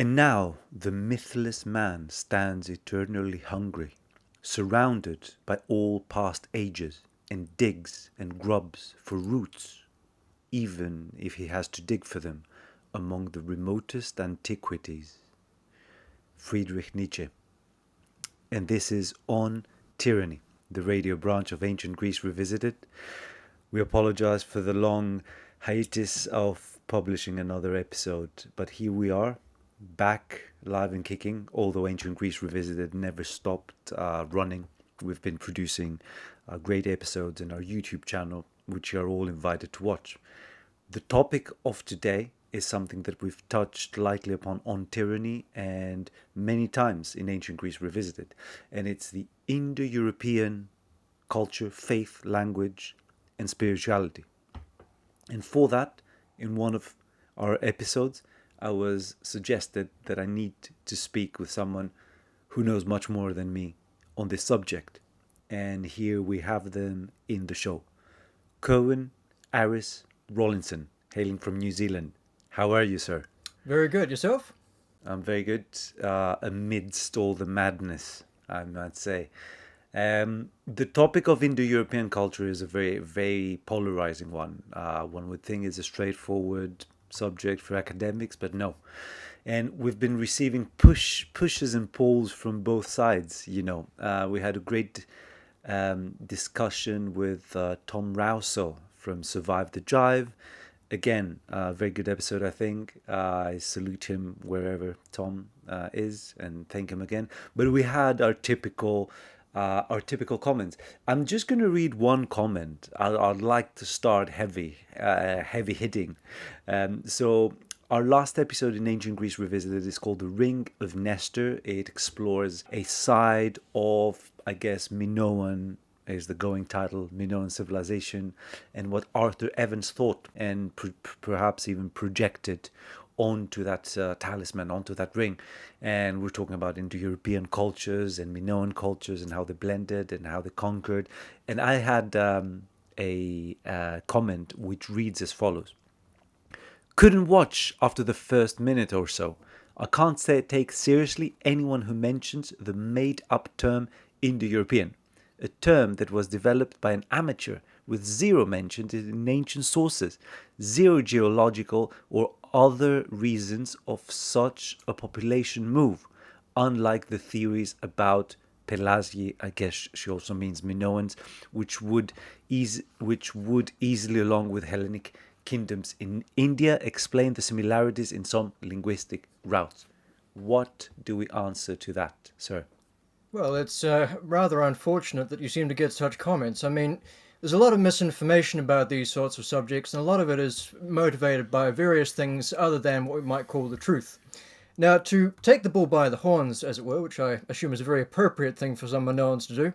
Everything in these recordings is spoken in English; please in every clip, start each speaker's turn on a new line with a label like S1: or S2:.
S1: And now the mythless man stands eternally hungry, surrounded by all past ages, and digs and grubs for roots, even if he has to dig for them among the remotest antiquities. Friedrich Nietzsche. And this is On Tyranny, the radio branch of Ancient Greece Revisited. We apologize for the long hiatus of publishing another episode, but here we are, back live and kicking, although Ancient Greece Revisited never stopped running. We've been producing great episodes in our YouTube channel, which you are all invited to watch. The topic of today is something that we've touched lightly upon on tyranny and many times in Ancient Greece Revisited, and it's the Indo-European culture, faith, language, and spirituality. And for that, in one of our episodes, I was suggested that I need to speak with someone who knows much more than me on this subject. And here we have them in the show. Curwen Ares Rolinson, hailing from New Zealand. How are you, sir?
S2: Very good. Yourself?
S1: I'm very good, amidst all the madness, I might say. The topic of Indo-European culture is a very, very polarizing one. One would think it's a straightforward subject for academics, but no. And we've been receiving pushes and pulls from both sides, you know. We had a great discussion with Tom Rauso from Survive the Drive. Again, a very good episode, I think. I salute him wherever Tom is and thank him again. But we had our typical comments. I'm just going to read one comment. I'd like to start heavy hitting. So our last episode in Ancient Greece Revisited is called The Ring of Nestor. It explores a side of, I guess, Minoan is the going title, Minoan civilization, and what Arthur Evans thought and perhaps even projected onto that talisman, onto that ring. And we're talking about Indo-European cultures and Minoan cultures and how they blended and how they conquered. And I had a comment which reads as follows. Couldn't watch after the first minute or so. I can't take seriously anyone who mentions the made-up term Indo-European, a term that was developed by an amateur with zero mention in ancient sources, zero geological or other reasons of such a population move, unlike the theories about Pelasgi, I guess she also means Minoans, which would easily, along with Hellenic kingdoms in India, explain the similarities in some linguistic routes. What do we answer to that, sir?
S2: Well, it's rather unfortunate that you seem to get such comments. I mean, there's a lot of misinformation about these sorts of subjects, and a lot of it is motivated by various things other than what we might call the truth. Now, to take the bull by the horns, as it were, which I assume is a very appropriate thing for some Minoans to do,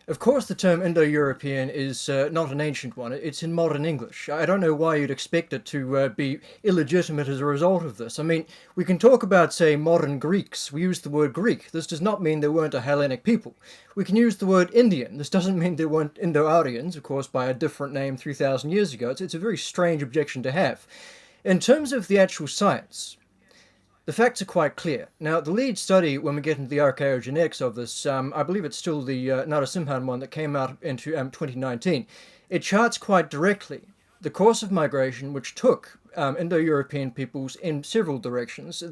S2: of course the term Indo-European is not an ancient one. It's in modern English. I don't know why you'd expect it to be illegitimate as a result of this. I mean, we can talk about, say, modern Greeks. We use the word Greek. This does not mean there weren't a Hellenic people. We can use the word Indian. This doesn't mean there weren't Indo-Aryans, of course, by a different name 3,000 years ago. It's a very strange objection to have. In terms of the actual science, the facts are quite clear. Now, the lead study, when we get into the archaeogenetics of this, I believe it's still the Narasimhan one that came out into 2019. It charts quite directly the course of migration which took Indo-European peoples in several directions.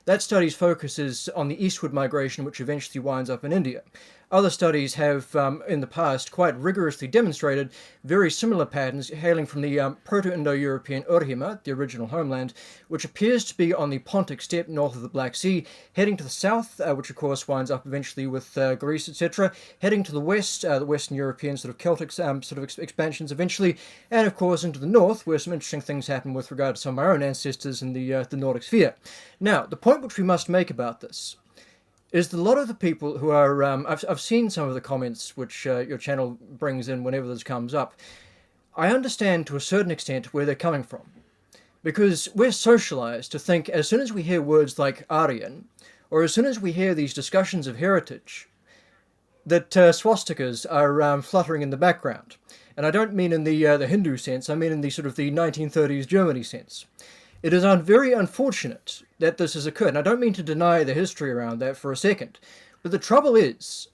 S2: That study's focus is on the eastward migration, which eventually winds up in India. Other studies have, in the past, quite rigorously demonstrated very similar patterns hailing from the Proto-Indo-European Urhima, the original homeland, which appears to be on the Pontic steppe north of the Black Sea, heading to the south, which of course winds up eventually with Greece, etc., heading to the west, the Western European sort of Celtic expansions eventually, and of course into the north, where some interesting things happen with regard to some of our own ancestors in the Nordic sphere. Now, the point which we must make about this is that a lot of the people who are, I've seen some of the comments which your channel brings in whenever this comes up. I understand to a certain extent where they're coming from, because we're socialized to think as soon as we hear words like Aryan, or as soon as we hear these discussions of heritage, that swastikas are fluttering in the background. And I don't mean in the Hindu sense, I mean in the sort of the 1930s Germany sense. It is very unfortunate that this has occurred. And I don't mean to deny the history around that for a second, but the trouble is,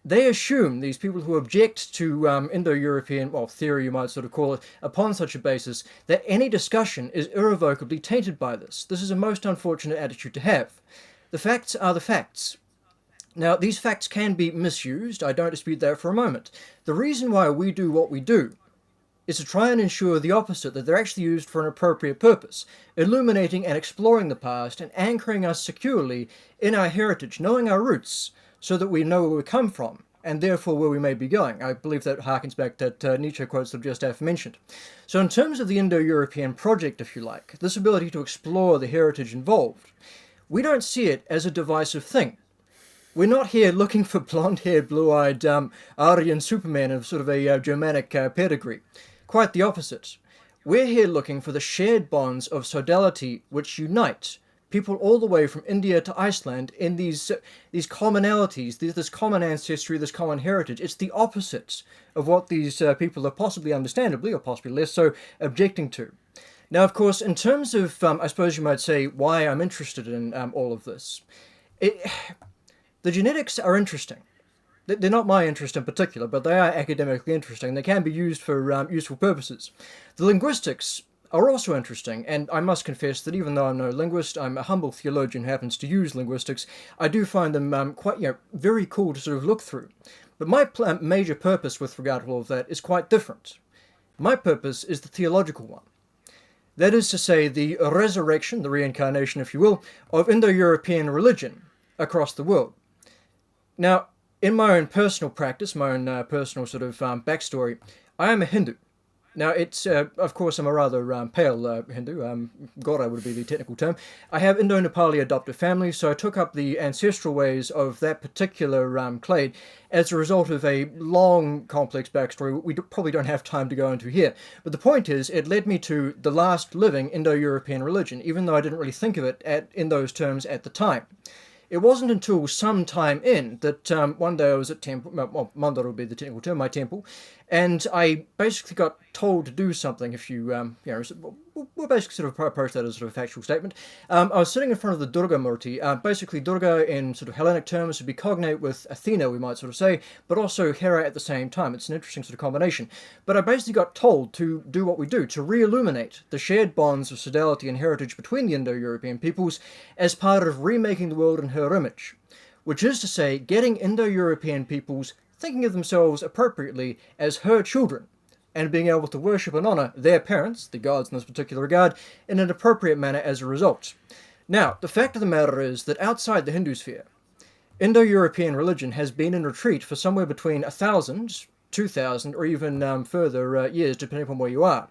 S2: they assume, these people who object to Indo-European, well, theory you might sort of call it, upon such a basis, that any discussion is irrevocably tainted by this. This is a most unfortunate attitude to have. The facts are the facts. Now, these facts can be misused. I don't dispute that for a moment. The reason why we do what we do is to try and ensure the opposite, that they're actually used for an appropriate purpose, illuminating and exploring the past and anchoring us securely in our heritage, knowing our roots, so that we know where we come from, and therefore where we may be going. I believe that harkens back to that Nietzsche quotes that I've just aforementioned. So in terms of the Indo-European project, if you like, this ability to explore the heritage involved, we don't see it as a divisive thing. We're not here looking for blonde-haired, blue-eyed Aryan supermen of sort of a Germanic pedigree. Quite the opposite. We're here looking for the shared bonds of sodality which unite people all the way from India to Iceland in these commonalities, this common ancestry, this common heritage. It's the opposite of what these people are possibly understandably, or possibly less so, objecting to. Now, of course, in terms of, I suppose you might say, why I'm interested in all of this, the genetics are interesting. They're not my interest in particular, but they are academically interesting. They can be used for useful purposes. The linguistics are also interesting, and I must confess that even though I'm no linguist, I'm a humble theologian who happens to use linguistics, I do find them quite, very cool to sort of look through. But my major purpose with regard to all of that is quite different. My purpose is the theological one. That is to say, the resurrection, the reincarnation, if you will, of Indo-European religion across the world. Now, in my own personal practice, my own personal sort of backstory, I am a Hindu. Now, it's, of course, I'm a rather pale Hindu. Gora would be the technical term. I have Indo-Nepali adoptive family, so I took up the ancestral ways of that particular clade as a result of a long, complex backstory we probably don't have time to go into here. But the point is, it led me to the last living Indo-European religion, even though I didn't really think of it in those terms at the time. It wasn't until some time in that one day I was at temple, well, mandar would be the technical term, my temple, and I basically got told to do something. If you, we'll basically sort of approach that as sort of a factual statement. I was sitting in front of the Durga Murti. Basically, Durga in sort of Hellenic terms would be cognate with Athena, we might sort of say, but also Hera at the same time. It's an interesting sort of combination. But I basically got told to do what we do, to re-illuminate the shared bonds of sodality and heritage between the Indo-European peoples as part of remaking the world in her image. Which is to say, getting Indo-European peoples thinking of themselves appropriately as her children, and being able to worship and honour their parents, the gods in this particular regard, in an appropriate manner as a result. Now, the fact of the matter is that outside the Hindu sphere, Indo-European religion has been in retreat for somewhere between 1,000, 2,000, or even further years, depending upon where you are.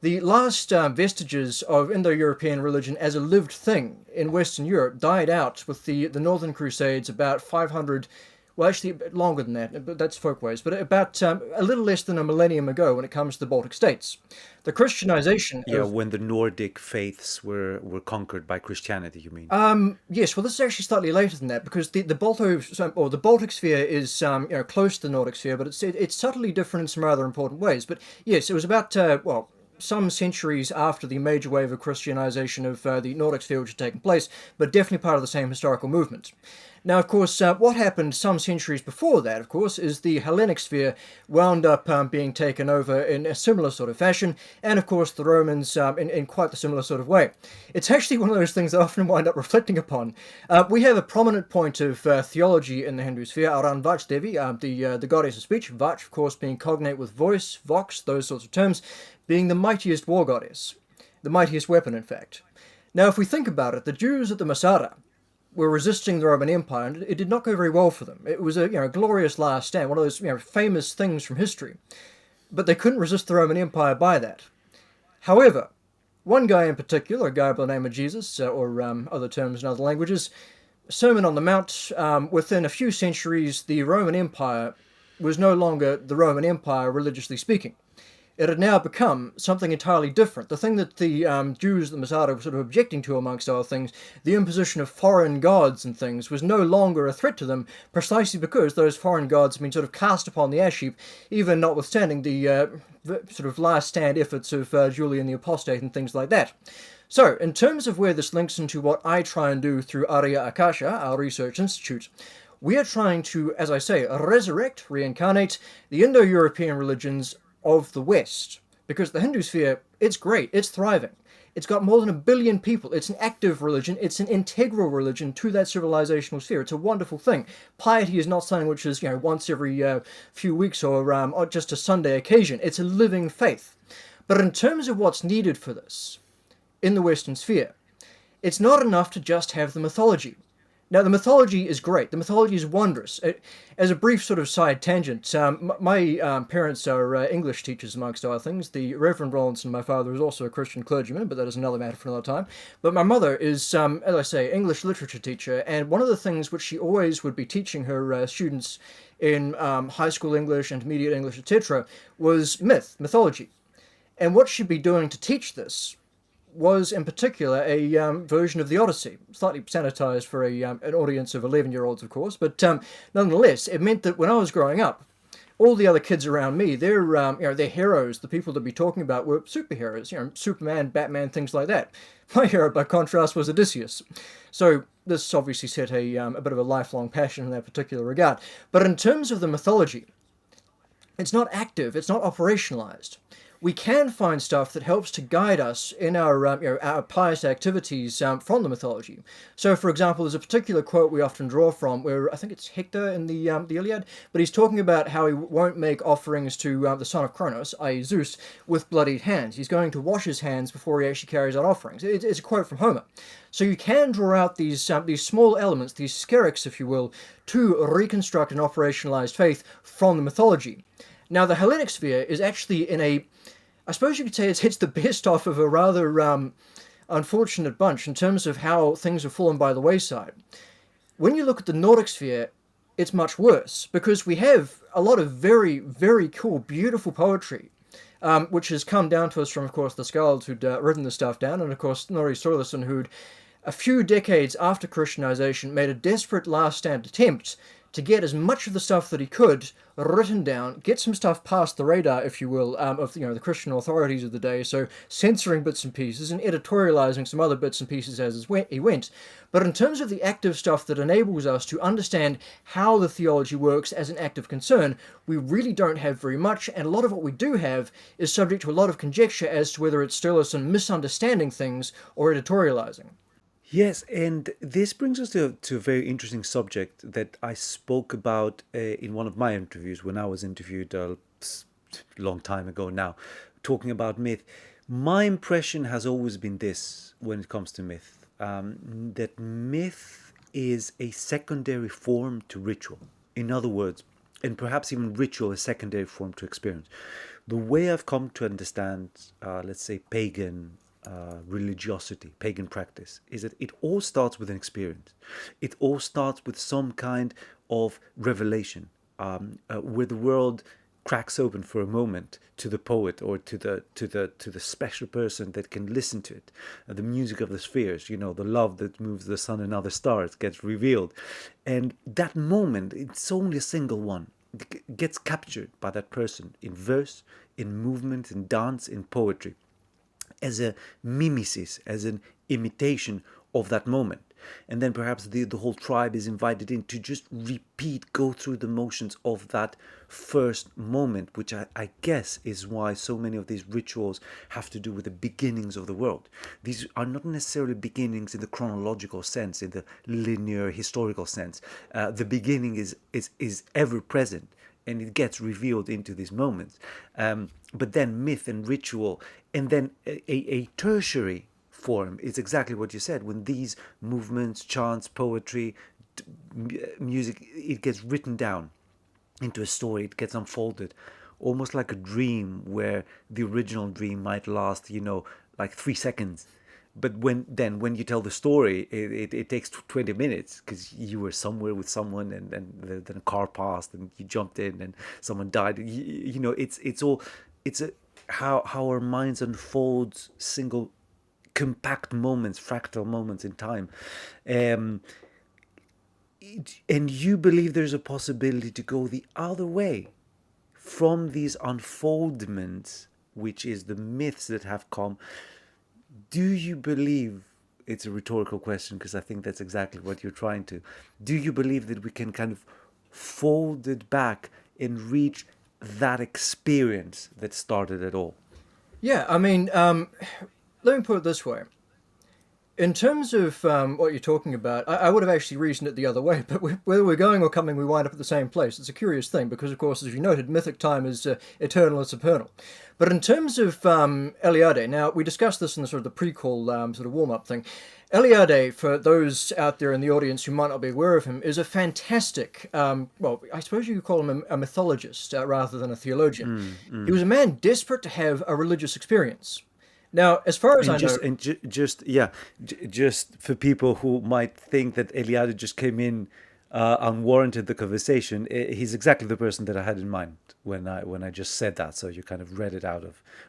S2: The last vestiges of Indo-European religion as a lived thing in Western Europe died out with the Northern Crusades about 500, well, actually longer than that, but that's folkways, but about a little less than a millennium ago when it comes to the Baltic states. The Christianization
S1: Yeah, when the Nordic faiths were conquered by Christianity, you mean?
S2: Yes, well, this is actually slightly later than that, because the Baltic sphere is close to the Nordic sphere, but it's subtly different in some rather important ways. But yes, it was about some centuries after the major wave of Christianization of the Nordic sphere which had taken place, but definitely part of the same historical movement. Now, of course, what happened some centuries before that, of course, is the Hellenic sphere wound up being taken over in a similar sort of fashion, and of course the Romans in quite the similar sort of way. It's actually one of those things that I often wind up reflecting upon. We have a prominent point of theology in the Hindu sphere, Aran Vach Devi, the goddess of speech, Vach, of course, being cognate with voice, vox, those sorts of terms, being the mightiest war goddess, the mightiest weapon, in fact. Now, if we think about it, the Jews at the Masada were resisting the Roman Empire, and it did not go very well for them. It was a glorious last stand, one of those famous things from history. But they couldn't resist the Roman Empire by that. However, one guy in particular, a guy by the name of Jesus, or other terms in other languages, Sermon on the Mount, within a few centuries, the Roman Empire was no longer the Roman Empire, religiously speaking. It had now become something entirely different. The thing that the Jews, the Masada, were sort of objecting to, amongst other things, the imposition of foreign gods and things, was no longer a threat to them, precisely because those foreign gods had been sort of cast upon the ash heap, even notwithstanding the sort of last stand efforts of Julian the Apostate and things like that. So, in terms of where this links into what I try and do through Arya Akasha, our research institute, we are trying to, as I say, resurrect, reincarnate the Indo-European religions of the West. Because the Hindu sphere, it's great, it's thriving. It's got more than 1 billion people. It's an active religion. It's an integral religion to that civilizational sphere. It's a wonderful thing. Piety is not something which is, once every few weeks or just a Sunday occasion. It's a living faith. But in terms of what's needed for this, in the Western sphere, it's not enough to just have the mythology. Now, the mythology is great. The mythology is wondrous. As a brief sort of side tangent, my parents are English teachers, amongst other things. The Reverend Rolinson, my father, is also a Christian clergyman, but that is another matter for another time. But my mother is, as I say, English literature teacher, and one of the things which she always would be teaching her students in high school English, intermediate English, etc., was mythology. And what she'd be doing to teach this was in particular a version of the Odyssey, slightly sanitized for an audience of 11-year-olds, of course, but nonetheless, it meant that when I was growing up, all the other kids around me, their heroes, the people to be talking about, were superheroes, Superman, Batman, things like that. My hero, by contrast, was Odysseus. So this obviously set a bit of a lifelong passion in that particular regard. But in terms of the mythology, it's not active, it's not operationalized. We can find stuff that helps to guide us in our pious activities from the mythology. So, for example, there's a particular quote we often draw from, where I think it's Hector in the Iliad, but he's talking about how he won't make offerings to the son of Kronos, i.e. Zeus, with bloodied hands. He's going to wash his hands before he actually carries out offerings. It's a quote from Homer. So you can draw out these small elements, these skerrics, if you will, to reconstruct an operationalized faith from the mythology. Now, the Hellenic sphere is actually I suppose you could say it's the best off of a rather unfortunate bunch in terms of how things have fallen by the wayside. When you look at the Nordic sphere, it's much worse, because we have a lot of very, very cool, beautiful poetry, which has come down to us from, of course, the skalds who'd written the stuff down, and, of course, Snorri Sturluson, who'd, a few decades after Christianization, made a desperate last-stand attempt to get as much of the stuff that he could written down, get some stuff past the radar, if you will, of the Christian authorities of the day, so censoring bits and pieces and editorializing some other bits and pieces as he went. But in terms of the active stuff that enables us to understand how the theology works as an active concern, we really don't have very much, and a lot of what we do have is subject to a lot of conjecture as to whether it's Sturluson misunderstanding things or editorializing.
S1: Yes, and this brings us to a very interesting subject that I spoke about in one of my interviews when I was interviewed a long time ago now, talking about myth. My impression has always been this when it comes to myth, that myth is a secondary form to ritual. In other words, and perhaps even ritual a secondary form to experience. The way I've come to understand, let's say, pagan religiosity, pagan practice, is that it all starts with an experience. It all starts with some kind of revelation, where the world cracks open for a moment to the poet or to the special person that can listen to it. The music of the spheres, the love that moves the sun and other stars gets revealed, and that moment, it's only a single one, gets captured by that person in verse, in movement, in dance, in poetry, as a mimesis, as an imitation of that moment. And then perhaps the whole tribe is invited in to just go through the motions of that first moment, which I guess is why so many of these rituals have to do with the beginnings of the world. These are not necessarily beginnings in the chronological sense, in the linear historical sense. The beginning is ever present, and it gets revealed into these moments. But then myth and ritual, and then a tertiary form is exactly what you said. When these movements, chants, poetry, music, it gets written down into a story, it gets unfolded, almost like a dream where the original dream might last, like 3 seconds. But when you tell the story, it takes 20 minutes because you were somewhere with someone, and then a car passed and you jumped in and someone died. It's how our minds unfold single compact moments, fractal moments in time. And you believe there's a possibility to go the other way from these unfoldments, which is the myths that have come, Do you believe, it's a rhetorical question because I think that's exactly what you're trying to, do you believe that we can kind of fold it back and reach that experience that started it all?
S2: Yeah, I mean, let me put it this way. In terms of what you're talking about, I would have actually reasoned it the other way, but whether we're going or coming, we wind up at the same place. It's a curious thing because, of course, as you noted, mythic time is eternal and supernal. But in terms of Eliade, now we discussed this in the sort of the pre-call sort of warm-up thing. Eliade, for those out there in the audience who might not be aware of him, is a fantastic, well, I suppose you could call him a mythologist rather than a theologian. He was a man desperate to have a religious experience. Now, as far as I know,
S1: Just for people who might think that Eliade just came in unwarranted the conversation, he's exactly the person that I had in mind when I just said that. So you kind of read it out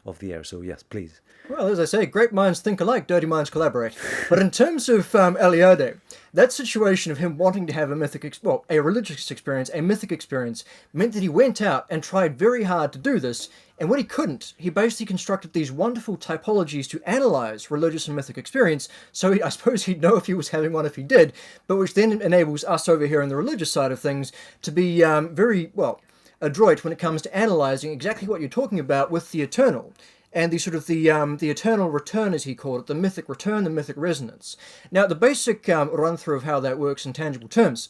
S1: of the air. So yes, please.
S2: well, as I say, great minds think alike, dirty minds collaborate. But in terms of Eliade, that situation of him wanting to have a a religious experience, a mythic experience, meant that he went out and tried very hard to do this. And when he couldn't, he basically constructed these wonderful typologies to analyze religious and mythic experience. So I suppose he'd know if he was having one if he did, but which then enables us over here on the religious side of things to be very, well, adroit when it comes to analyzing exactly what you're talking about with the eternal. And the sort of the eternal return, as he called it, the mythic return, the mythic resonance. Now, the basic run through of how that works in tangible terms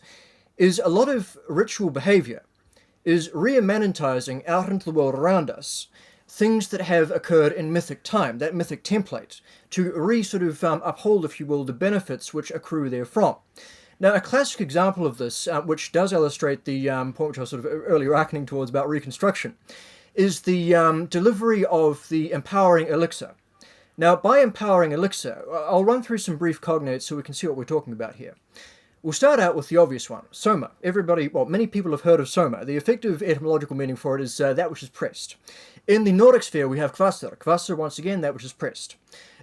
S2: is a lot of ritual behavior is reimmanentizing out into the world around us things that have occurred in mythic time, that mythic template, to sort of uphold, if you will, the benefits which accrue therefrom. Now, a classic example of this, which does illustrate the point which I was sort of earlier hearkening towards about reconstruction, is the delivery of the empowering elixir. Now, by empowering elixir, I'll run through some brief cognates so we can see what we're talking about here. We'll start out with the obvious one, Soma. Everybody, well, many people have heard of Soma. The effective etymological meaning for it is that which is pressed. In the Nordic sphere, we have Kvasser. Kvasser, once again, that which is pressed.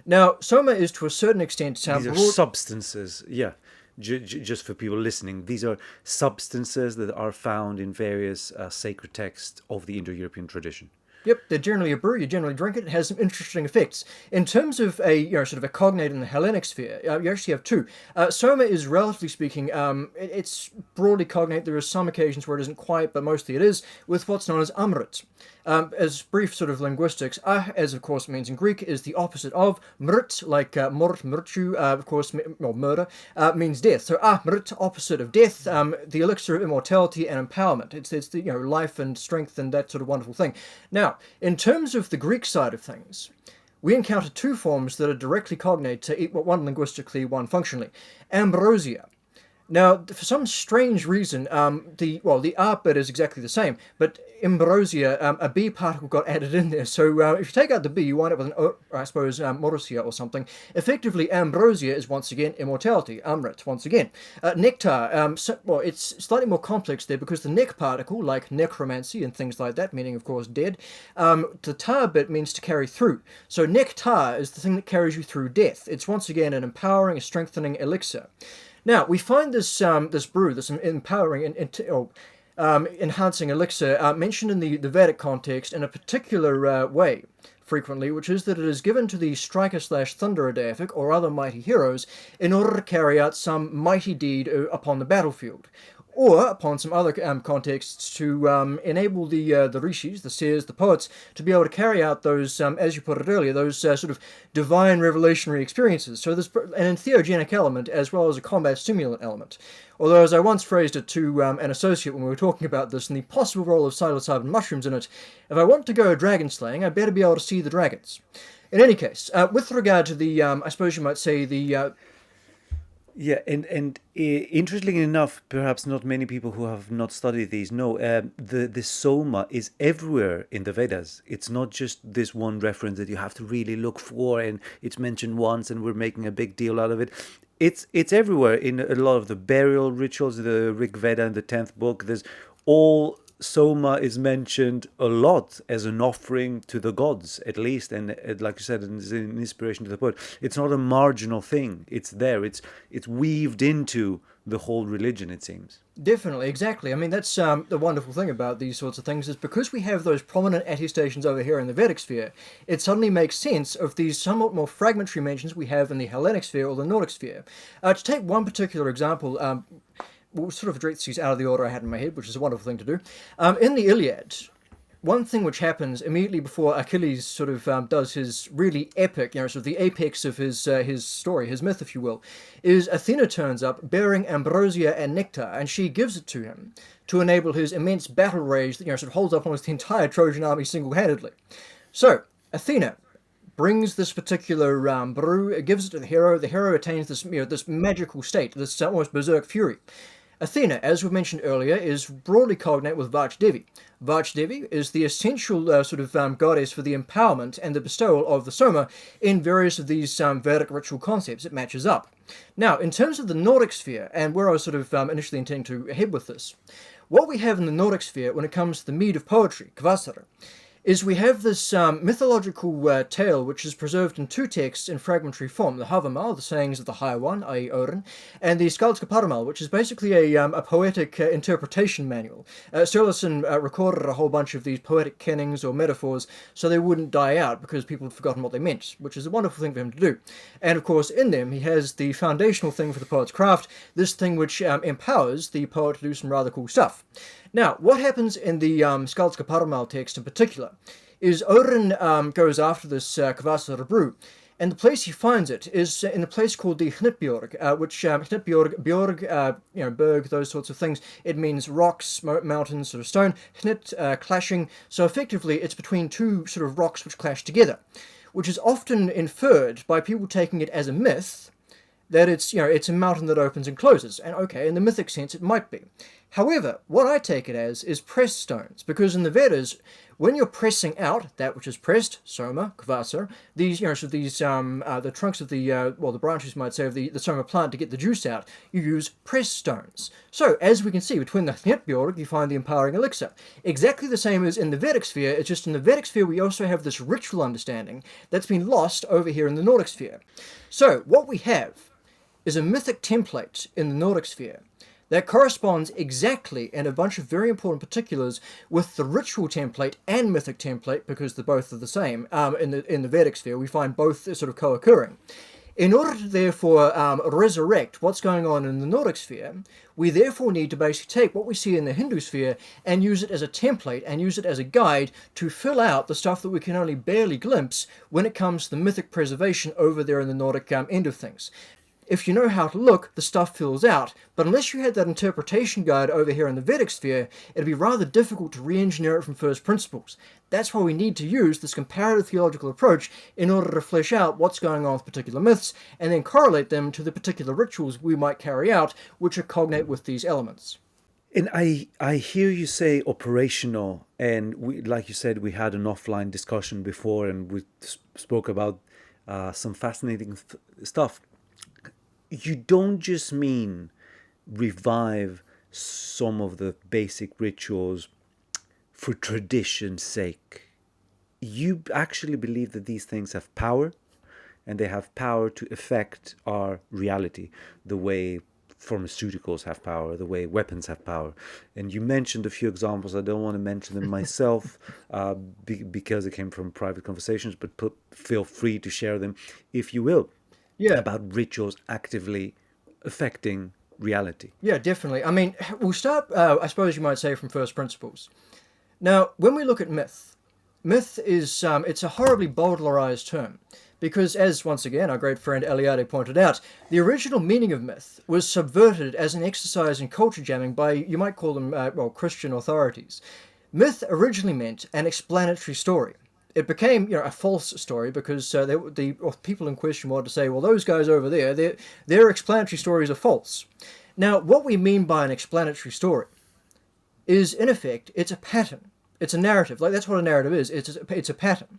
S2: Now, Soma is to a certain extent...
S1: These are substances, yeah. Just for people listening, these are substances that are found in various sacred texts of the Indo-European tradition.
S2: Yep, they're generally a brew, you generally drink it, it has some interesting effects. In terms of a sort of a cognate in the Hellenic sphere, you actually have two. Soma is, relatively speaking, it's broadly cognate. There are some occasions where it isn't quite, but mostly it is, with what's known as amrit. As brief sort of linguistics, as of course means in Greek, is the opposite of mrt, like mort, mrtu, of course, well, murder, means death. So mrt, opposite of death, the elixir of immortality and empowerment. It's the life and strength and that sort of wonderful thing. Now, in terms of the Greek side of things, we encounter two forms that are directly cognate to one linguistically, one functionally. Ambrosia. Now, for some strange reason, the R bit is exactly the same, but ambrosia, a B particle got added in there. So if you take out the B, you wind up with an O, I suppose, morosia or something. Effectively, ambrosia is once again immortality, amrit, once again. Nectar, it's slightly more complex there because the nec particle, like necromancy and things like that, meaning, of course, dead, the tar bit means to carry through. So nectar is the thing that carries you through death. It's once again an empowering, a strengthening elixir. Now, we find this brew, this empowering and enhancing elixir, mentioned in the Vedic context in a particular way, frequently, which is that it is given to the striker/thunderer deific or other mighty heroes in order to carry out some mighty deed upon the battlefield, or upon some other contexts to enable the rishis, the seers, the poets, to be able to carry out those, as you put it earlier, those sort of divine revelationary experiences. So there's an entheogenic element as well as a combat stimulant element. Although, as I once phrased it to an associate when we were talking about this and the possible role of psilocybin mushrooms in it, if I want to go dragon slaying, I better be able to see the dragons. In any case, with regard to the, I suppose you might say, the...
S1: Yeah, and interestingly enough, perhaps not many people who have not studied these know the Soma is everywhere in the Vedas. It's not just this one reference that you have to really look for, and it's mentioned once, and we're making a big deal out of it. It's everywhere in a lot of the burial rituals, the Rig Veda in the 10th book. There's all Soma is mentioned a lot as an offering to the gods, at least, and like you said, it's an inspiration to the poet. It's not a marginal thing. It's there. It's weaved into the whole religion, it seems.
S2: Definitely, exactly. I mean, that's the wonderful thing about these sorts of things is because we have those prominent attestations over here in the Vedic sphere, it suddenly makes sense of these somewhat more fragmentary mentions we have in the Hellenic sphere or the Nordic sphere. To take one particular example, we'll sort of address these out of the order I had in my head, which is a wonderful thing to do. In the Iliad, one thing which happens immediately before Achilles sort of does his really epic, sort of the apex of his story, his myth, if you will, is Athena turns up bearing ambrosia and nectar, and she gives it to him to enable his immense battle rage that sort of holds up almost the entire Trojan army single-handedly. So Athena brings this particular brew, gives it to the hero. The hero attains this this magical state, this almost berserk fury. Athena, as we mentioned earlier, is broadly cognate with Vachdevi. Vachdevi is the essential goddess for the empowerment and the bestowal of the Soma in various of these Vedic ritual concepts. It matches up. Now, in terms of the Nordic sphere, and where I was sort of initially intending to head with this, what we have in the Nordic sphere when it comes to the mead of poetry, Kvasara, is we have this mythological tale which is preserved in two texts in fragmentary form, the Havamal, the sayings of the High One, i.e. Odin, and the Skaldskaparmal, which is basically a poetic interpretation manual. Sturluson recorded a whole bunch of these poetic kennings or metaphors so they wouldn't die out because people had forgotten what they meant, which is a wonderful thing for him to do. And of course in them he has the foundational thing for the poet's craft, this thing which empowers the poet to do some rather cool stuff. Now, what happens in the Skaldskaparmal text in particular is Odin goes after this Kvasara brew, and the place he finds it is in a place called the Hnitbjorg, which Bjorg, berg, those sorts of things. It means rocks, mountains, sort of stone, Hnit, clashing, so effectively it's between two sort of rocks which clash together, which is often inferred by people taking it as a myth, that it's a mountain that opens and closes, and okay, in the mythic sense it might be. However, what I take it as is pressed stones, because in the Vedas, when you're pressing out that which is pressed, Soma, Kvasar, these the trunks of the branches you might say of the Soma plant to get the juice out, you use pressed stones. So as we can see between the Hnitbjorg, you find the empowering elixir. Exactly the same as in the Vedic sphere. It's just in the Vedic sphere we also have this ritual understanding that's been lost over here in the Nordic sphere. So what we have is a mythic template in the Nordic sphere that corresponds exactly in a bunch of very important particulars with the ritual template and mythic template, because they're both the same. In the Vedic sphere, we find both sort of co-occurring. In order to therefore resurrect what's going on in the Nordic sphere, we therefore need to basically take what we see in the Hindu sphere and use it as a template and use it as a guide to fill out the stuff that we can only barely glimpse when it comes to the mythic preservation over there in the Nordic end of things. If you know how to look, the stuff fills out, but unless you had that interpretation guide over here in the Vedic sphere, it'd be rather difficult to re-engineer it from first principles. That's why we need to use this comparative theological approach in order to flesh out what's going on with particular myths, and then correlate them to the particular rituals we might carry out, which are cognate with these elements.
S1: And I hear you say operational, and like you said, we had an offline discussion before, and we spoke about some fascinating stuff. You don't just mean revive some of the basic rituals for tradition's sake. You actually believe that these things have power, and they have power to affect our reality, the way pharmaceuticals have power, the way weapons have power. And you mentioned a few examples. I don't want to mention them myself because it came from private conversations, but feel free to share them if you will.
S2: Yeah.
S1: About rituals actively affecting reality.
S2: Yeah, definitely. I mean, we'll start, I suppose you might say, from first principles. Now, when we look at myth is, it's a horribly bowdlerized term, because as, once again, our great friend Eliade pointed out, the original meaning of myth was subverted as an exercise in culture jamming by, you might call them, Christian authorities. Myth originally meant an explanatory story. It became, a false story because the people in question wanted to say, well, those guys over there, their explanatory stories are false. Now, what we mean by an explanatory story is, in effect, it's a pattern. It's a narrative. Like, that's what a narrative is. It's a pattern.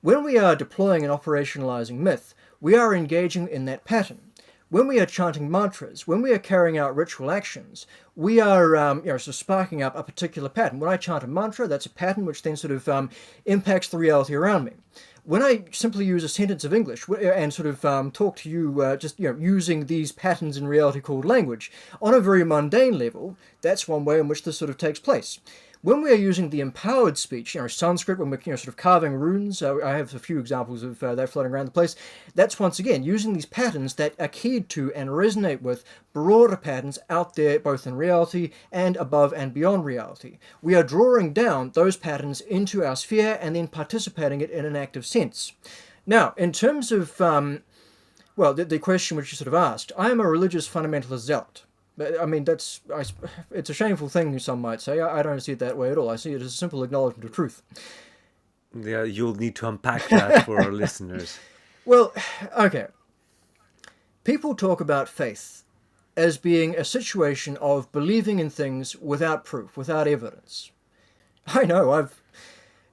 S2: When we are deploying and operationalizing myth, we are engaging in that pattern. when we are chanting mantras, when we are carrying out ritual actions, we are sort of sparking up a particular pattern. When I chant a mantra, that's a pattern which then sort of impacts the reality around me. When I simply use a sentence of English and sort of talk to you just using these patterns in reality called language, on a very mundane level, that's one way in which this sort of takes place. When we are using the empowered speech, Sanskrit, when we're sort of carving runes, I have a few examples of that floating around the place. That's once again using these patterns that are keyed to and resonate with broader patterns out there, both in reality and above and beyond reality. We are drawing down those patterns into our sphere and then participating it in an active sense. Now, in terms of the question which you sort of asked, I am a religious fundamentalist zealot. I mean, it's a shameful thing, some might say. I don't see it that way at all. I see it as a simple acknowledgement of truth.
S1: Yeah, you'll need to unpack that for our listeners.
S2: Well, okay. People talk about faith as being a situation of believing in things without proof, without evidence. I know, I've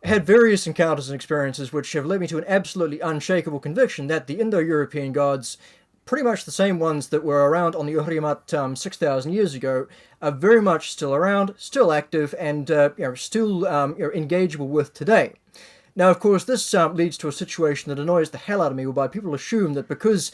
S2: had various encounters and experiences which have led me to an absolutely unshakable conviction that the Indo-European gods, pretty much the same ones that were around on the Urimat 6,000 years ago, are very much still around, still active, and still engageable with today. Now, of course, this leads to a situation that annoys the hell out of me, whereby people assume that because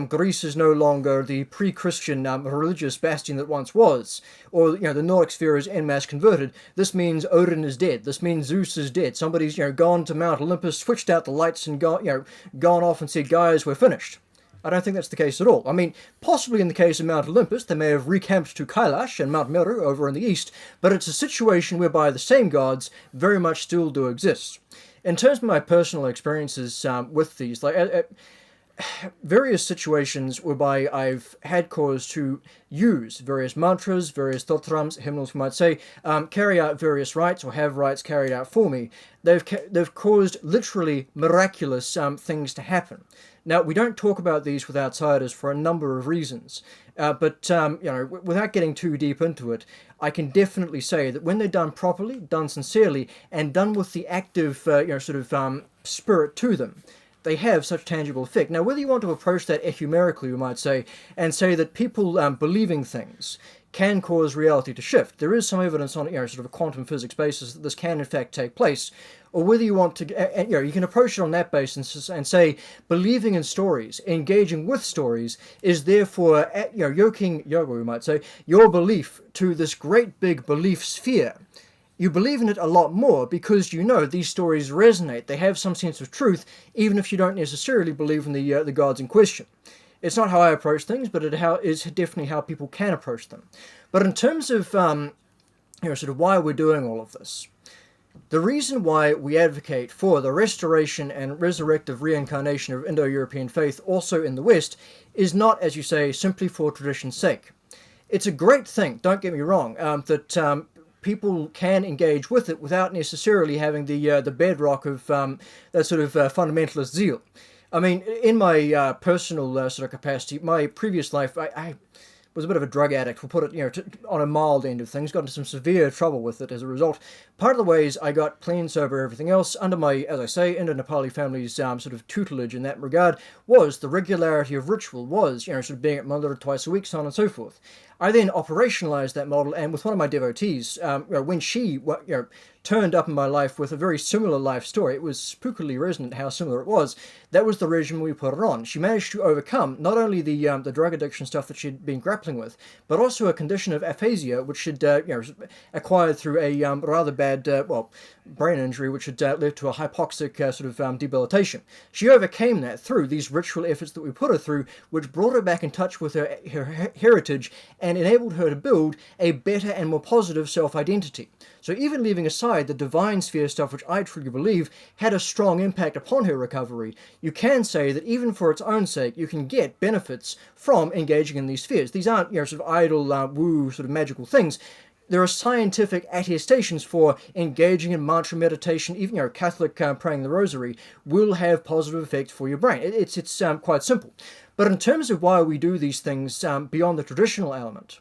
S2: Greece is no longer the pre-Christian religious bastion that once was, or the Nordic sphere is en masse converted, this means Odin is dead. This means Zeus is dead. Somebody's gone to Mount Olympus, switched out the lights, and gone off and said, "Guys, we're finished." I don't think that's the case at all. I mean, possibly in the case of Mount Olympus, they may have recamped to Kailash and Mount Meru over in the east, but it's a situation whereby the same gods very much still do exist. In terms of my personal experiences with these, various situations whereby I've had cause to use various mantras, various thotrams, hymnals, we might say, carry out various rites or have rites carried out for me, they've caused literally miraculous things to happen. Now, we don't talk about these with outsiders for a number of reasons, but without getting too deep into it, I can definitely say that when they're done properly, done sincerely, and done with the active, spirit to them, they have such tangible effect. Now, whether you want to approach that ecumenically, we might say, and say that people believing things can cause reality to shift, there is some evidence on sort of a quantum physics basis that this can in fact take place, or whether you want to, you can approach it on that basis and say believing in stories, engaging with stories, is therefore yoking, we might say, your belief to this great big belief sphere. You believe in it a lot more because these stories resonate. They have some sense of truth, even if you don't necessarily believe in the gods in question. It's not how I approach things, but it is definitely how people can approach them. But in terms of sort of why we're doing all of this, the reason why we advocate for the restoration and resurrective reincarnation of Indo-European faith also in the West is not, as you say, simply for tradition's sake. It's a great thing, don't get me wrong, that people can engage with it without necessarily having the bedrock of that sort of fundamentalist zeal. I mean, in my personal sort of capacity, my previous life, I was a bit of a drug addict, we'll put it, on a mild end of things, got into some severe trouble with it as a result. Part of the ways I got clean, sober, everything else, under my, as I say, Indo-Nepali family's sort of tutelage in that regard, was the regularity of ritual, was, sort of being at mandir twice a week, so on and so forth. I then operationalized that model, and with one of my devotees, when she turned up in my life with a very similar life story, it was spookily resonant how similar it was. That was the regimen we put her on. She managed to overcome not only the drug addiction stuff that she'd been grappling with, but also a condition of aphasia, which she'd acquired through a rather bad brain injury, which had led to a hypoxic sort of debilitation. She overcame that through these ritual efforts that we put her through, which brought her back in touch with her heritage and enabled her to build a better and more positive self-identity. So even leaving aside the divine sphere stuff, which I truly believe had a strong impact upon her recovery, you can say that even for its own sake, you can get benefits from engaging in these spheres. These aren't sort of idle, woo, sort of magical things. There are scientific attestations for engaging in mantra meditation, even Catholic praying the rosary, will have positive effects for your brain. It's quite simple. But in terms of why we do these things beyond the traditional element,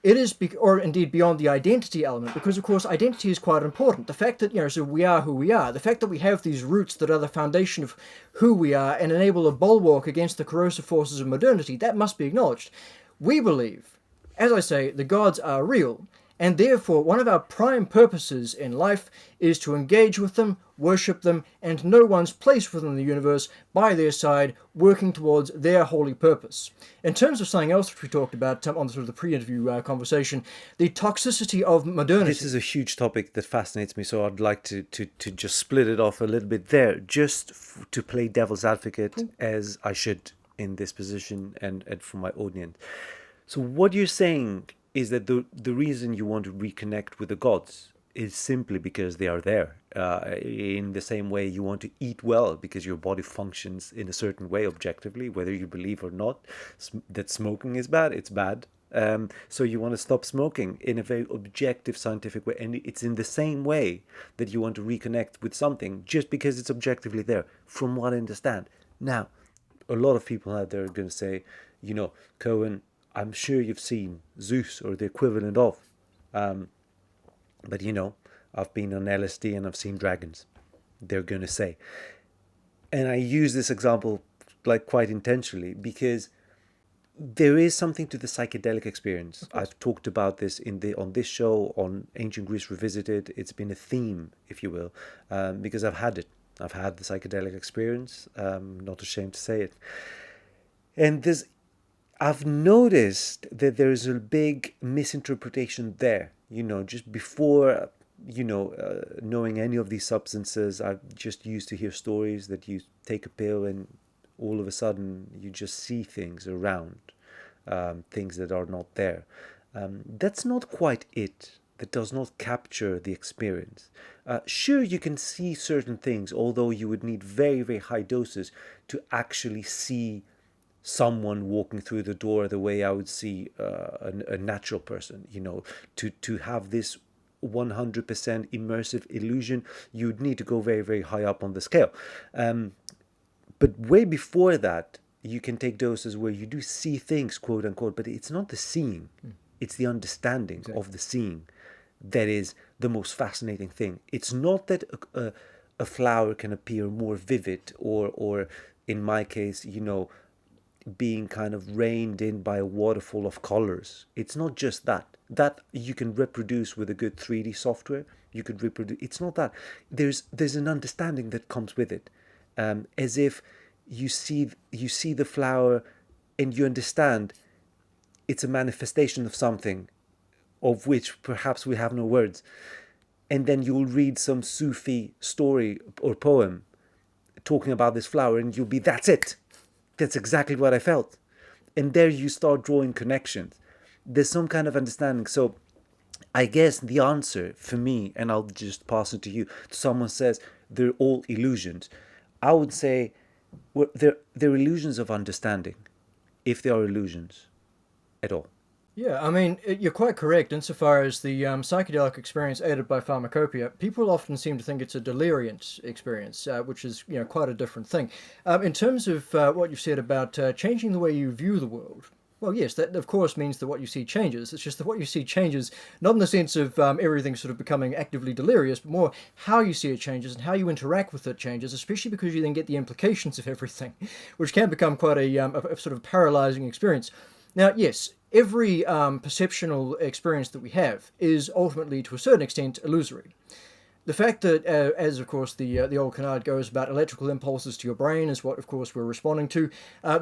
S2: It is, or indeed beyond the identity element, because of course identity is quite important. The fact that, so we are who we are, the fact that we have these roots that are the foundation of who we are and enable a bulwark against the corrosive forces of modernity, that must be acknowledged. We believe, as I say, the gods are real, and therefore one of our prime purposes in life is to engage with them, worship them, and know one's place within the universe by their side, working towards their holy purpose. In terms of something else which we talked about on sort of the pre-interview conversation, the toxicity of modernity.
S1: This is a huge topic that fascinates me, so I'd like to just split it off a little bit there, just to play devil's advocate, as I should in this position and for my audience. So what you're saying is that the reason you want to reconnect with the gods is simply because they are there. In the same way you want to eat well because your body functions in a certain way objectively, whether you believe or not that smoking is bad, it's bad. So you want to stop smoking in a very objective scientific way. And it's in the same way that you want to reconnect with something just because it's objectively there, from what I understand. Now, a lot of people out there are going to say, Curwen, I'm sure you've seen Zeus or the equivalent of. But I've been on LSD and I've seen dragons, they're going to say. And I use this example quite intentionally because there is something to the psychedelic experience. I've talked about this on this show, on Ancient Greece Revisited. It's been a theme, if you will, because I've had it. I've had the psychedelic experience, not ashamed to say it. And I've noticed that there is a big misinterpretation there. Just before, knowing any of these substances, I just used to hear stories that you take a pill and all of a sudden you just see things around, things that are not there. That's not quite it. That does not capture the experience. Sure, you can see certain things, although you would need very, very high doses to actually see someone walking through the door the way I would see a natural person. To have this 100% immersive illusion, you'd need to go very, very high up on the scale. But way before that, you can take doses where you do see things, quote unquote, but it's not the seeing, it's the understanding of the seeing that is the most fascinating thing. It's not that a flower can appear more vivid or in my case, being kind of reined in by a waterfall of colors. It's not just that you can reproduce with a good 3D software. You could reproduce. It's not that. There's an understanding that comes with it, as if you see the flower and you understand it's a manifestation of something of which perhaps we have no words. And then you'll read some Sufi story or poem talking about this flower and you'll be, that's it. That's exactly what I felt. And there you start drawing connections. There's some kind of understanding. So I guess the answer for me, and I'll just pass it to you, someone says they're all illusions. I would say they're illusions of understanding, if they are illusions at all.
S2: Yeah, I mean, you're quite correct insofar as the psychedelic experience aided by pharmacopoeia. People often seem to think it's a deliriant experience, which is quite a different thing. In terms of what you've said about changing the way you view the world, well, yes, that of course means that what you see changes. It's just that what you see changes not in the sense of everything sort of becoming actively delirious, but more how you see it changes and how you interact with it changes, especially because you then get the implications of everything, which can become quite a sort of paralyzing experience. Now, yes, every perceptual experience that we have is ultimately, to a certain extent, illusory. The fact that, as of course the old canard goes about electrical impulses to your brain is what, of course, we're responding to,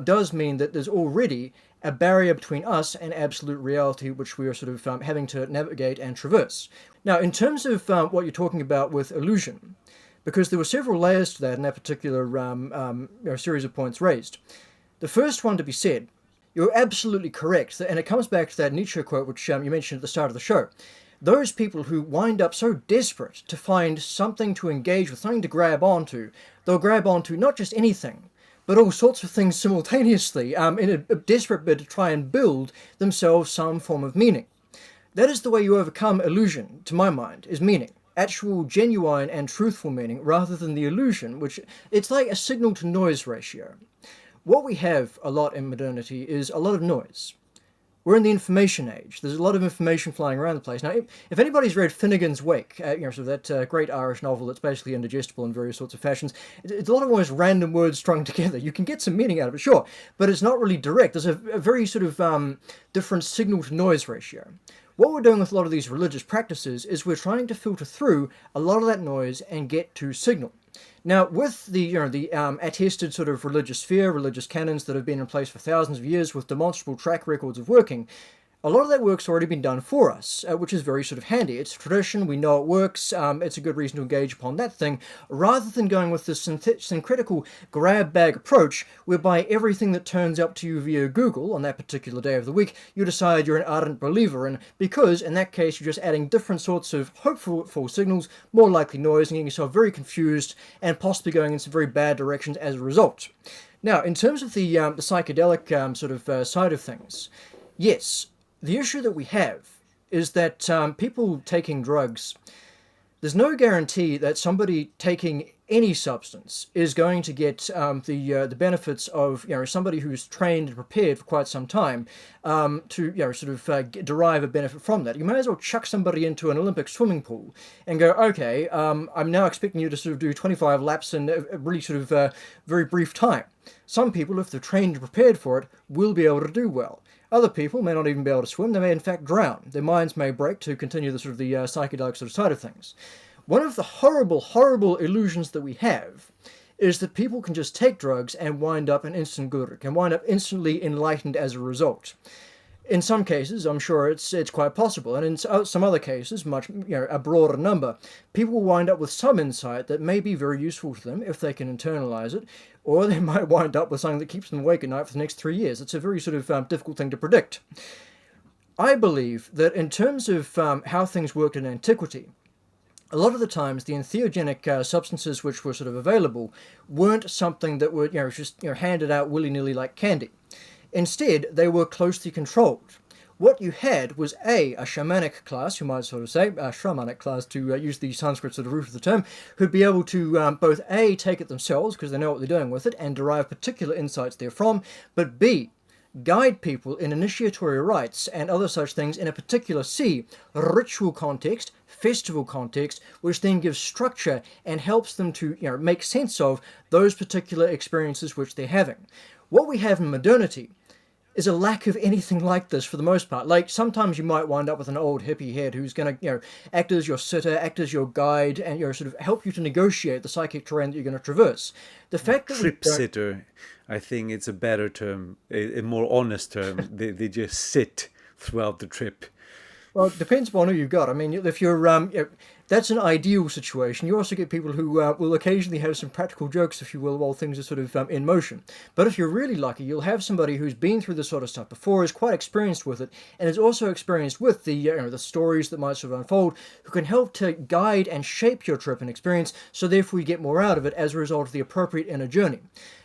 S2: does mean that there's already a barrier between us and absolute reality, which we are sort of having to navigate and traverse. Now, in terms of what you're talking about with illusion, because there were several layers to that in that particular series of points raised. The first one to be said, you're absolutely correct, and it comes back to that Nietzsche quote which you mentioned at the start of the show. Those people who wind up so desperate to find something to engage with, something to grab onto, they'll grab onto not just anything, but all sorts of things simultaneously in a desperate bid to try and build themselves some form of meaning. That is the way you overcome illusion, to my mind, is meaning. Actual, genuine and truthful meaning, rather than the illusion, which it's like a signal-to-noise ratio. What we have a lot in modernity is a lot of noise. We're in the information age. There's a lot of information flying around the place. Now, if anybody's read Finnegan's Wake, sort of that great Irish novel that's basically indigestible in various sorts of fashions, it's a lot of almost random words strung together. You can get some meaning out of it, sure, but it's not really direct. There's a very sort of different signal-to-noise ratio. What we're doing with a lot of these religious practices is we're trying to filter through a lot of that noise and get to signal. Now, with the attested sort of religious sphere, religious canons that have been in place for thousands of years with demonstrable track records of working, a lot of that work's already been done for us, which is very sort of handy. It's tradition, we know it works, it's a good reason to engage upon that thing, rather than going with this syncretical grab bag approach, whereby everything that turns up to you via Google on that particular day of the week, you decide you're an ardent believer in, because in that case you're just adding different sorts of hopeful signals, more likely noise, and getting yourself very confused, and possibly going in some very bad directions as a result. Now, in terms of the psychedelic sort of side of things, yes, the issue that we have is that people taking drugs, there's no guarantee that somebody taking any substance is going to get the benefits of somebody who's trained and prepared for quite some time to derive a benefit from that. You may as well chuck somebody into an Olympic swimming pool and go, okay, I'm now expecting you to sort of do 25 laps in a really sort of very brief time. Some people, if they're trained and prepared for it, will be able to do well. Other people may not even be able to swim. They may in fact drown. Their minds may break to continue the sort of the psychedelic sort of side of things. One of the horrible illusions that we have is that people can just take drugs and wind up an instant guru, can wind up instantly enlightened as a result. In some cases, I'm sure it's quite possible, and in some other cases, much a broader number, people will wind up with some insight that may be very useful to them if they can internalize it, or they might wind up with something that keeps them awake at night for the next 3 years. It's a very sort of difficult thing to predict. I believe that in terms of how things worked in antiquity, a lot of the times the entheogenic substances which were sort of available weren't something that were just handed out willy-nilly like candy. Instead, they were closely controlled. What you had was a shamanic class, you might sort of say, a shamanic class to use the Sanskrit sort of root of the term, who'd be able to both A, take it themselves because they know what they're doing with it and derive particular insights therefrom, but B, guide people in initiatory rites and other such things in a particular C, ritual context, festival context, which then gives structure and helps them to make sense of those particular experiences which they're having. What we have in modernity is a lack of anything like this for the most part. Like, sometimes you might wind up with an old hippie head who's going to, act as your sitter, act as your guide, and, sort of help you to negotiate the psychic terrain that you're going to traverse. The fact that
S1: Trip sitter, I think it's a better term, a more honest term. They just sit throughout the trip.
S2: Well, it depends upon who you've got. I mean, if you're, that's an ideal situation. You also get people who will occasionally have some practical jokes, if you will, while things are sort of in motion. But if you're really lucky, you'll have somebody who's been through this sort of stuff before, is quite experienced with it, and is also experienced with the the stories that might sort of unfold, who can help to guide and shape your trip and experience, so therefore you get more out of it as a result of the appropriate inner journey.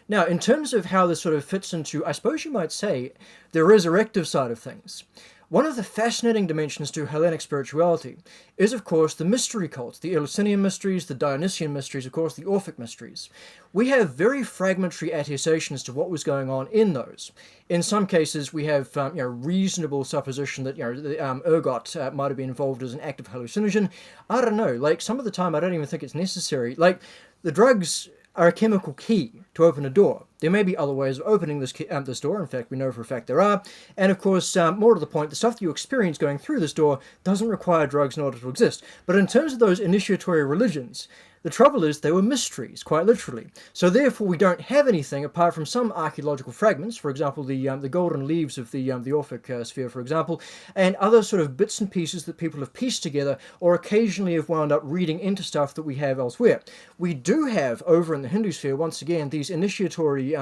S2: Now, in terms of how this sort of fits into, I suppose you might say, the resurrective side of things, one of the fascinating dimensions to Hellenic spirituality is, of course, the mystery cults, the Eleusinian mysteries, the Dionysian mysteries, of course, the Orphic mysteries. We have very fragmentary attestation as to what was going on in those. In some cases, we have reasonable supposition that the ergot might have been involved as an active hallucinogen. I don't know. Like, some of the time, I don't even think it's necessary. Like, the drugs are a chemical key to open a door. There may be other ways of opening this door. In fact, we know for a fact there are. And of course, more to the point, the stuff that you experience going through this door doesn't require drugs in order to exist. But in terms of those initiatory religions, the trouble is they were mysteries, quite literally. So therefore, we don't have anything apart from some archaeological fragments, for example, the golden leaves of the Orphic sphere, for example, and other sort of bits and pieces that people have pieced together, or occasionally have wound up reading into stuff that we have elsewhere. We do have, over in the Hindu sphere, once again, these initiatory,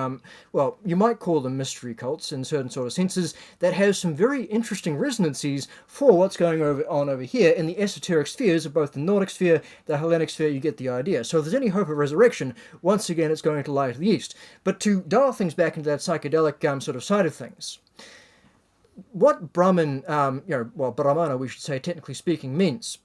S2: well, you might call them mystery cults in certain sort of senses, that have some very interesting resonances for what's going on over here in the esoteric spheres of both the Nordic sphere, the Hellenic sphere. You get the idea. So if there's any hope of resurrection, once again it's going to lie to the east. But to dial things back into that psychedelic sort of side of things, what Brahman, well, Brahmana, we should say, technically speaking, means.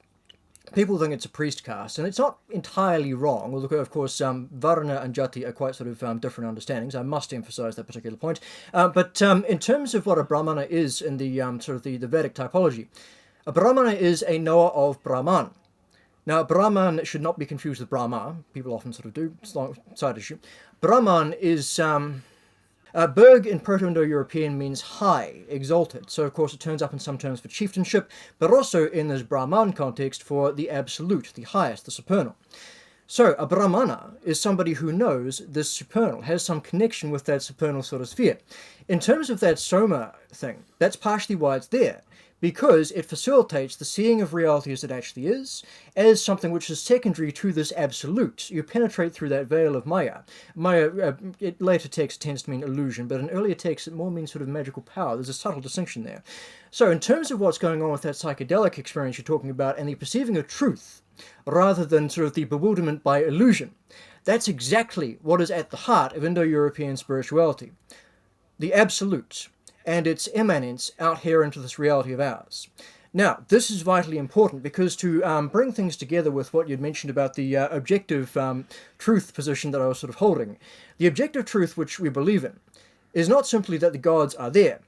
S2: people think it's a priest caste, and it's not entirely wrong. Although, of course, Varna and Jati are quite sort of different understandings. I must emphasize that particular point. But in terms of what a Brahmana is in the sort of the Vedic typology, a Brahmana is a knower of Brahman. Now, Brahman should not be confused with Brahma. People often sort of do. It's a side issue. Brahman is... Berg in Proto-Indo-European means high, exalted. So, of course, it turns up in some terms for chieftainship, but also in this Brahman context for the absolute, the highest, the supernal. So, a Brahmana is somebody who knows this supernal, has some connection with that supernal sort of sphere. In terms of that Soma thing, that's partially why it's there, because it facilitates the seeing of reality as it actually is, as something which is secondary to this absolute. You penetrate through that veil of Maya. Maya, later text tends to mean illusion, but in earlier texts it more means sort of magical power. There's a subtle distinction there. So in terms of what's going on with that psychedelic experience you're talking about, and the perceiving of truth, rather than sort of the bewilderment by illusion, that's exactly what is at the heart of Indo-European spirituality. The absolute, and its immanence out here into this reality of ours. Now, this is vitally important because to bring things together with what you'd mentioned about the objective truth position that I was sort of holding, the objective truth which we believe in is not simply that the gods are there,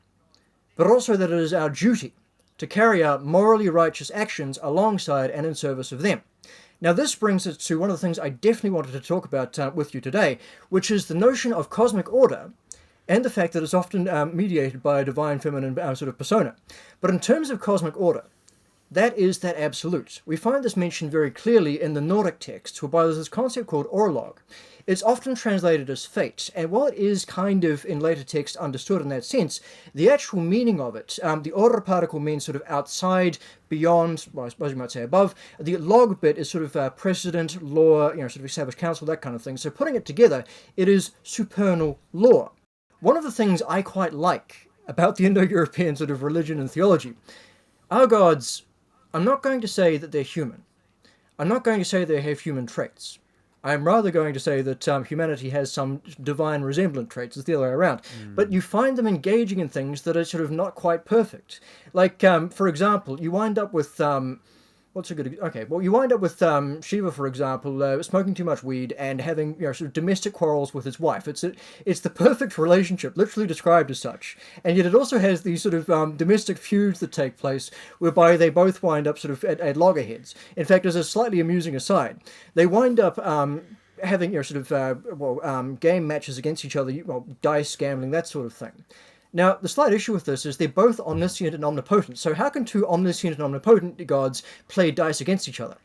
S2: but also that it is our duty to carry out morally righteous actions alongside and in service of them. Now, this brings us to one of the things I definitely wanted to talk about with you today, which is the notion of cosmic order, and the fact that it's often mediated by a divine feminine sort of persona. But in terms of cosmic order, that is that absolute. We find this mentioned very clearly in the Nordic texts, whereby there's this concept called orlog. It's often translated as fate, and while it is kind of in later texts understood in that sense, the actual meaning of it, the order particle means sort of outside, beyond, well, I suppose you might say above. The log bit is sort of precedent, law, sort of established counsel, that kind of thing. So putting it together, it is supernal law. One of the things I quite like about the Indo-European sort of religion and theology, our gods, I'm not going to say that they're human. I'm not going to say they have human traits. I'm rather going to say that humanity has some divine resemblant traits. It's the other way around. But you find them engaging in things that are sort of not quite perfect. Like, for example, you wind up with... you wind up with Shiva, for example, smoking too much weed and having sort of domestic quarrels with his wife. It's the perfect relationship, literally described as such. And yet it also has these sort of domestic feuds that take place, whereby they both wind up sort of at loggerheads. In fact, as a slightly amusing aside, they wind up having game matches against each other, dice, gambling, that sort of thing. Now, the slight issue with this is they're both omniscient and omnipotent. So how can two omniscient and omnipotent gods play dice against each other?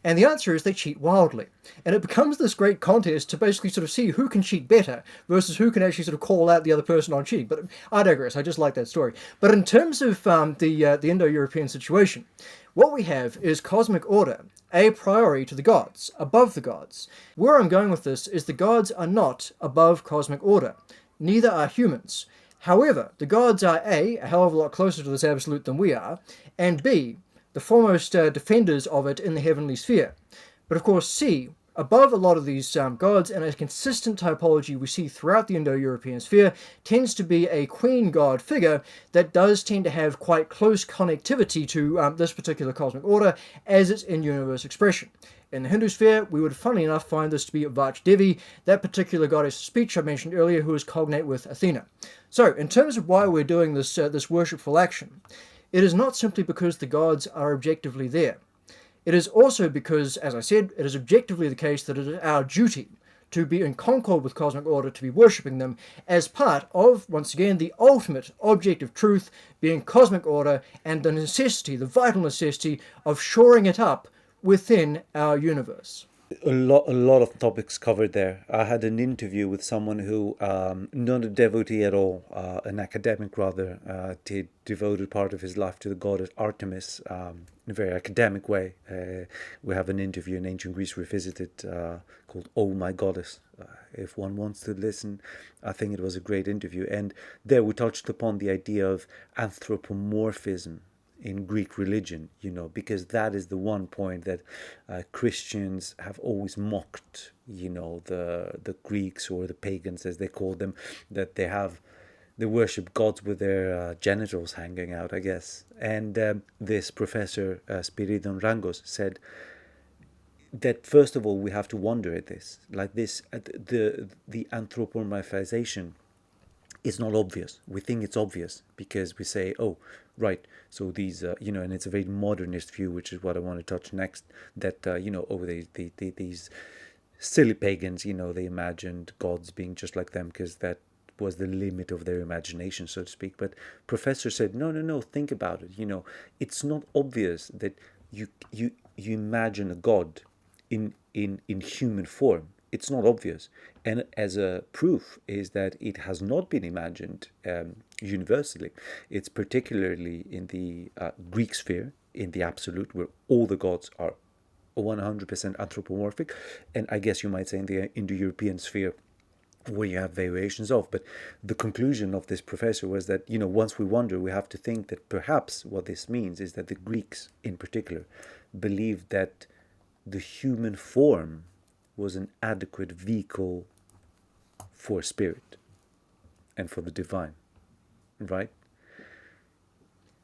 S2: And the answer is they cheat wildly. And it becomes this great contest to basically sort of see who can cheat better versus who can actually sort of call out the other person on cheating. But I digress. I just like that story. But in terms of the Indo-European situation, what we have is cosmic order, a priori to the gods, above the gods. Where I'm going with this is the gods are not above cosmic order. Neither are humans. However, the gods are A, a hell of a lot closer to this absolute than we are, and B, the foremost defenders of it in the heavenly sphere. But of course, C, above a lot of these gods, and a consistent typology we see throughout the Indo-European sphere, tends to be a queen god figure that does tend to have quite close connectivity to this particular cosmic order as its in-universe expression. In the Hindu sphere, we would, funnily enough, find this to be Vach Devi, that particular goddess of speech I mentioned earlier, who is cognate with Athena. So, in terms of why we're doing this worshipful action, it is not simply because the gods are objectively there. It is also because, as I said, it is objectively the case that it is our duty to be in concord with cosmic order, to be worshipping them, as part of, once again, the ultimate objective truth being cosmic order and the necessity, the vital necessity, of shoring it up within our universe.
S1: A lot of topics covered there. I had an interview with someone who, not a devotee at all, an academic rather, devoted part of his life to the goddess Artemis, in a very academic way. We have an interview in Ancient Greece Revisited called "Oh My Goddess." If one wants to listen, I think it was a great interview. And there we touched upon the idea of anthropomorphism in Greek religion, because that is the one point that Christians have always mocked, the Greeks or the pagans as they call them, that they have They worship gods with their genitals hanging out, I guess. And this professor, Spiridon Rangos, said that first of all we have to wonder at this, like this, the anthropomorphization is not obvious. We think it's obvious because we say, oh, right, so these, and it's a very modernist view, which is what I want to touch next, that, these silly pagans, they imagined gods being just like them because that was the limit of their imagination, so to speak. But Professor said, no, think about it. It's not obvious that you imagine a god in human form. It's not obvious. And as a proof is that it has not been imagined universally. It's particularly in the Greek sphere, in the absolute, where all the gods are 100% anthropomorphic, and I guess you might say in the Indo-European sphere, where you have variations of. But the conclusion of this professor was that, once we wonder, we have to think that perhaps what this means is that the Greeks in particular believed that the human form was an adequate vehicle for spirit and for the divine, right?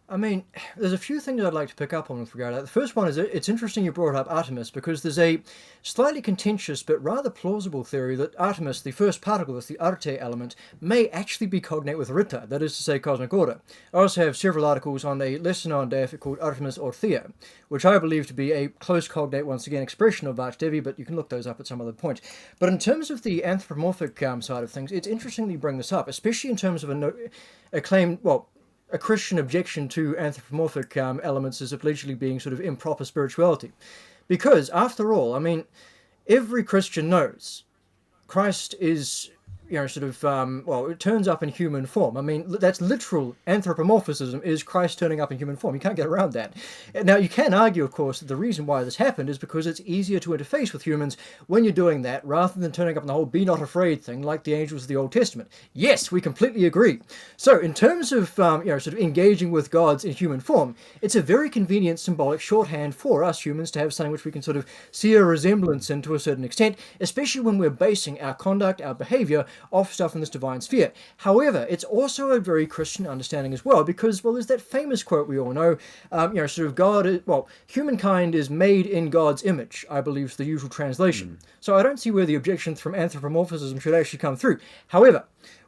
S2: I mean, there's a few things I'd like to pick up on with regard to that. The first one is it's interesting you brought up Artemis, because there's a slightly contentious but rather plausible theory that Artemis, the first particle, the Arte element, may actually be cognate with Rita, that is to say cosmic order. I also have several articles on a lesser-known deific called Artemis Orthia, which I believe to be a close cognate, once again, expression of Archdevi, but you can look those up at some other point. But in terms of the anthropomorphic side of things, it's interesting that you bring this up, especially in terms of a claim, well, a Christian objection to anthropomorphic elements as allegedly being sort of improper spirituality. Because, after all, I mean, every Christian knows Christ is, it turns up in human form. I mean, that's literal anthropomorphism, is Christ turning up in human form. You can't get around that. Now, you can argue, of course, that the reason why this happened is because it's easier to interface with humans when you're doing that, rather than turning up in the whole be not afraid thing like the angels of the Old Testament. Yes, we completely agree. So, in terms of, engaging with gods in human form, it's a very convenient symbolic shorthand for us humans to have something which we can sort of see a resemblance in to a certain extent, especially when we're basing our conduct, our behavior, off stuff in this divine sphere. However, it's also a very Christian understanding as well, because, well, there's that famous quote we all know, humankind is made in God's image, I believe is the usual translation. So I don't see where the objection from anthropomorphism should actually come through. However,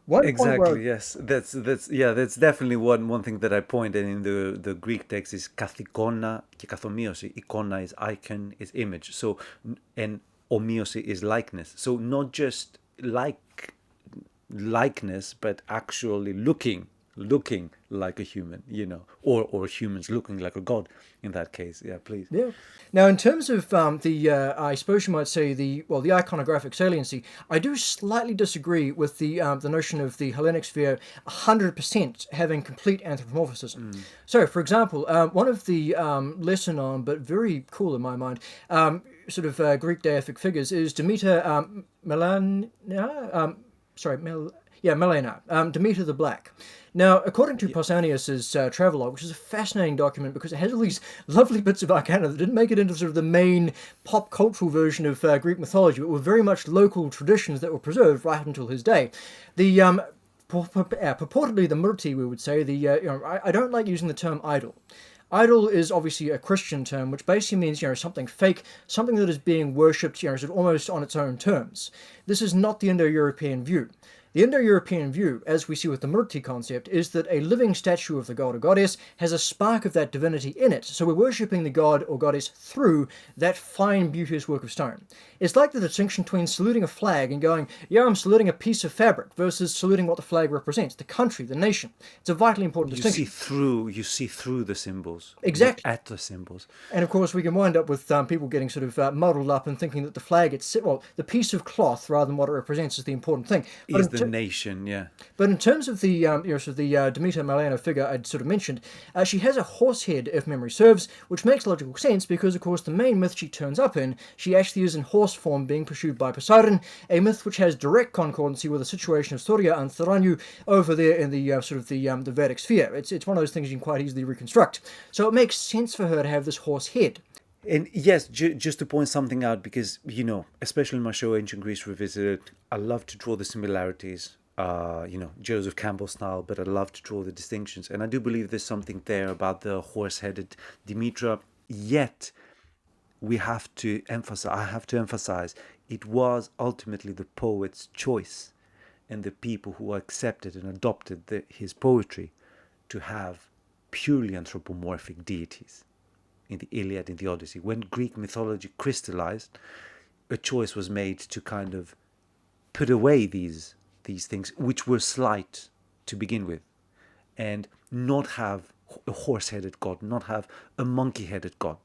S1: exactly, yes, that's definitely one thing that I pointed in the Greek text is kathikona και καθομοίωση. Ikona is icon, is image. So, and omiosi is likeness. So not just likeness, but actually looking like a human, or humans looking like a god in that case. Yeah, please.
S2: Yeah. Now, in terms of I suppose you might say the iconographic saliency, I do slightly disagree with the notion of the Hellenic sphere 100% having complete anthropomorphism. So, for example, one of the lesser known but very cool in my mind Greek deific figures is Demeter Melena, Demeter the Black. Now, according to Pausanias's travelogue, which is a fascinating document because it has all these lovely bits of arcana that didn't make it into sort of the main pop cultural version of Greek mythology, but were very much local traditions that were preserved right up until his day. The purportedly the murti, we would say, I don't like using the term idol. Idol is obviously a Christian term, which basically means, something fake, something that is being worshipped, sort of almost on its own terms. This is not the Indo-European view. The Indo-European view, as we see with the Murti concept, is that a living statue of the god or goddess has a spark of that divinity in it, so we're worshipping the god or goddess through that fine, beauteous work of stone. It's like the distinction between saluting a flag and going, I'm saluting a piece of fabric, versus saluting what the flag represents, the country, the nation. It's a vitally important distinction.
S1: You see through the symbols.
S2: Exactly.
S1: Not at the symbols.
S2: And of course, we can wind up with people getting sort of muddled up and thinking that the flag itself, the piece of cloth, rather than what it represents, is the important thing.
S1: Is the nation, yeah.
S2: But in terms of the Demeter Melena figure I'd sort of mentioned, she has a horse head, if memory serves, which makes logical sense because, of course, the main myth she turns up in, she actually is in horse form being pursued by Poseidon, a myth which has direct concordancy with the situation of Storia and Tharanu over there in the the Vedic sphere. It's one of those things you can quite easily reconstruct. So it makes sense for her to have this horse head.
S1: And yes, just to point something out, because, especially in my show Ancient Greece Revisited, I love to draw the similarities Joseph Campbell style, but I love to draw the distinctions. And I do believe there's something there about the horse-headed Demetra. Yet, I have to emphasize, it was ultimately the poet's choice and the people who accepted and adopted his poetry to have purely anthropomorphic deities in the Iliad, in the Odyssey. When Greek mythology crystallized, a choice was made to kind of put away these things which were slight to begin with, and not have a horse-headed god, not have a monkey-headed god.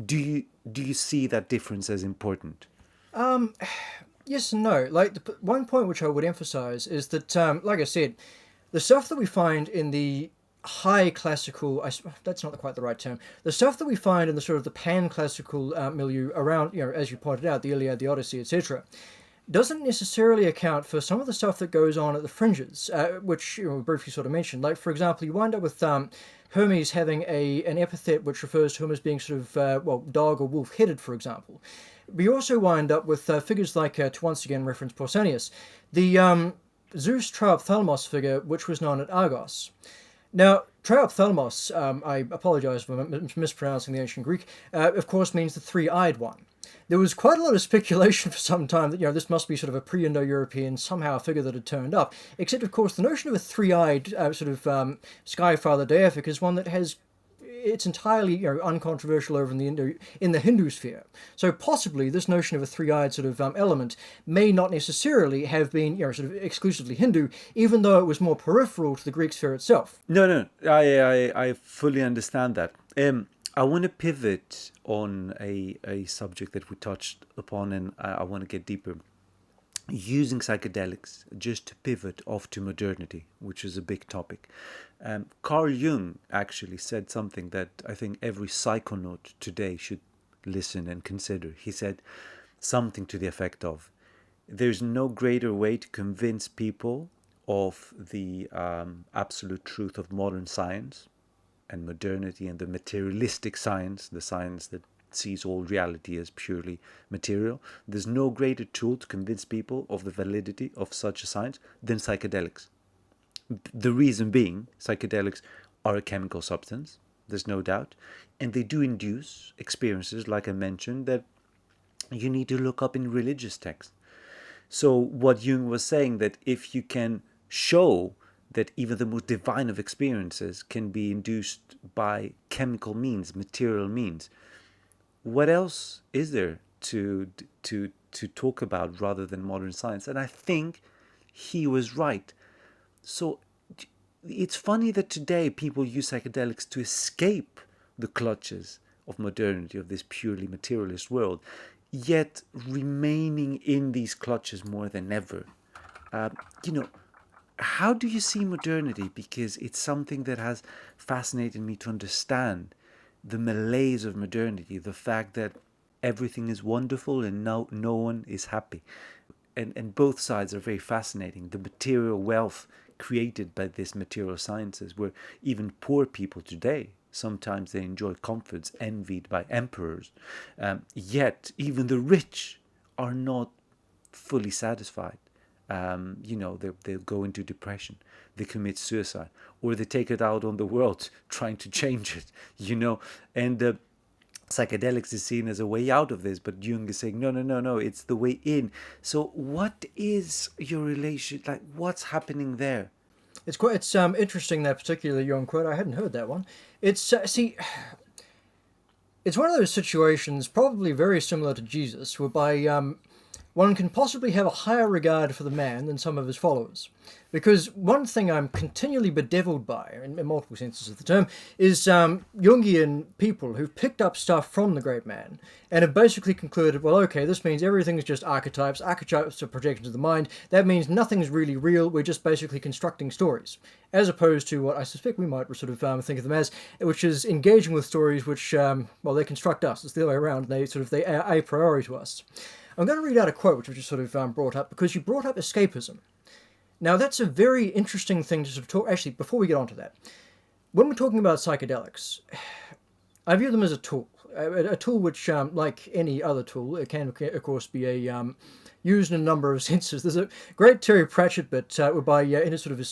S1: Do you see that difference as important?
S2: Yes and no. Like, one point which I would emphasize is that, like I said, the stuff that we find in the high classical, that's not quite the right term, the stuff that we find in the sort of the pan-classical milieu around, as you pointed out, the Iliad, the Odyssey, etc., doesn't necessarily account for some of the stuff that goes on at the fringes, which we briefly sort of mentioned. Like, for example, you wind up with Hermes having an epithet which refers to him as being sort of, dog or wolf-headed, for example. We also wind up with figures like, to once again reference Pausanias, the Zeus Triophthalmos figure, which was known at Argos. Now, Triophthalmos, I apologize for mispronouncing the ancient Greek, of course means the three-eyed one. There was quite a lot of speculation for some time that, this must be sort of a pre-Indo-European, somehow a figure that had turned up. Except, of course, the notion of a three-eyed sky-father deific is one that it's entirely uncontroversial over in the Hindu sphere. So possibly this notion of a three-eyed sort of element may not necessarily have been sort of exclusively Hindu, even though it was more peripheral to the Greek sphere itself.
S1: No, I fully understand that. I want to pivot on a subject that we touched upon, and I want to get deeper. Using psychedelics just to pivot off to modernity, which is a big topic. Carl Jung actually said something that I think every psychonaut today should listen and consider. He said something to the effect of, there's no greater way to convince people of the absolute truth of modern science and modernity and the materialistic science, the science that sees all reality as purely material. There's no greater tool to convince people of the validity of such a science than psychedelics. The reason being, psychedelics are a chemical substance, there's no doubt, and they do induce experiences, like I mentioned, that you need to look up in religious texts. So what Jung was saying, that if you can show that even the most divine of experiences can be induced by chemical means, material means, what else is there to talk about rather than modern science? And I think he was right. So it's funny that today people use psychedelics to escape the clutches of modernity, of this purely materialist world, yet remaining in these clutches more than ever. How do you see modernity? Because it's something that has fascinated me to understand the malaise of modernity, the fact that everything is wonderful and no one is happy. And both sides are very fascinating. The material wealth created by this material sciences, where even poor people today, sometimes they enjoy comforts envied by emperors. Yet even the rich are not fully satisfied. They'll go into depression, they commit suicide, or they take it out on the world trying to change it, and psychedelics is seen as a way out of this, but Jung is saying, no, it's the way in. So what is your relation, like, what's happening there?
S2: It's interesting, that particular Jung quote. I hadn't heard that one. It's it's one of those situations, probably very similar to Jesus, whereby one can possibly have a higher regard for the man than some of his followers. Because one thing I'm continually bedeviled by, in multiple senses of the term, is Jungian people who've picked up stuff from the great man and have basically concluded, well, okay, this means everything's just archetypes. Archetypes are projections of the mind. That means nothing's really real. We're just basically constructing stories. As opposed to what I suspect we might sort of think of them as, which is engaging with stories which, they construct us. It's the other way around. They a priori to us. I'm going to read out a quote which was just sort of brought up, because you brought up escapism. Now, that's a very interesting thing to sort of talk. Actually, before we get on to that, when we're talking about psychedelics, I view them as a tool. a tool which, like any other tool, it can, of course, be used in a number of senses. There's a great Terry Pratchett bit whereby, in a sort of, I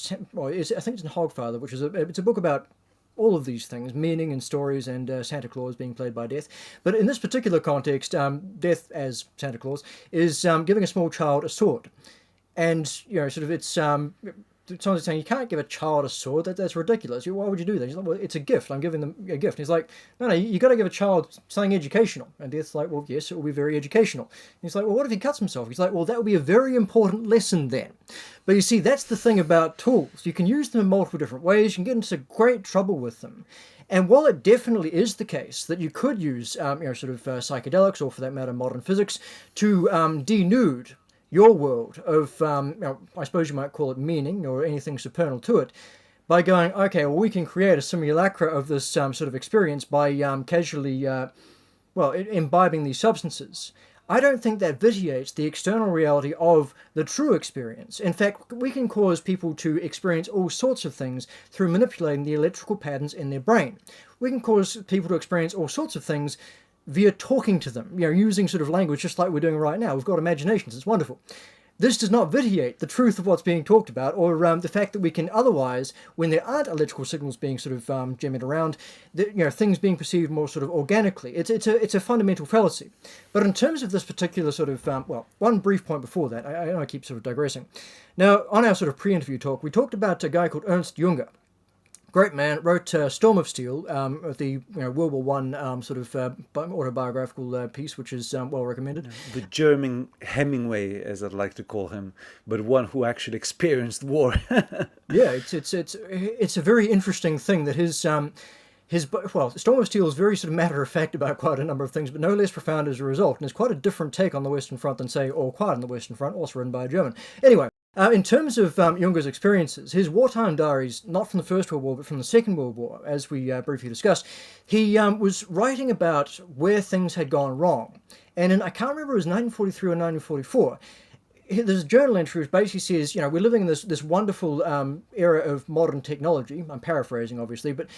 S2: think it's in Hogfather, which is it's a book about all of these things, meaning and stories, and Santa Claus being played by Death. But in this particular context, Death as Santa Claus is giving a small child a sword. And, sort of it's someone's saying, you can't give a child a sword, that's ridiculous. Why would you do that? He's like, well, it's a gift, I'm giving them a gift. And he's like, no, you got to give a child something educational. And Death's like, well, yes, it will be very educational. And he's like, well, what if he cuts himself? He's like, well, that would be a very important lesson then. But you see, that's the thing about tools. You can use them in multiple different ways, you can get into great trouble with them. And while it definitely is the case that you could use, psychedelics, or for that matter, modern physics, to denude your world of, I suppose you might call it meaning or anything supernal to it, by going, okay, well, we can create a simulacra of this sort of experience by casually, imbibing these substances. I don't think that vitiates the external reality of the true experience. In fact, we can cause people to experience all sorts of things through manipulating the electrical patterns in their brain. We can cause people to experience all sorts of things via talking to them, using sort of language just like we're doing right now. We've got imaginations, it's wonderful. This does not vitiate the truth of what's being talked about, or the fact that we can otherwise, when there aren't electrical signals being sort of gemmed around, things being perceived more sort of organically. It's a fundamental fallacy. But in terms of this particular sort of, one brief point before that, I know I keep sort of digressing. Now, on our sort of pre-interview talk, we talked about a guy called Ernst Junger. Great man, wrote Storm of Steel, the World War I autobiographical piece, which is well recommended.
S1: The German Hemingway, as I'd like to call him, but one who actually experienced war.
S2: Yeah, it's a very interesting thing that his Storm of Steel is very sort of matter-of-fact about quite a number of things, but no less profound as a result, and it's quite a different take on the Western Front than, say, All Quiet on the Western Front, also written by a German. Anyway, in terms of Junger's experiences, his wartime diaries, not from the First World War, but from the Second World War, as we briefly discussed, he was writing about where things had gone wrong. And I can't remember, it was 1943 or 1944, there's a journal entry which basically says, we're living in this wonderful era of modern technology. I'm paraphrasing, obviously, but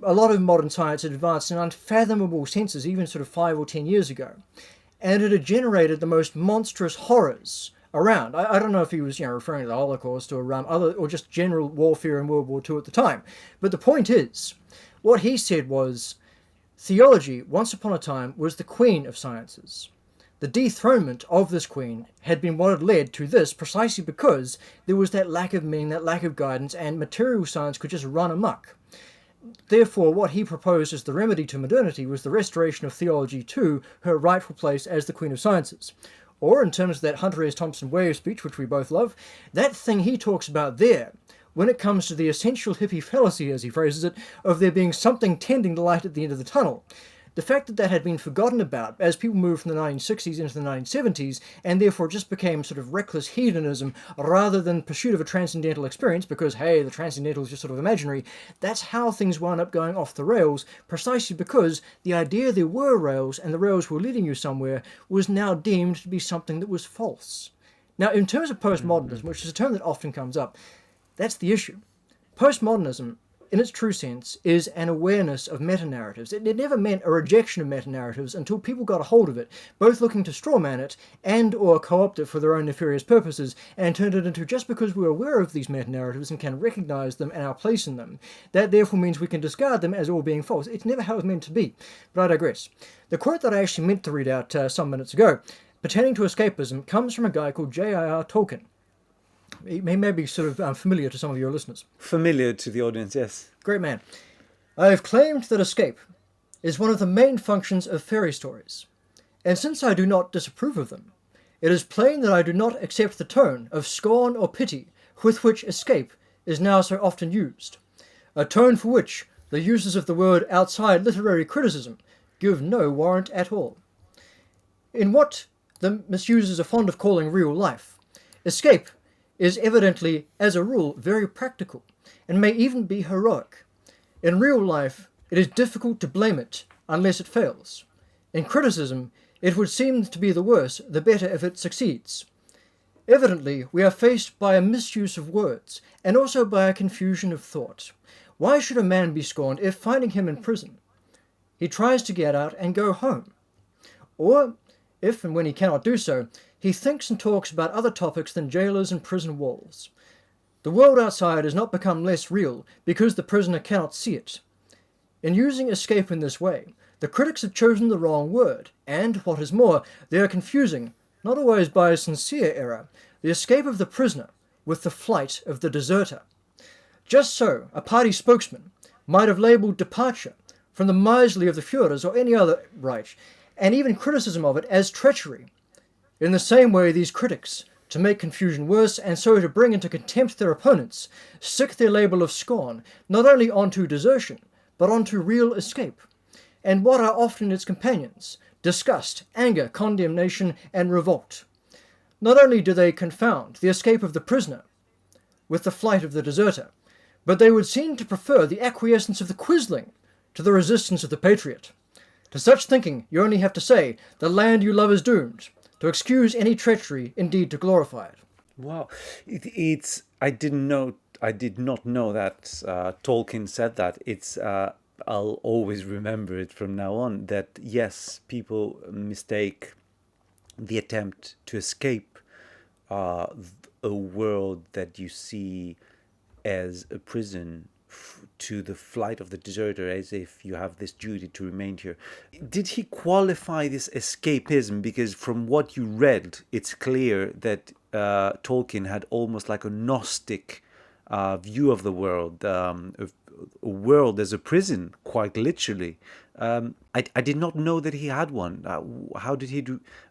S2: a lot of modern science had advanced in unfathomable senses, even sort of 5 or 10 years ago. And it had generated the most monstrous horrors around. I don't know if he was referring to the Holocaust or just general warfare in World War II at the time. But the point is, what he said was, theology, once upon a time, was the queen of sciences. The dethronement of this queen had been what had led to this precisely because there was that lack of meaning, that lack of guidance, and material science could just run amok. Therefore, what he proposed as the remedy to modernity was the restoration of theology to her rightful place as the queen of sciences. Or, in terms of that Hunter S. Thompson way of speech, which we both love, that thing he talks about there, when it comes to the essential hippie fallacy, as he phrases it, of there being something tending the light at the end of the tunnel. The fact that had been forgotten about as people moved from the 1960s into the 1970s, and therefore just became sort of reckless hedonism rather than pursuit of a transcendental experience, because, hey, the transcendental is just sort of imaginary, that's how things wound up going off the rails, precisely because the idea there were rails and the rails were leading you somewhere was now deemed to be something that was false. Now, in terms of postmodernism, which is a term that often comes up, that's the issue. Postmodernism, in its true sense, is an awareness of meta-narratives. It never meant a rejection of meta-narratives until people got a hold of it, both looking to strawman it and or co-opt it for their own nefarious purposes, and turned it into just because we're aware of these meta-narratives and can recognize them and our place in them, that therefore means we can discard them as all being false. It's never how it's meant to be. But I digress. The quote that I actually meant to read out some minutes ago, pertaining to escapism, comes from a guy called J.R.R. Tolkien. He may be sort of familiar to some of your listeners.
S1: Familiar to the audience, yes.
S2: Great man. I have claimed that escape is one of the main functions of fairy stories, and since I do not disapprove of them, it is plain that I do not accept the tone of scorn or pity with which escape is now so often used, a tone for which the users of the word outside literary criticism give no warrant at all. In what the misusers are fond of calling real life, escape is evidently, as a rule, very practical, and may even be heroic. In real life, it is difficult to blame it unless it fails. In criticism, it would seem to be the worse, the better if it succeeds. Evidently, we are faced by a misuse of words, and also by a confusion of thought. Why should a man be scorned if, finding him in prison, he tries to get out and go home. Or, if and when he cannot do so, he thinks and talks about other topics than jailers and prison walls. The world outside has not become less real because the prisoner cannot see it. In using escape in this way, the critics have chosen the wrong word, and, what is more, they are confusing, not always by a sincere error, the escape of the prisoner with the flight of the deserter. Just so, a party spokesman might have labelled departure from the miserly of the Führers or any other Reich, and even criticism of it as treachery. In the same way, these critics, to make confusion worse and so to bring into contempt their opponents, stick their label of scorn not only onto desertion, but onto real escape. And what are often its companions? Disgust, anger, condemnation, and revolt. Not only do they confound the escape of the prisoner with the flight of the deserter, but they would seem to prefer the acquiescence of the quisling to the resistance of the patriot. To such thinking, you only have to say, the land you love is doomed, to excuse any treachery, indeed to glorify it.
S1: Wow, I did not know that Tolkien said that. I'll always remember it from now on. That yes, people mistake the attempt to escape a world that you see as a prison to the flight of the deserter, as if you have this duty to remain here. Did he qualify this escapism? Because from what you read, it's clear that Tolkien had almost like a Gnostic view of the world, a world as a prison, quite literally. I did not know that he had one. How did he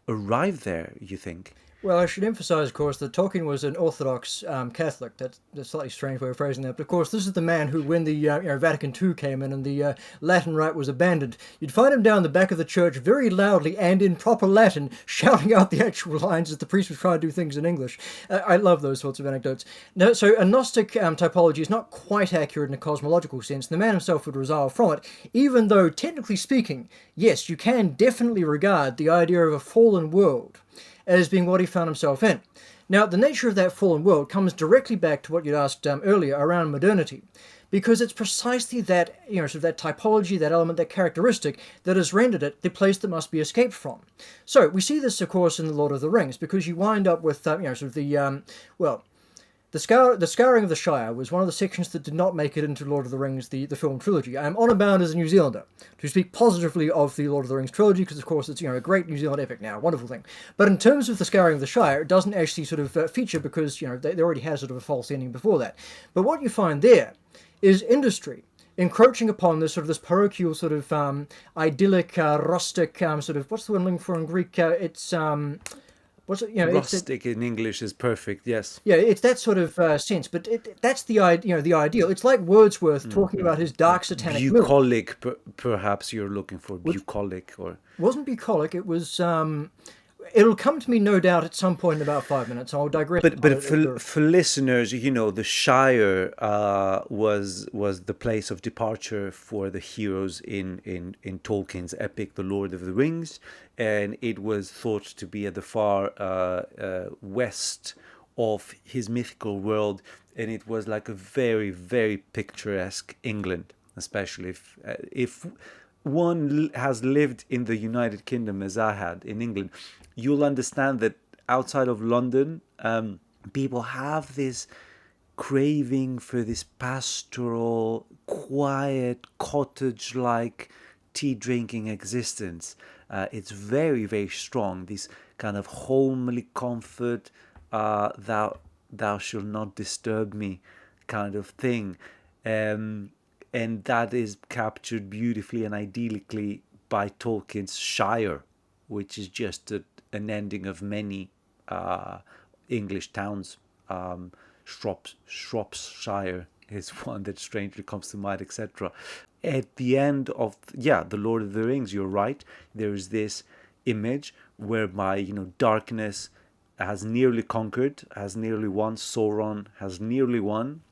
S1: arrive there, you think?
S2: Well, I should emphasize, of course, that Tolkien was an Orthodox Catholic. That's a slightly strange way of phrasing that. But, of course, this is the man who, when the Vatican II came in and the Latin Rite was abandoned, you'd find him down the back of the church very loudly and in proper Latin, shouting out the actual lines as the priest was trying to do things in English. I love those sorts of anecdotes. No, so a Gnostic typology is not quite accurate in a cosmological sense. The man himself would resile from it, even though, technically speaking, yes, you can definitely regard the idea of a fallen world as being what he found himself in. Now, the nature of that fallen world comes directly back to what you'd asked earlier around modernity, because it's precisely that, sort of that typology, that element, that characteristic that has rendered it the place that must be escaped from. So we see this, of course, in The Lord of the Rings, because you wind up with, sort of the Scouring of the Shire was one of the sections that did not make it into Lord of the Rings, the film trilogy. I am honour bound as a New Zealander to speak positively of the Lord of the Rings trilogy, because of course it's a great New Zealand epic now, wonderful thing. But in terms of the Scouring of the Shire, it doesn't actually sort of feature because they already had sort of a false ending before that. But what you find there is industry encroaching upon this sort of this parochial sort of idyllic, rustic sort of, what's the word I'm looking for in Greek? It's
S1: rustic in English is perfect. Yes.
S2: Yeah, it's that sort of sense, but that's the ideal. It's like Wordsworth talking about his dark satanic mood.
S1: Bucolic, perhaps you're looking for bucolic, or
S2: wasn't bucolic. It was. It'll come to me, no doubt, at some point in about 5 minutes. I'll digress.
S1: But for listeners, the Shire was the place of departure for the heroes in Tolkien's epic, The Lord of the Rings, and it was thought to be at the far west of his mythical world, and it was like a very, very picturesque England, especially if one has lived in the United Kingdom as I had in England. You'll understand that outside of London, people have this craving for this pastoral, quiet, cottage-like tea-drinking existence. It's very, very strong. This kind of homely comfort, thou shalt not disturb me kind of thing. And that is captured beautifully and idyllically by Tolkien's Shire, which is just an ending of many English towns. Shropshire is one that strangely comes to mind, etc. At the end of The Lord of the Rings, you're right, there is this image whereby darkness has nearly conquered, has nearly won. Sauron has nearly won,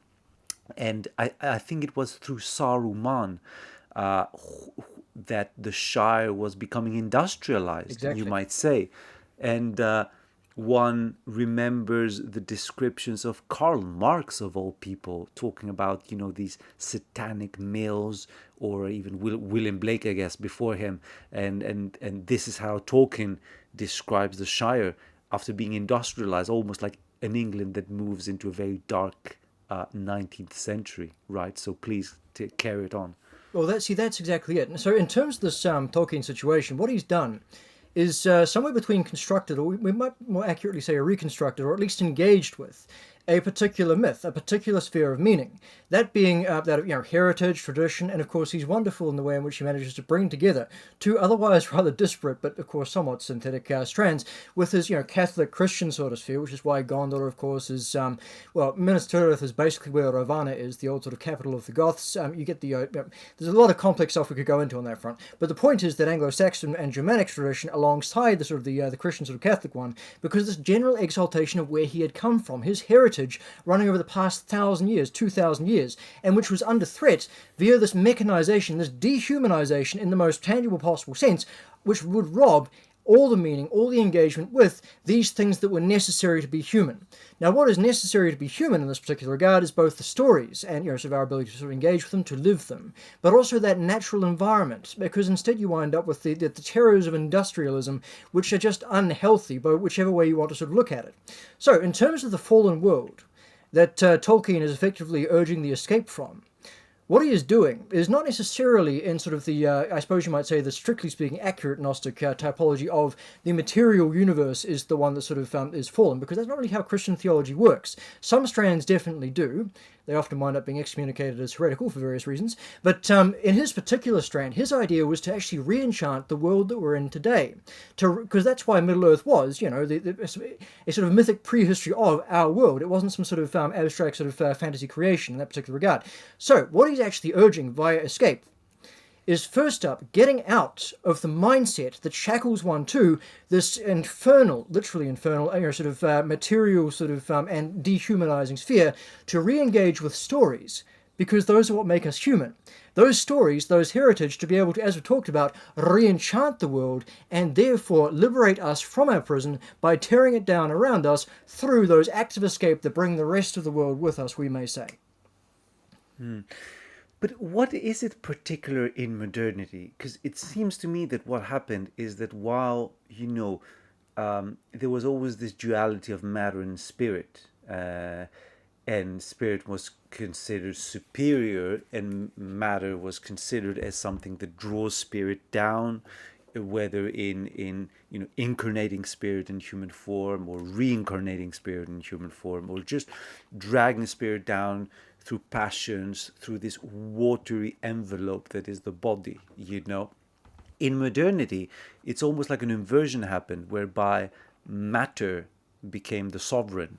S1: and I think it was through Saruman that the Shire was becoming industrialized,
S2: exactly.
S1: You might say. And one remembers the descriptions of Karl Marx, of all people, talking about, these satanic males, or even William Blake, I guess, before him. And this is how Tolkien describes the Shire after being industrialized, almost like an England that moves into a very dark 19th century, right? So please carry it on.
S2: Well, that's exactly it. So in terms of this Tolkien situation, what he's done is somewhere between constructed, or we might more accurately say reconstructed, or at least engaged with a particular myth, a particular sphere of meaning. That being that of heritage, tradition, and of course he's wonderful in the way in which he manages to bring together two otherwise rather disparate, but of course somewhat synthetic strands, with his Catholic Christian sort of sphere, which is why Gondor, of course, is Minas Tirith is basically where Ravana is, the old sort of capital of the Goths. You get the there's a lot of complex stuff we could go into on that front, but the point is that Anglo-Saxon and Germanic tradition, alongside the sort of the Christian sort of Catholic one, because this general exaltation of where he had come from, his heritage running over the past 1,000 years, 2,000 years, and which was under threat via this mechanization, this dehumanization in the most tangible possible sense, which would rob all the meaning, all the engagement with these things that were necessary to be human. Now, what is necessary to be human in this particular regard is both the stories and sort of our ability to sort of engage with them, to live them, but also that natural environment, because instead you wind up with the terrors of industrialism, which are just unhealthy, by whichever way you want to sort of look at it. So, in terms of the fallen world that Tolkien is effectively urging the escape from, what he is doing is not necessarily in sort of the, I suppose you might say, the strictly speaking accurate Gnostic typology of the material universe is the one that sort of is fallen, because that's not really how Christian theology works. Some strands definitely do. They often wind up being excommunicated as heretical for various reasons. But in his particular strand, his idea was to actually re-enchant the world that we're in today. Because that's why Middle-earth was, a sort of mythic prehistory of our world. It wasn't some sort of abstract sort of fantasy creation in that particular regard. So, what he's actually urging via escape is, first up, getting out of the mindset that shackles one to this infernal, literally infernal, sort of material sort of and dehumanizing sphere, to re-engage with stories, because those are what make us human. Those stories, those heritage, to be able to, as we talked about, re-enchant the world and therefore liberate us from our prison by tearing it down around us through those acts of escape that bring the rest of the world with us, we may say.
S1: But what is it particular in modernity? Because it seems to me that what happened is that while, there was always this duality of matter and spirit, and spirit was considered superior and matter was considered as something that draws spirit down, whether in incarnating spirit in human form, or reincarnating spirit in human form, or just dragging spirit down through passions, through this watery envelope that is the body, In modernity, it's almost like an inversion happened, whereby matter became the sovereign,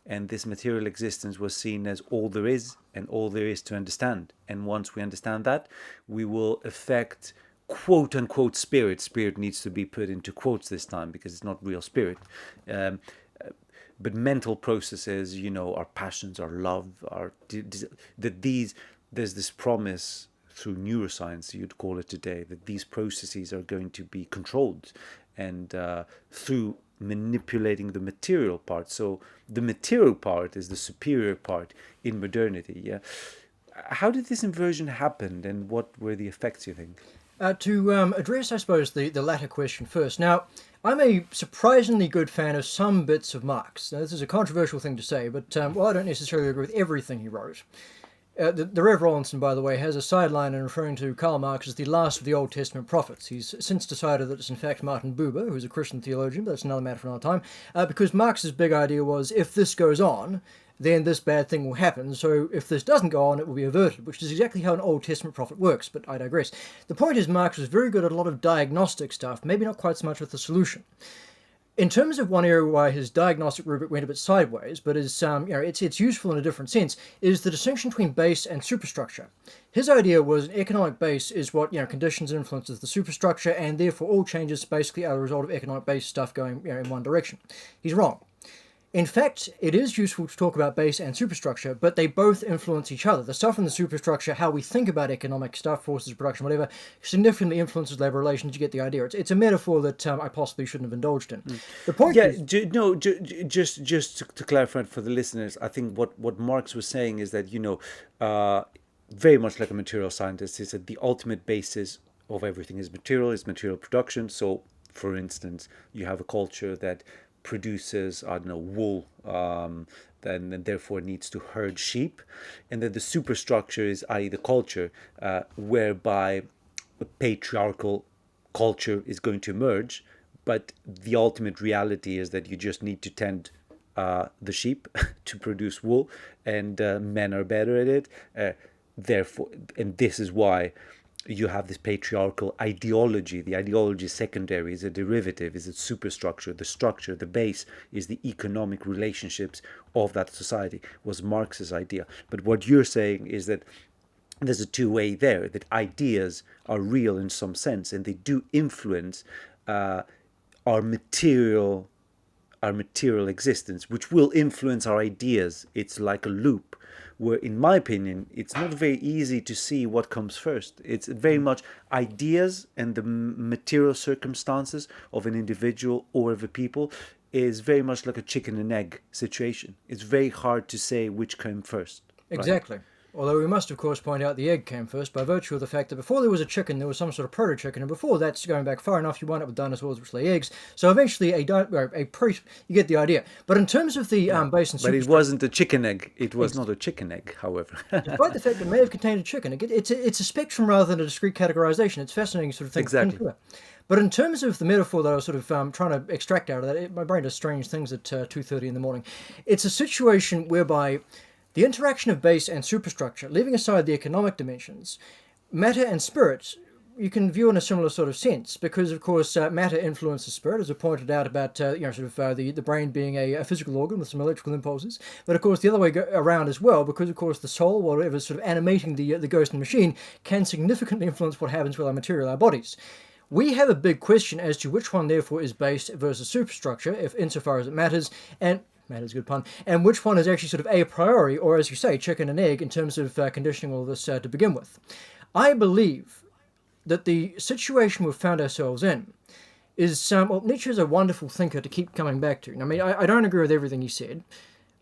S1: and this material existence was seen as all there is, and all there is to understand. And once we understand that, we will affect quote-unquote spirit. Spirit needs to be put into quotes this time, because it's not real spirit. But mental processes, our passions, our love, there's this promise through neuroscience, you'd call it today, that these processes are going to be controlled, and through manipulating the material part. So the material part is the superior part in modernity. Yeah. How did this inversion happen, and what were the effects, you think?
S2: To address, I suppose, the latter question first. Now, I'm a surprisingly good fan of some bits of Marx. Now, this is a controversial thing to say, but I don't necessarily agree with everything he wrote. The Rev. Rolinson, by the way, has a sideline in referring to Karl Marx as the last of the Old Testament prophets. He's since decided that it's in fact Martin Buber, who's a Christian theologian, but that's another matter for another time, because Marx's big idea was, if this goes on, then this bad thing will happen, so if this doesn't go on, it will be averted, which is exactly how an Old Testament prophet works, but I digress. The point is, Marx was very good at a lot of diagnostic stuff, maybe not quite so much with the solution. In terms of one area where his diagnostic rubric went a bit sideways, but is it's useful in a different sense, is the distinction between base and superstructure. His idea was an economic base is what conditions and influences the superstructure, and therefore all changes basically are a result of economic base stuff going in one direction. He's wrong. In fact, it is useful to talk about base and superstructure, but they both influence each other. The stuff in the superstructure, how we think about economic stuff, forces of production, whatever, significantly influences labor relations. You get the idea. It's a metaphor that I possibly shouldn't have indulged in. The point
S1: Yeah,
S2: is...
S1: just to clarify for the listeners, I think what Marx was saying is that, very much like a material scientist, is that the ultimate basis of everything is material production. So, for instance, you have a culture that produces, I don't know, wool, then and therefore needs to herd sheep, and then the superstructure is, i.e., the culture, whereby a patriarchal culture is going to emerge, but the ultimate reality is that you just need to tend the sheep to produce wool, and men are better at it. Therefore, and this is why you have this patriarchal ideology. The ideology is secondary, is a derivative, is a superstructure. The structure, the base, is the economic relationships of that society, was Marx's idea. But what you're saying is that there's a two-way there, that ideas are real in some sense, and they do influence our material existence, which will influence our ideas. It's like a loop where, in my opinion, it's not very easy to see what comes first. It's very much ideas, and the material circumstances of an individual or of a people is very much like a chicken and egg situation. It's very hard to say which came first. Right?
S2: Exactly. Although we must, of course, point out the egg came first by virtue of the fact that before there was a chicken, there was some sort of proto-chicken, and before that's going back far enough, you wind up with dinosaurs which lay eggs. So eventually, you get the idea. But in terms of the base and
S1: But it wasn't a chicken egg. It was not a chicken egg, however.
S2: Despite the fact that it may have contained a chicken, it's a spectrum rather than a discrete categorization. It's fascinating sort of thing.
S1: Exactly.
S2: But in terms of the metaphor that I was sort of trying to extract out of that, my brain does strange things at 2:30 in the morning. It's a situation whereby the interaction of base and superstructure, leaving aside the economic dimensions, matter and spirit, you can view in a similar sort of sense, because of course matter influences spirit, as I pointed out about the brain being a physical organ with some electrical impulses, but of course the other way around as well, because of course the soul, whatever is sort of animating the ghost in the machine, can significantly influence what happens with our material, our bodies. We have a big question as to which one therefore is base versus superstructure, if insofar as it matters, and matters, good pun, and which one is actually sort of a priori, or as you say, chicken and egg, in terms of conditioning all this to begin with. I believe that the situation we've found ourselves in is, Nietzsche is a wonderful thinker to keep coming back to. I mean, I don't agree with everything he said.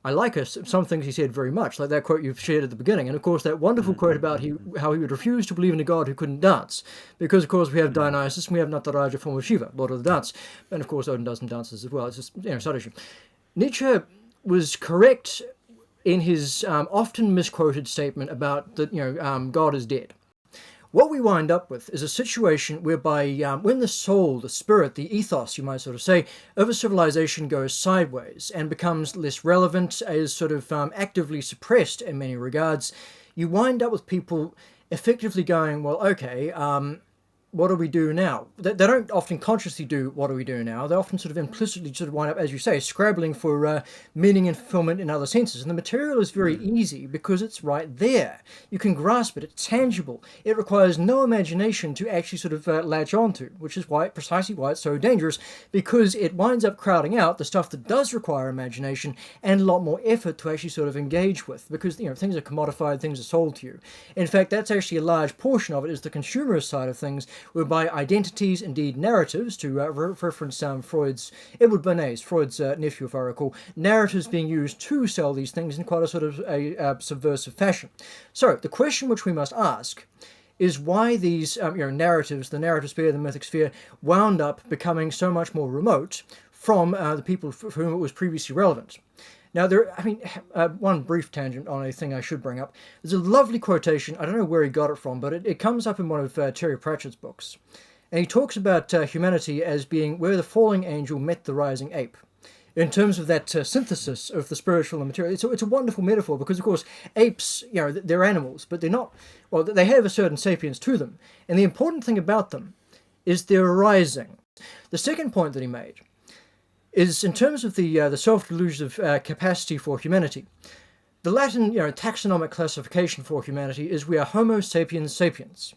S2: I like some things he said very much, like that quote you've shared at the beginning, and of course that wonderful quote about how he would refuse to believe in a god who couldn't dance, because of course we have Dionysus and we have Nataraja, form of Shiva, lord of the dance, and of course Odin does some dances as well. It's just, side issue. Nietzsche was correct in his often misquoted statement about that God is dead. What we wind up with is a situation whereby when the soul, the spirit, the ethos, you might sort of say, of a civilization goes sideways and becomes less relevant, is sort of actively suppressed in many regards, you wind up with people effectively going, well, okay, what do we do now? They don't often consciously do what do we do now. They often sort of implicitly sort of wind up, as you say, scrabbling for meaning and fulfillment in other senses. And the material is very easy because it's right there. You can grasp it. It's tangible. It requires no imagination to actually sort of latch onto, which is precisely why it's so dangerous, because it winds up crowding out the stuff that does require imagination and a lot more effort to actually sort of engage with, because things are commodified, things are sold to you. In fact, that's actually a large portion of it, is the consumerist side of things, whereby identities, indeed narratives, to reference Freud's, Edward Bernays, Freud's nephew if I recall, narratives being used to sell these things in quite a sort of a subversive fashion. So the question which we must ask is why these narratives, the narrative sphere, the mythic sphere, wound up becoming so much more remote from the people for whom it was previously relevant. Now, one brief tangent on a thing I should bring up. There's a lovely quotation, I don't know where he got it from, but it comes up in one of Terry Pratchett's books. And he talks about humanity as being where the falling angel met the rising ape, in terms of that synthesis of the spiritual and material. It's a wonderful metaphor, because, of course, apes, they're animals, but they're not, well, they have a certain sapience to them. And the important thing about them is their rising. The second point that he made is in terms of the self-delusive capacity for humanity. The Latin taxonomic classification for humanity is we are Homo sapiens sapiens,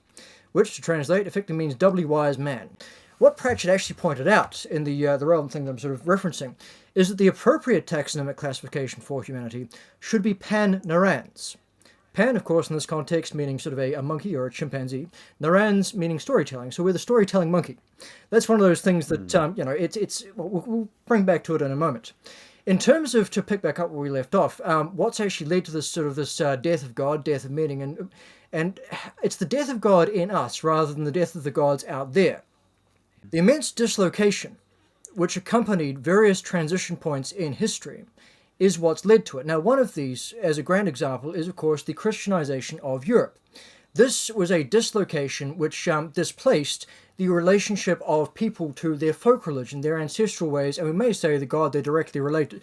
S2: which to translate effectively means doubly wise man. What Pratchett actually pointed out in the relevant thing that I'm sort of referencing is that the appropriate taxonomic classification for humanity should be pan-narans. Pan, of course, in this context, meaning sort of a monkey or a chimpanzee. Narans meaning storytelling. So we're the storytelling monkey. That's one of those things that, we'll bring back to it in a moment. In terms of, to pick back up where we left off, what's actually led to this sort of death of God, death of meaning, and it's the death of God in us rather than the death of the gods out there. The immense dislocation which accompanied various transition points in history is what's led to it. Now, one of these, as a grand example, is, of course, the Christianization of Europe. This was a dislocation which displaced the relationship of people to their folk religion, their ancestral ways, and we may say the gods they're directly related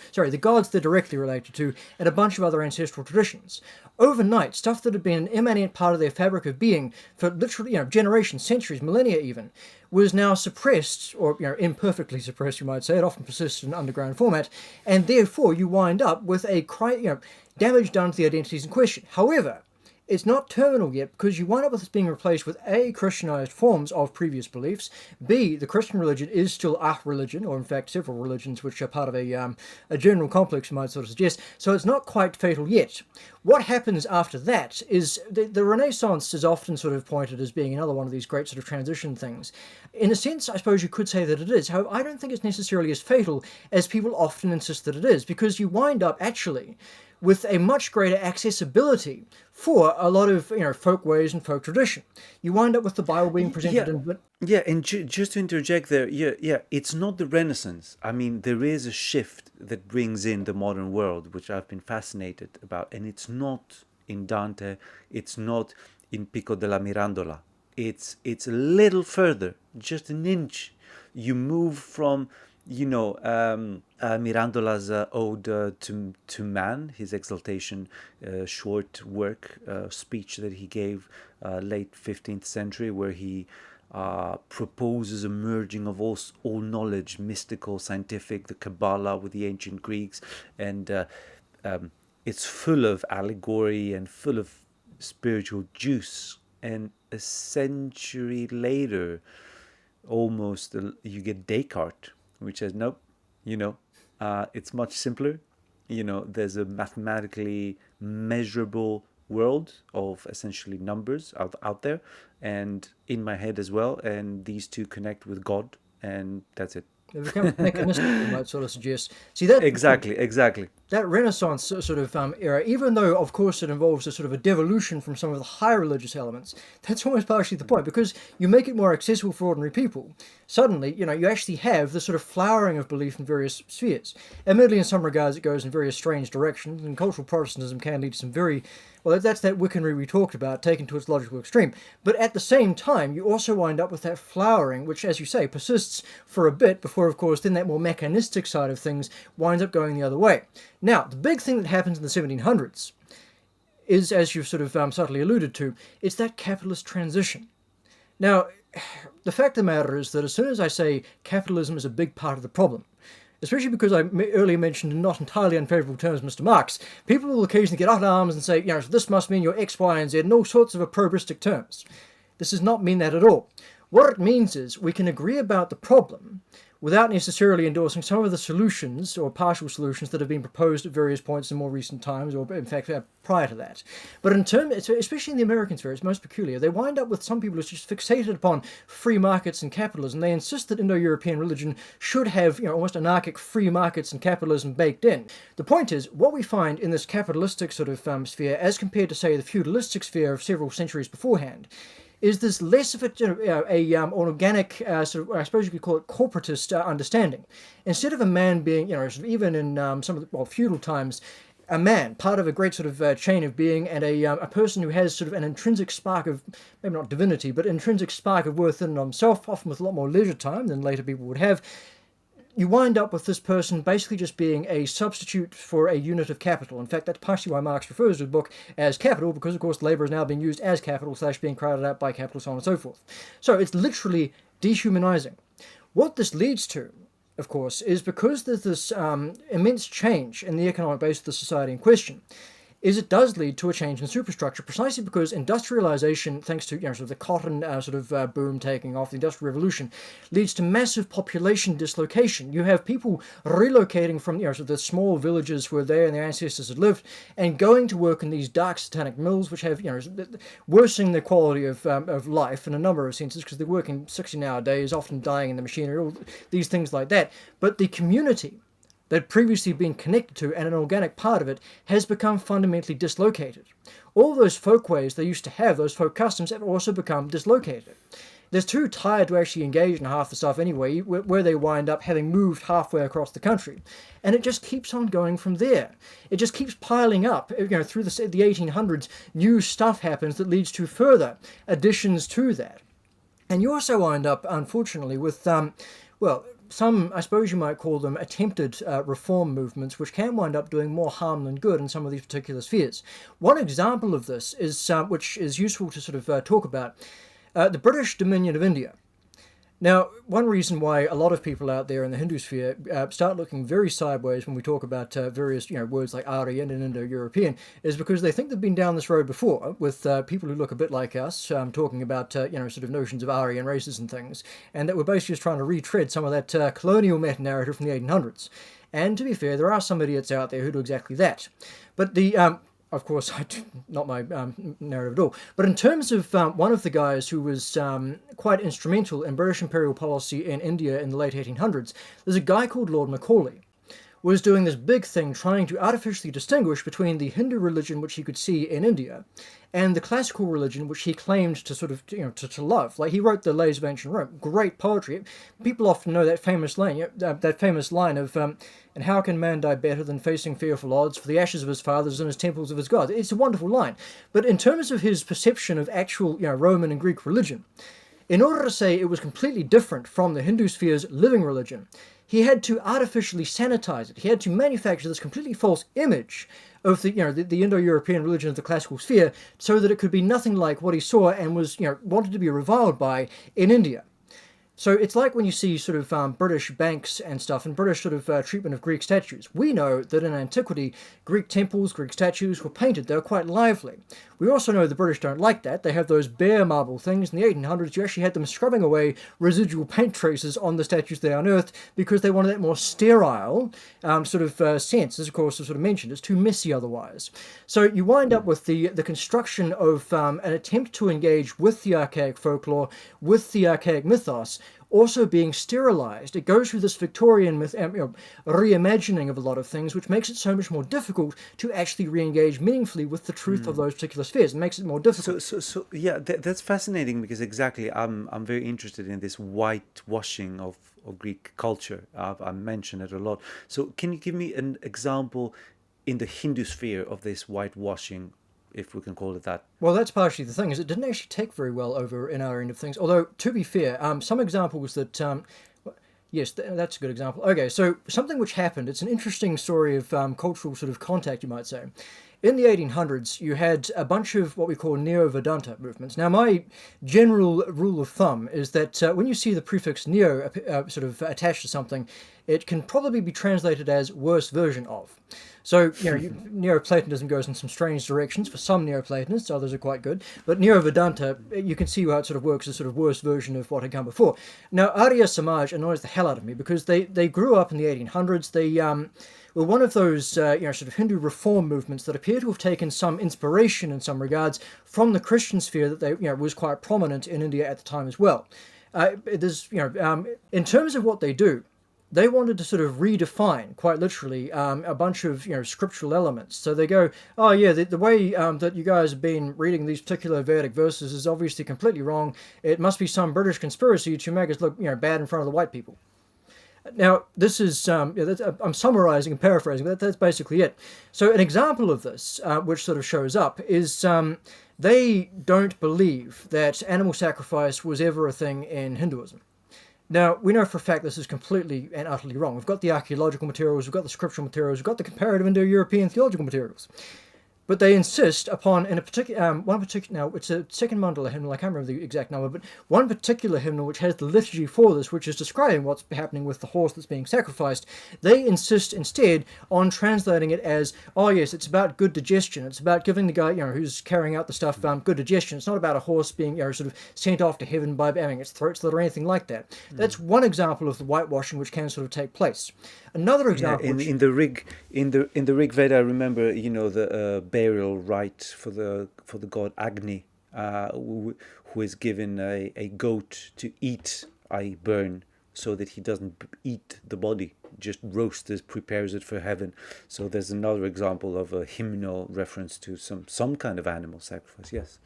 S2: to, and a bunch of other ancestral traditions. Overnight, stuff that had been an immanent part of their fabric of being for literally, generations, centuries, millennia even, was now suppressed, or imperfectly suppressed, you might say. It often persists in underground format, and therefore you wind up with a damage done to the identities in question. However, it's not terminal yet, because you wind up with this being replaced with A, Christianized forms of previous beliefs, B, the Christian religion is still a religion, or in fact several religions which are part of a general complex, you might sort of suggest, so it's not quite fatal yet. What happens after that is the Renaissance is often sort of pointed as being another one of these great sort of transition things. In a sense, I suppose you could say that it is. However, I don't think it's necessarily as fatal as people often insist that it is, because you wind up actually with a much greater accessibility for a lot of folk ways and folk tradition. You wind up with the Bible being presented
S1: and just to interject there, it's not the Renaissance. I mean, there is a shift that brings in the modern world, which I've been fascinated about, and it's not in Dante, it's not in Pico della Mirandola. It's a little further, just an inch. You move from Mirandola's Ode to Man, his exaltation, short work, speech that he gave late 15th century, where he proposes a merging of all knowledge, mystical, scientific, the Kabbalah with the ancient Greeks, and it's full of allegory and full of spiritual juice. And a century later, almost, you get Descartes, which says, nope, it's much simpler. There's a mathematically measurable world of essentially numbers out there, and in my head as well, and these two connect with God, and that's it.
S2: They become mechanistic, you might sort of suggest. See, that
S1: exactly
S2: that Renaissance sort of era, even though of course it involves a sort of a devolution from some of the higher religious elements, that's almost partially the point, because you make it more accessible for ordinary people. Suddenly, you actually have the sort of flowering of belief in various spheres. Admittedly, in some regards, it goes in various strange directions, and cultural Protestantism can lead to some very, well, that's that Wiccanry we talked about, taken to its logical extreme. But at the same time, you also wind up with that flowering, which, as you say, persists for a bit before, of course, then that more mechanistic side of things winds up going the other way. Now, the big thing that happens in the 1700s is, as you've sort of subtly alluded to, it's that capitalist transition. Now, the fact of the matter is that as soon as I say capitalism is a big part of the problem, especially because I earlier mentioned in not entirely unfavourable terms Mr. Marx, people will occasionally get out of arms and say, this must mean your X, Y, and Z, and all sorts of opprobristic terms. This does not mean that at all. What it means is we can agree about the problem without necessarily endorsing some of the solutions or partial solutions that have been proposed at various points in more recent times, or in fact prior to that. But in terms, especially in the American sphere, it's most peculiar. They wind up with some people who are just fixated upon free markets and capitalism. They insist that Indo-European religion should have almost anarchic free markets and capitalism baked in. The point is, what we find in this capitalistic sort of sphere, as compared to, say, the feudalistic sphere of several centuries beforehand, is this less of an organic, sort of, I suppose you could call it corporatist understanding. Instead of a man being, sort of even in some of the feudal times, a man, part of a great sort of chain of being, and a person who has sort of an intrinsic spark of, maybe not divinity, but intrinsic spark of worth in and of himself, often with a lot more leisure time than later people would have. You wind up with this person basically just being a substitute for a unit of capital. In fact, that's partially why Marx refers to the book as capital, because, of course, labour is now being used as capital / being crowded out by capital, so on and so forth. So it's literally dehumanising. What this leads to, of course, is because there's this immense change in the economic base of the society in question, is it does lead to a change in superstructure, precisely because industrialization, thanks to sort of the cotton boom taking off, the Industrial Revolution, leads to massive population dislocation. You have people relocating from sort of the small villages where they and their ancestors had lived, and going to work in these dark satanic mills, which have worsening the quality of life in a number of senses, because they're working 16-hour days, often dying in the machinery, all these things like that. But the community that previously been connected to and an organic part of it has become fundamentally dislocated. All those folkways they used to have, those folk customs, have also become dislocated. They're too tired to actually engage in half the stuff anyway, where they wind up having moved halfway across the country. And it just keeps on going from there. It just keeps piling up. Through the 1800s, new stuff happens that leads to further additions to that. And you also wind up, unfortunately, with, some, I suppose you might call them attempted reform movements, which can wind up doing more harm than good in some of these particular spheres. One example of this is, which is useful to sort of talk about, the British Dominion of India. Now, one reason why a lot of people out there in the Hindu sphere start looking very sideways when we talk about various words like Aryan and Indo-European is because they think they've been down this road before with people who look a bit like us talking about sort of notions of Aryan races and things, and that we're basically just trying to retread some of that colonial meta-narrative from the 1800s. And to be fair, there are some idiots out there who do exactly that. But the of course, not my narrative at all. But in terms of one of the guys who was quite instrumental in British imperial policy in India in the late 1800s, there's a guy called Lord Macaulay, was doing this big thing trying to artificially distinguish between the Hindu religion which he could see in India and the classical religion which he claimed to sort of, to love. Like, he wrote the Lays of Ancient Rome, great poetry. People often know that famous line, of, and how can man die better than facing fearful odds for the ashes of his fathers and his temples of his gods? It's a wonderful line. But in terms of his perception of actual, Roman and Greek religion, in order to say it was completely different from the Hindu sphere's living religion, he had to artificially sanitize it. He had to manufacture this completely false image of the Indo-European religion of the classical sphere so that it could be nothing like what he saw and was, wanted to be reviled by in India. So it's like when you see sort of British banks and stuff and British sort of treatment of Greek statues. We know that in antiquity, Greek temples, Greek statues were painted. They were quite lively. We also know the British don't like that. They have those bare marble things. In the 1800s, you actually had them scrubbing away residual paint traces on the statues they unearthed because they wanted that more sterile sense. As of course is sort of mentioned, it's too messy otherwise. So you wind up with the construction of an attempt to engage with the archaic folklore, with the archaic mythos, also being sterilized. It goes through this Victorian reimagining of a lot of things, which makes it so much more difficult to actually re-engage meaningfully with the truth of those particular spheres. It makes it more difficult.
S1: So yeah, that's fascinating because exactly, I'm very interested in this whitewashing of Greek culture. I mentioned it a lot. So can you give me an example in the Hindu sphere of this whitewashing, if we can call it that?
S2: Well, that's partially the thing, is it didn't actually take very well over in our end of things. Although, to be fair, some examples that... yes, that's a good example. Okay, so something which happened, it's an interesting story of cultural sort of contact, you might say. In the 1800s, you had a bunch of what we call Neo-Vedanta movements. Now, my general rule of thumb is that when you see the prefix neo sort of attached to something, it can probably be translated as worse version of. So, Neoplatonism goes in some strange directions. For some Neoplatonists, others are quite good. But Neo-Vedanta, you can see how it sort of works as sort of worse version of what had come before. Now, Arya Samaj annoys the hell out of me because they grew up in the 1800s. They were one of those, sort of Hindu reform movements that appear to have taken some inspiration in some regards from the Christian sphere that they, was quite prominent in India at the time as well. In terms of what they do, they wanted to sort of redefine, quite literally, a bunch of scriptural elements. So they go, oh yeah, the way that you guys have been reading these particular Vedic verses is obviously completely wrong. It must be some British conspiracy to make us look bad in front of the white people. Now, this is, I'm summarizing and paraphrasing, but that's basically it. So an example of this, which sort of shows up, is they don't believe that animal sacrifice was ever a thing in Hinduism. Now, we know for a fact this is completely and utterly wrong. We've got the archaeological materials, we've got the scriptural materials, we've got the comparative Indo-European theological materials. But they insist upon in a particular one particular now it's a second mandala hymnal. I can't remember the exact number, but one particular hymnal which has the liturgy for this, which is describing what's happening with the horse that's being sacrificed. They insist instead on translating it as, oh yes, it's about good digestion. It's about giving the guy who's carrying out the stuff good digestion. It's not about a horse being sort of sent off to heaven by having its throat slit or anything like that. That's one example of the whitewashing which can sort of take place. Another example,
S1: in the Rig Veda, I remember the burial rite for the god Agni, who is given a goat to eat, i.e. burn, so that he doesn't eat the body, just roasts it, prepares it for heaven. So there's another example of a hymnal reference to some kind of animal sacrifice. Yes.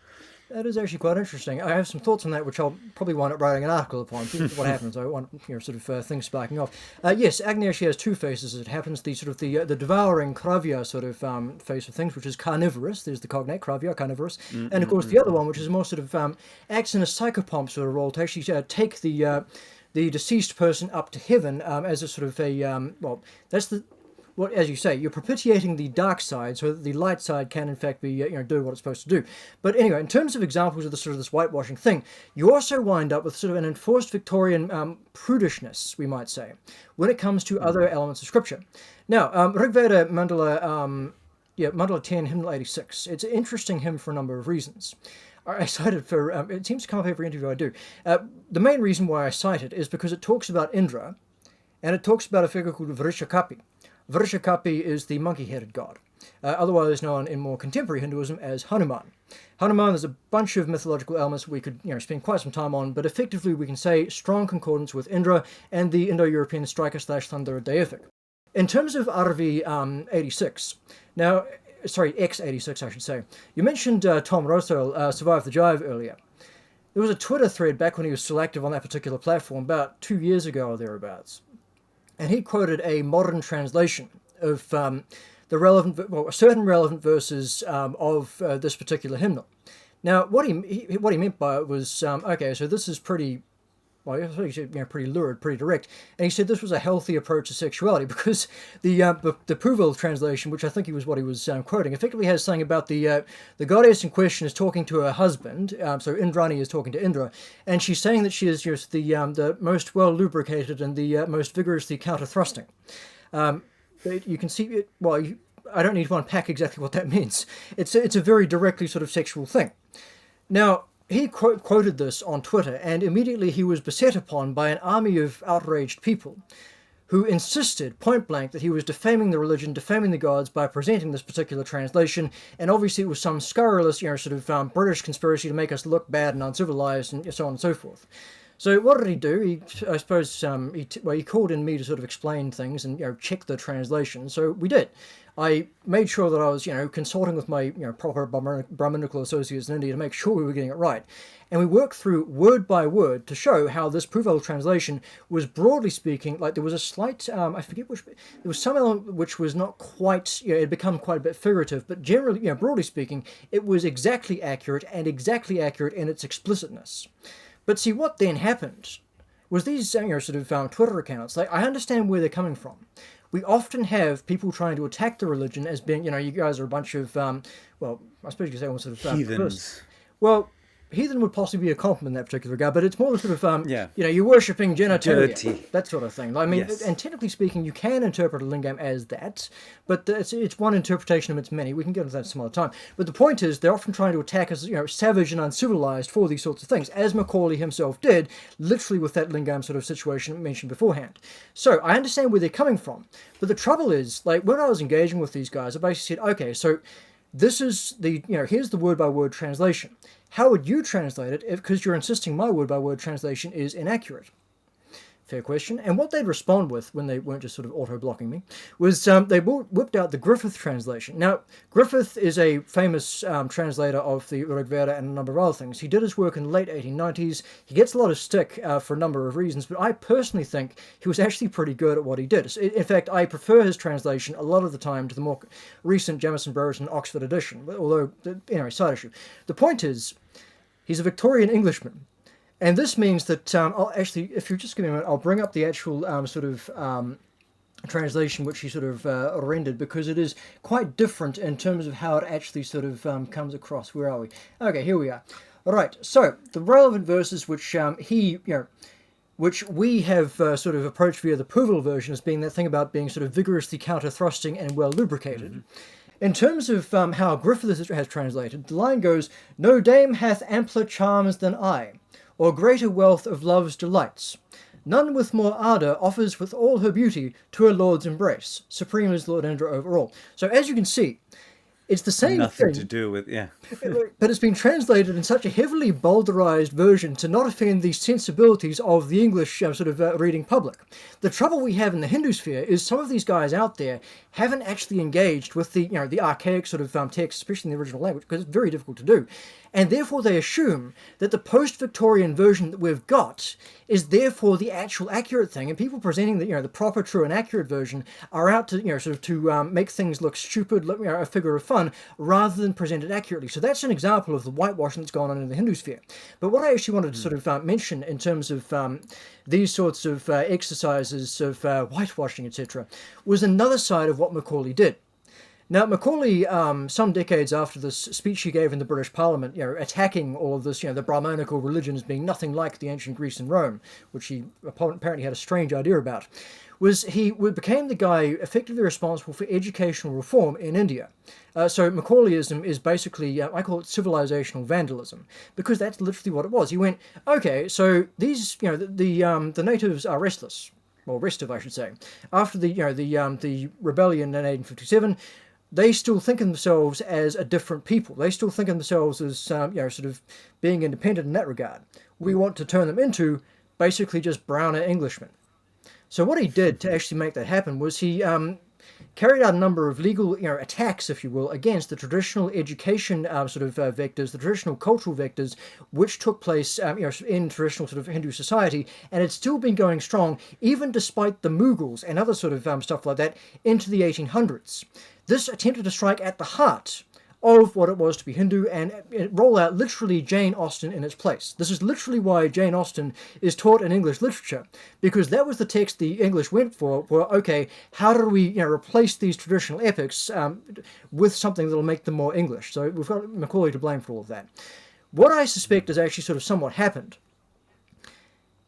S2: That is actually quite interesting. I have some thoughts on that, which I'll probably wind up writing an article upon. What happens? I want sort of things sparking off. Yes, Agni actually has two faces. It happens the sort of the devouring Kravya sort of face of things, which is carnivorous. There's the cognate Kravya, carnivorous, and of course the other one, which is more sort of acts in a psychopomp sort of role to actually take the deceased person up to heaven as a sort of a that's the. Well, as you say, you're propitiating the dark side so that the light side can, in fact, be do what it's supposed to do. But anyway, in terms of examples of this whitewashing thing, you also wind up with sort of an enforced Victorian prudishness, we might say, when it comes to other elements of scripture. Now, Rig Veda Mandala 10, hymnal 86. It's an interesting hymn for a number of reasons. I cite it for, it seems to come up every interview I do. The main reason why I cite it is because it talks about Indra, and it talks about a figure called Vrishakapi. Vrishakapi is the monkey-headed god, otherwise known in more contemporary Hinduism as Hanuman. Hanuman is a bunch of mythological elements we could spend quite some time on, but effectively we can say strong concordance with Indra and the Indo-European striker/thunderer deific. In terms of RV 86, now, sorry, X86 I should say, you mentioned Tom Rosell, Survive the Jive earlier. There was a Twitter thread back when he was still active on that particular platform about 2 years ago or thereabouts. And he quoted a modern translation of certain relevant verses of this particular hymnal. Now, what he meant by it was okay. So this is pretty, pretty lurid, pretty direct. And he said this was a healthy approach to sexuality because the Puvil translation, which I think was what he was quoting, effectively has something about the goddess in question is talking to her husband. So Indrani is talking to Indra, and she's saying that she is just the most well lubricated and the most vigorously counter thrusting. You can see it. Well, I don't need to unpack exactly what that means. It's a very directly sort of sexual thing. Now, he quoted this on Twitter, and immediately he was beset upon by an army of outraged people who insisted point blank that he was defaming the religion, defaming the gods by presenting this particular translation, and obviously it was some scurrilous, British conspiracy to make us look bad and uncivilized, and so on and so forth. So what did he do? I suppose he called in me to sort of explain things and check the translation. So we did. I made sure that I was consulting with my proper Brahminical associates in India to make sure we were getting it right. And we worked through word by word to show how this Puvil translation was broadly speaking, like there was a slight, I forget which, there was some element which was not quite, it had become quite a bit figurative, but generally, broadly speaking, it was exactly accurate and exactly accurate in its explicitness. But see, what then happened was these Twitter accounts, like I understand where they're coming from. We often have people trying to attack the religion as being, you guys are a bunch of, I suppose you could say almost sort of...
S1: heathens.
S2: Well, heathen would possibly be a compliment in that particular regard, but it's more sort of, you're worshipping genitalia,
S1: dirty,
S2: that sort of thing. I mean, yes. And technically speaking, you can interpret a lingam as that, but it's one interpretation amidst many. We can get into that some other time. But the point is, they're often trying to attack us, savage and uncivilized for these sorts of things, as Macaulay himself did, literally with that lingam sort of situation mentioned beforehand. So I understand where they're coming from, but the trouble is, like when I was engaging with these guys, I basically said, okay, so this is the, here's the word-by-word translation. How would you translate it because you're insisting my word-by-word translation is inaccurate? Fair question. And what they'd respond with, when they weren't just sort of auto-blocking me, was they whipped out the Griffith translation. Now, Griffith is a famous translator of the Rig Veda and a number of other things. He did his work in the late 1890s. He gets a lot of stick for a number of reasons, but I personally think he was actually pretty good at what he did. In fact, I prefer his translation a lot of the time to the more recent Jamison Brereton Oxford edition, although, anyway, side issue. The point is, he's a Victorian Englishman. And this means that, if you just give me a minute, I'll bring up the actual translation which he sort of rendered, because it is quite different in terms of how it actually sort of comes across. Where are we? Okay, here we are. All right, so the relevant verses which which we have sort of approached via the Purville version as being that thing about being sort of vigorously counter-thrusting and well lubricated. Mm-hmm. In terms of how Griffith has translated, the line goes, "No dame hath ampler charms than I, or greater wealth of love's delights. None with more ardour offers with all her beauty to her lord's embrace. Supreme is Lord Indra over all." So as you can see, it's the same
S1: Nothing
S2: thing,
S1: to do with, yeah.
S2: but it's been translated in such a heavily boulderized version to not offend the sensibilities of the English sort of reading public. The trouble we have in the Hindu sphere is some of these guys out there haven't actually engaged with the the archaic sort of text, especially in the original language, because it's very difficult to do. And therefore they assume that the post-Victorian version that we've got is therefore the actual accurate thing, and people presenting the the proper, true, and accurate version are out to sort of to make things look stupid, look a figure of fun, rather than present it accurately. So that's an example of the whitewashing that's gone on in the Hindu sphere. But what I actually wanted to sort of mention in terms of these sorts of exercises of whitewashing, etc., was another side of what Macaulay did. Now, Macaulay, some decades after this speech he gave in the British Parliament, attacking all of this, the Brahmanical religion as being nothing like the ancient Greece and Rome, which he apparently had a strange idea about, he became the guy effectively responsible for educational reform in India. So Macaulayism is basically, I call it civilizational vandalism, because that's literally what it was. He went, okay, so these, the natives are restless, or restive, I should say, after the rebellion in 1857. They still think of themselves as a different people. They still think of themselves as, sort of being independent in that regard. We want to turn them into basically just browner Englishmen. So what he did to actually make that happen was he carried out a number of legal, attacks, if you will, against the traditional education vectors, the traditional cultural vectors, which took place, in traditional sort of Hindu society, and it's still been going strong, even despite the Mughals and other sort of stuff like that, into the 1800s. This attempted to strike at the heart of what it was to be Hindu and roll out literally Jane Austen in its place. This is literally why Jane Austen is taught in English literature, because that was the text the English went for, okay, how do we replace these traditional epics with something that will make them more English? So we've got Macaulay to blame for all of that. What I suspect has actually sort of somewhat happened.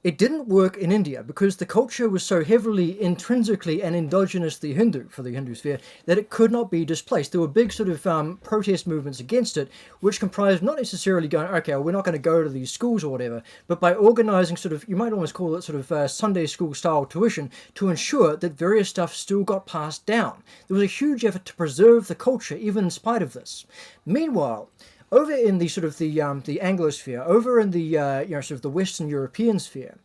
S2: It didn't work in India because the culture was so heavily intrinsically and endogenously Hindu for the Hindu sphere that it could not be displaced. There were big sort of protest movements against it, which comprised not necessarily going, okay, well, we're not going to go to these schools or whatever, but by organizing sort of, you might almost call it sort of Sunday school style tuition to ensure that various stuff still got passed down. There was a huge effort to preserve the culture even in spite of this. Meanwhile, over in the sort of the Anglosphere, over in the sort of the Western European sphere,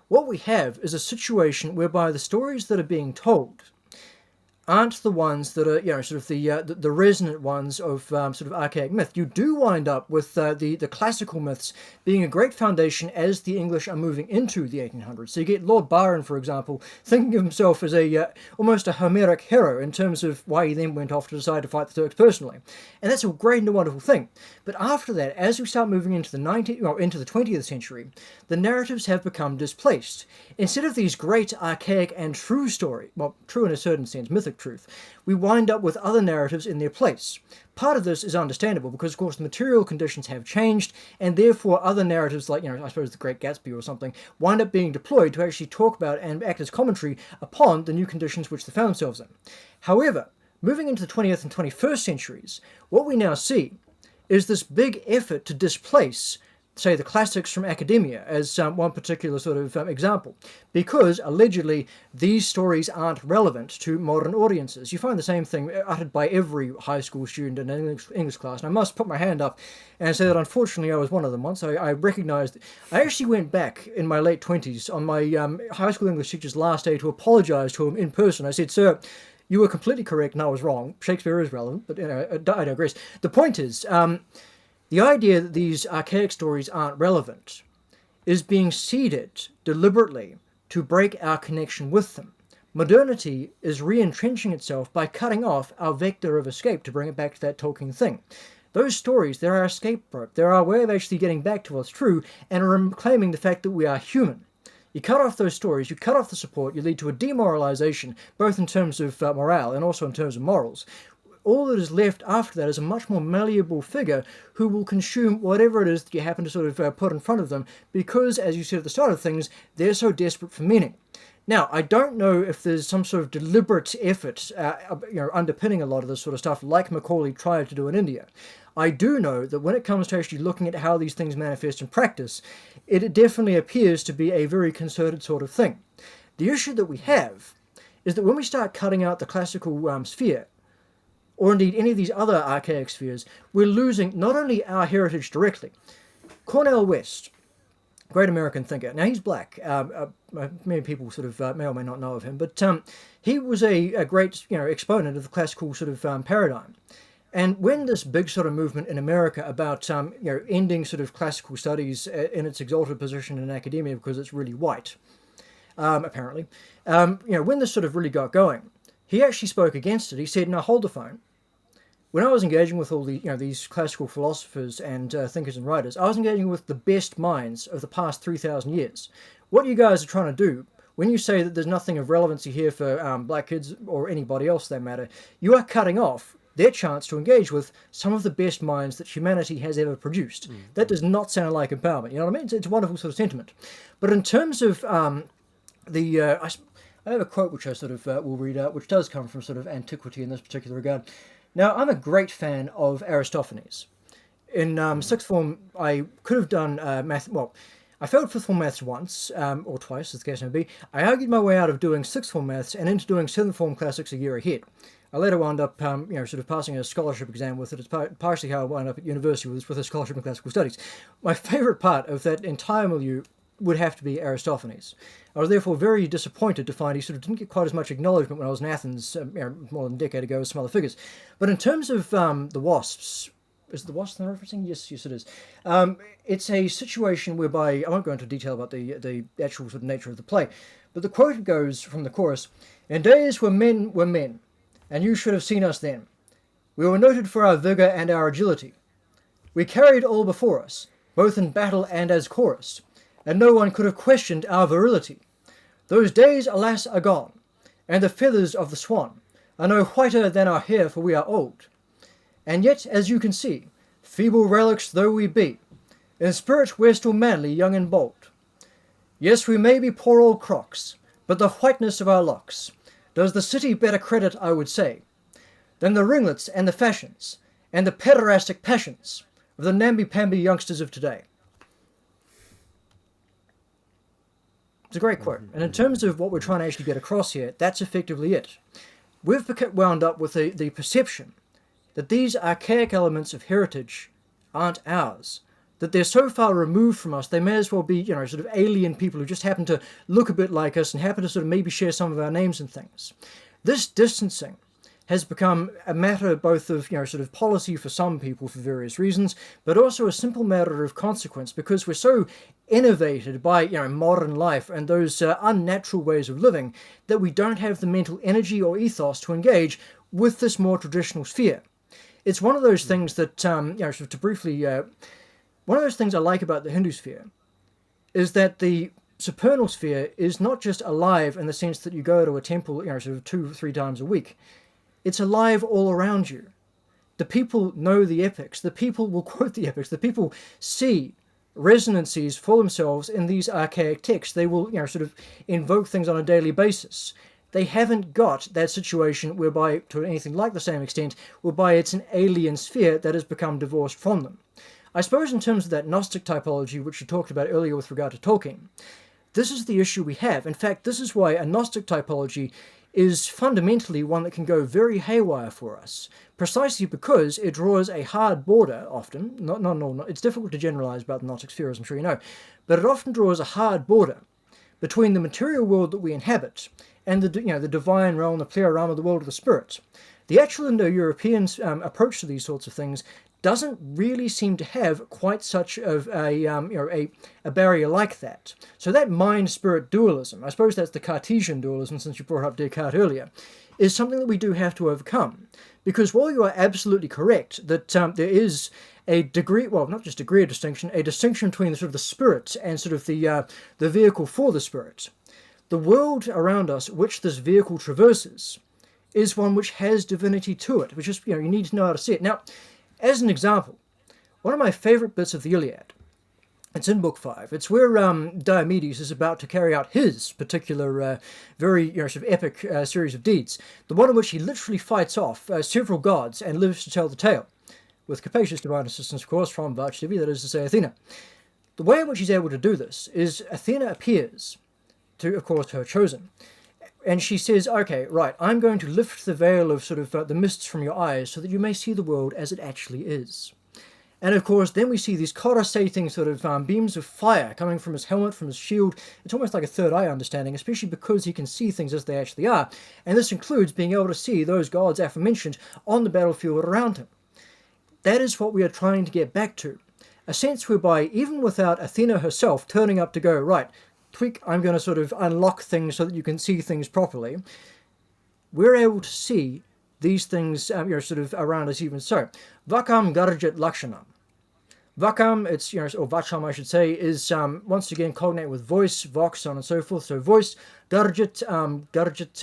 S2: what we have is a situation whereby the stories that are being told aren't the ones that are sort of the resonant ones of sort of archaic myth. You do wind up with the classical myths being a great foundation as the English are moving into the 1800s. So you get Lord Byron, for example, thinking of himself as almost a Homeric hero in terms of why he then went off to decide to fight the Turks personally, and that's a great and wonderful thing. But after that, as we start moving into the 20th century, the narratives have become displaced. Instead of these great archaic and true story, well, true in a certain sense, mythic truth, we wind up with other narratives in their place. Part of this is understandable because, of course, the material conditions have changed, and therefore other narratives like, I suppose, The Great Gatsby or something, wind up being deployed to actually talk about and act as commentary upon the new conditions which they found themselves in. However, moving into the 20th and 21st centuries, what we now see is this big effort to displace, say, the classics from academia as one particular sort of example, because allegedly these stories aren't relevant to modern audiences. You find the same thing uttered by every high school student in an English class, and I must put my hand up and say that unfortunately I was one of them once. I recognized, I actually went back in my late 20s on my high school English teacher's last day to apologize to him in person. I said, "Sir, you were completely correct and I was wrong. Shakespeare is relevant, but I digress." The point is, the idea that these archaic stories aren't relevant is being seeded deliberately to break our connection with them. Modernity is re-entrenching itself by cutting off our vector of escape, to bring it back to that Tolkien thing. Those stories, they're our escape rope. They're our way of actually getting back to what's true and reclaiming the fact that we are human. You cut off those stories, you cut off the support, you lead to a demoralization, both in terms of morale and also in terms of morals. All that is left after that is a much more malleable figure who will consume whatever it is that you happen to sort of put in front of them because, as you said at the start of things, they're so desperate for meaning. Now, I don't know if there's some sort of deliberate effort underpinning a lot of this sort of stuff like Macaulay tried to do in India. I do know that when it comes to actually looking at how these things manifest in practice, it definitely appears to be a very concerted sort of thing. The issue that we have is that when we start cutting out the classical sphere, or indeed any of these other archaic spheres, we're losing not only our heritage directly. West, great American thinker. Now, he's black. Many people sort of may or may not know of him, but he was a great exponent of the classical sort of paradigm. And when this big sort of movement in America about ending sort of classical studies in its exalted position in academia because it's really white, apparently, when this sort of really got going, he actually spoke against it. He said, "Now hold the phone. When I was engaging with all the, these classical philosophers and thinkers and writers, I was engaging with the best minds of the past 3,000 years. What you guys are trying to do, when you say that there's nothing of relevancy here for black kids or anybody else for that matter, you are cutting off their chance to engage with some of the best minds that humanity has ever produced." That does not sound like empowerment. You know what I mean? It's a wonderful sort of sentiment. But in terms of I have a quote which I sort of will read out, which does come from sort of antiquity in this particular regard. Now, I'm a great fan of Aristophanes. In sixth form, I could have done math. Well, I failed fifth form maths once, or twice, as the case may be. I argued my way out of doing sixth form maths and into doing seventh form classics a year ahead. I later wound up, sort of passing a scholarship exam with it. It's partially how I wound up at university with a scholarship in classical studies. My favourite part of that entire milieu would have to be Aristophanes. I was therefore very disappointed to find he sort of didn't get quite as much acknowledgement when I was in Athens more than a decade ago as some other figures. But in terms of the wasps, is it the wasps they're referencing? Yes, it is. It's a situation whereby, I won't go into detail about the actual sort of nature of the play, but the quote goes from the chorus, "In days when men were men, and you should have seen us then. We were noted for our vigour and our agility. We carried all before us, both in battle and as chorus, and no one could have questioned our virility. Those days, alas, are gone, and the feathers of the swan are no whiter than our hair, for we are old. And yet, as you can see, feeble relics though we be, in spirit we're still manly, young and bold. Yes, we may be poor old crocs, but the whiteness of our locks does the city better credit, I would say, than the ringlets and the fashions, and the pederastic passions of the namby-pamby youngsters of today." It's a great quote. And in terms of what we're trying to actually get across here, that's effectively it. We've wound up with the perception that these archaic elements of heritage aren't ours, that they're so far removed from us, they may as well be, sort of alien people who just happen to look a bit like us and happen to sort of maybe share some of our names and things. This distancing has become a matter both of, sort of policy for some people for various reasons, but also a simple matter of consequence because we're so innovated by, modern life and those unnatural ways of living that we don't have the mental energy or ethos to engage with this more traditional sphere. It's one of those things that, sort of to briefly, one of those things I like about the Hindu sphere is that the supernal sphere is not just alive in the sense that you go to a temple, sort of 2 or 3 times a week. It's alive all around you. The people know the epics. The people will quote the epics. The people see resonances for themselves in these archaic texts. They will, sort of invoke things on a daily basis. They haven't got that situation whereby, to anything like the same extent, whereby it's an alien sphere that has become divorced from them. I suppose in terms of that Gnostic typology, which you talked about earlier with regard to Tolkien, this is the issue we have. In fact, this is why a Gnostic typology is fundamentally one that can go very haywire for us, precisely because it draws a hard border often, it's difficult to generalize about the Gnostic sphere, as I'm sure you know, but it often draws a hard border between the material world that we inhabit and the divine realm, the pleroma, the world of the spirit. The actual Indo-European approach to these sorts of things doesn't really seem to have quite such of a barrier like that. So that mind-spirit dualism, I suppose that's the Cartesian dualism, since you brought up Descartes earlier, is something that we do have to overcome. Because while you are absolutely correct that there is a degree, well, not just degree of distinction, a distinction between the sort of the spirit and sort of the vehicle for the spirit, the world around us which this vehicle traverses is one which has divinity to it, which is, you need to know how to see it. Now, as an example, one of my favorite bits of the Iliad, it's in Book 5. It's where Diomedes is about to carry out his particular, very sort of epic series of deeds. The one in which he literally fights off several gods and lives to tell the tale, with capacious divine assistance, of course, from Varchdevi, that is to say, Athena. The way in which he's able to do this is Athena appears to, of course, her chosen, and she says, okay, right, I'm going to lift the veil of sort of the mists from your eyes so that you may see the world as it actually is. And of course, then we see these coruscating sort of beams of fire coming from his helmet, from his shield. It's almost like a third eye understanding, especially because he can see things as they actually are. And this includes being able to see those gods aforementioned on the battlefield around him. That is what we are trying to get back to. A sense whereby, even without Athena herself turning up to go, right, tweak, I'm going to sort of unlock things so that you can see things properly, we're able to see these things sort of around us even so. Vakam garjat lakshanam. Vakam, it's, or vacham I should say, is once again cognate with voice, vox, so on and so forth. So voice, garjat,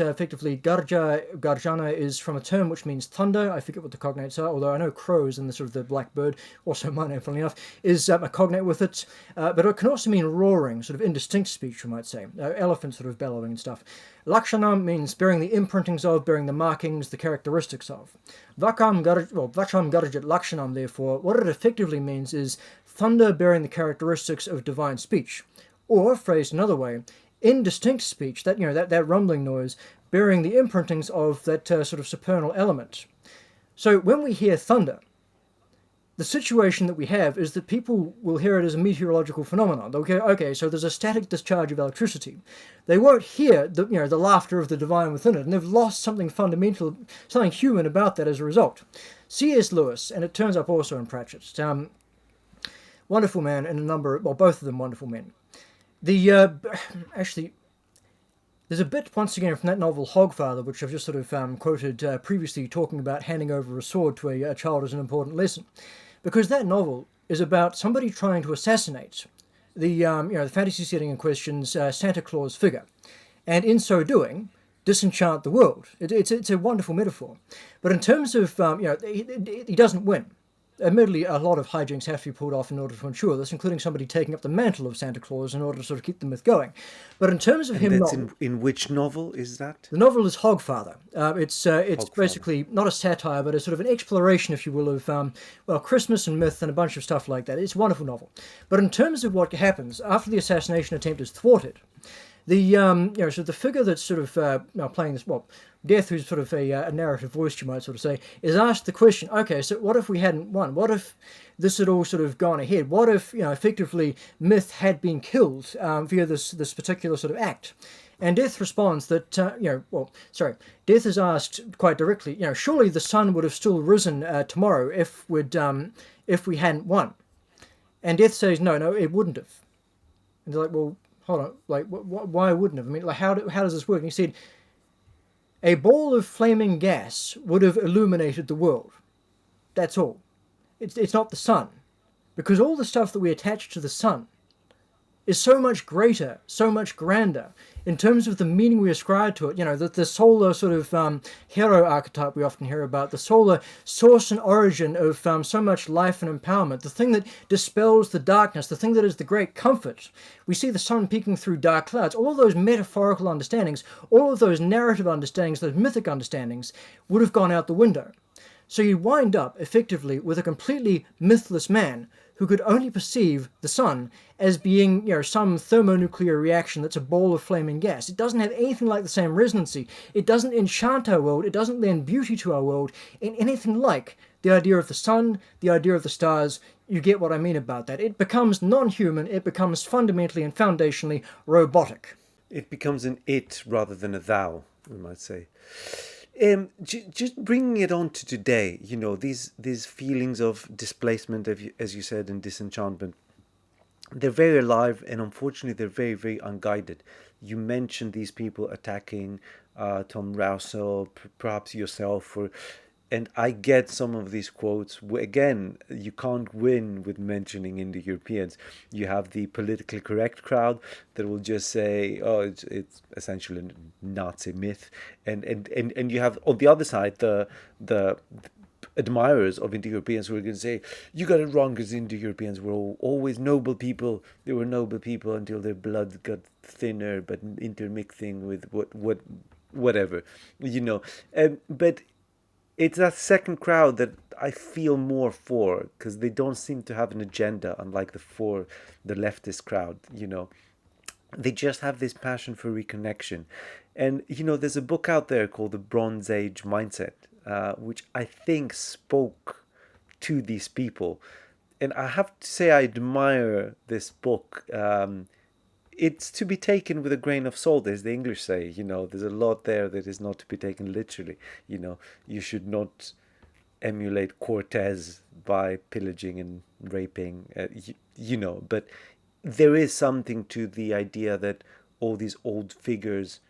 S2: effectively, garjana is from a term which means thunder. I forget what the cognates are, although I know crows and the sort of the blackbird, also my name, funnily enough, is a cognate with it. But it can also mean roaring, sort of indistinct speech, you might say. Elephant sort of bellowing and stuff. Lakshanam means bearing the imprintings of, bearing the markings, the characteristics of. Vacham garjat lakshanam, therefore, what it effectively means is thunder bearing the characteristics of divine speech. Or, phrased another way, indistinct speech, that rumbling noise, bearing the imprintings of that sort of supernal element. So when we hear thunder, the situation that we have is that people will hear it as a meteorological phenomenon. They'll go, okay, so there's a static discharge of electricity. They won't hear the laughter of the divine within it, and they've lost something fundamental, something human about that as a result. C.S. Lewis, and it turns up also in Pratchett, wonderful man, and both of them wonderful men. Actually, there's a bit, once again, from that novel Hogfather, which I've just sort of quoted previously, talking about handing over a sword to a child as an important lesson. Because that novel is about somebody trying to assassinate the fantasy setting in question's Santa Claus figure. And in so doing, disenchant the world. It's a wonderful metaphor. But in terms of, he doesn't win. Admittedly, a lot of hijinks have to be pulled off in order to ensure this, including somebody taking up the mantle of Santa Claus in order to sort of keep the myth going. But in terms of him,
S1: that's in which novel is that?
S2: The novel is Hogfather. It's
S1: Hogfather.
S2: Basically not a satire, but a sort of an exploration, if you will, of Christmas and myth and a bunch of stuff like that. It's a wonderful novel. But in terms of what happens after the assassination attempt is thwarted, the so the figure that's sort of playing this, Death, who's sort of a narrative voice, you might sort of say, is asked the question, okay, so what if we hadn't won? What if this had all sort of gone ahead? What if, effectively, myth had been killed via this particular sort of act? And Death responds that, Death is asked quite directly, surely the sun would have still risen tomorrow if we hadn't won. And Death says, no, it wouldn't have. And they're like, well, hold on, like, why wouldn't have? I mean, like, how does this work? And he said, a ball of flaming gas would have illuminated the world. That's all. It's not the sun. Because all the stuff that we attach to the sun is so much greater, so much grander, in terms of the meaning we ascribe to it. The solar sort of hero archetype we often hear about, the solar source and origin of so much life and empowerment, the thing that dispels the darkness, the thing that is the great comfort. We see the sun peeking through dark clouds. All of those metaphorical understandings, all of those narrative understandings, those mythic understandings, would have gone out the window. So you wind up, effectively, with a completely mythless man who could only perceive the sun as being, some thermonuclear reaction that's a ball of flaming gas. It doesn't have anything like the same resonancy. It doesn't enchant our world. It doesn't lend beauty to our world in anything like the idea of the sun, the idea of the stars. You get what I mean about that. It becomes non-human. It becomes fundamentally and foundationally robotic.
S1: It becomes an it rather than a thou, we might say. Just bringing it on to today, these feelings of displacement, as you said, and disenchantment, they're very alive, and unfortunately, they're very, very unguided. You mentioned these people attacking Tom Rousseau, perhaps yourself, and I get some of these quotes. Again, you can't win with mentioning Indo-Europeans. You have the politically correct crowd that will just say, "Oh, it's essentially a Nazi myth," and you have on the other side the admirers of Indo-Europeans who are going to say, "You got it wrong, because Indo-Europeans were always noble people. They were noble people until their blood got thinner, but intermixing with whatever, you know." But it's that second crowd that I feel more for, because they don't seem to have an agenda, unlike the leftist crowd. They just have this passion for reconnection. And there's a book out there called The Bronze Age Mindset, which I think spoke to these people. And I have to say, I admire this book. It's to be taken with a grain of salt, as the English say. There's a lot there that is not to be taken literally. You should not emulate Cortez by pillaging and raping, but there is something to the idea that all these old figures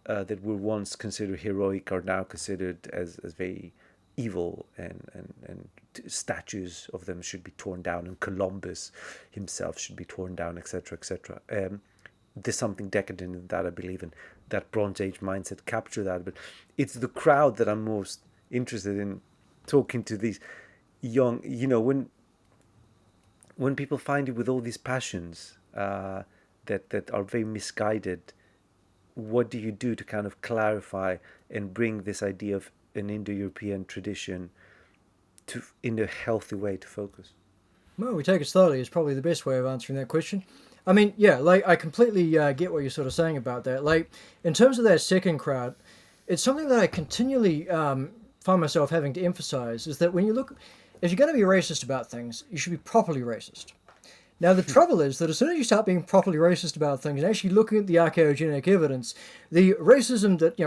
S1: that were once considered heroic are now considered as very evil, and statues of them should be torn down, and Columbus himself should be torn down, etc., etc. There's something decadent in that, I believe, and that Bronze Age mindset capture that. But it's the crowd that I'm most interested in talking to, these young, when people find you with all these passions that are very misguided. What do you do to kind of clarify and bring this idea of an Indo-European tradition in a healthy way to focus?
S2: Well, we take it slowly is probably the best way of answering that question. I mean, yeah, I completely get what you're sort of saying about that. In terms of that second crowd, it's something that I continually find myself having to emphasize, is that when you look, if you're going to be racist about things, you should be properly racist. Now, the trouble is that as soon as you start being properly racist about things and actually looking at the archaeogenic evidence, the racism that,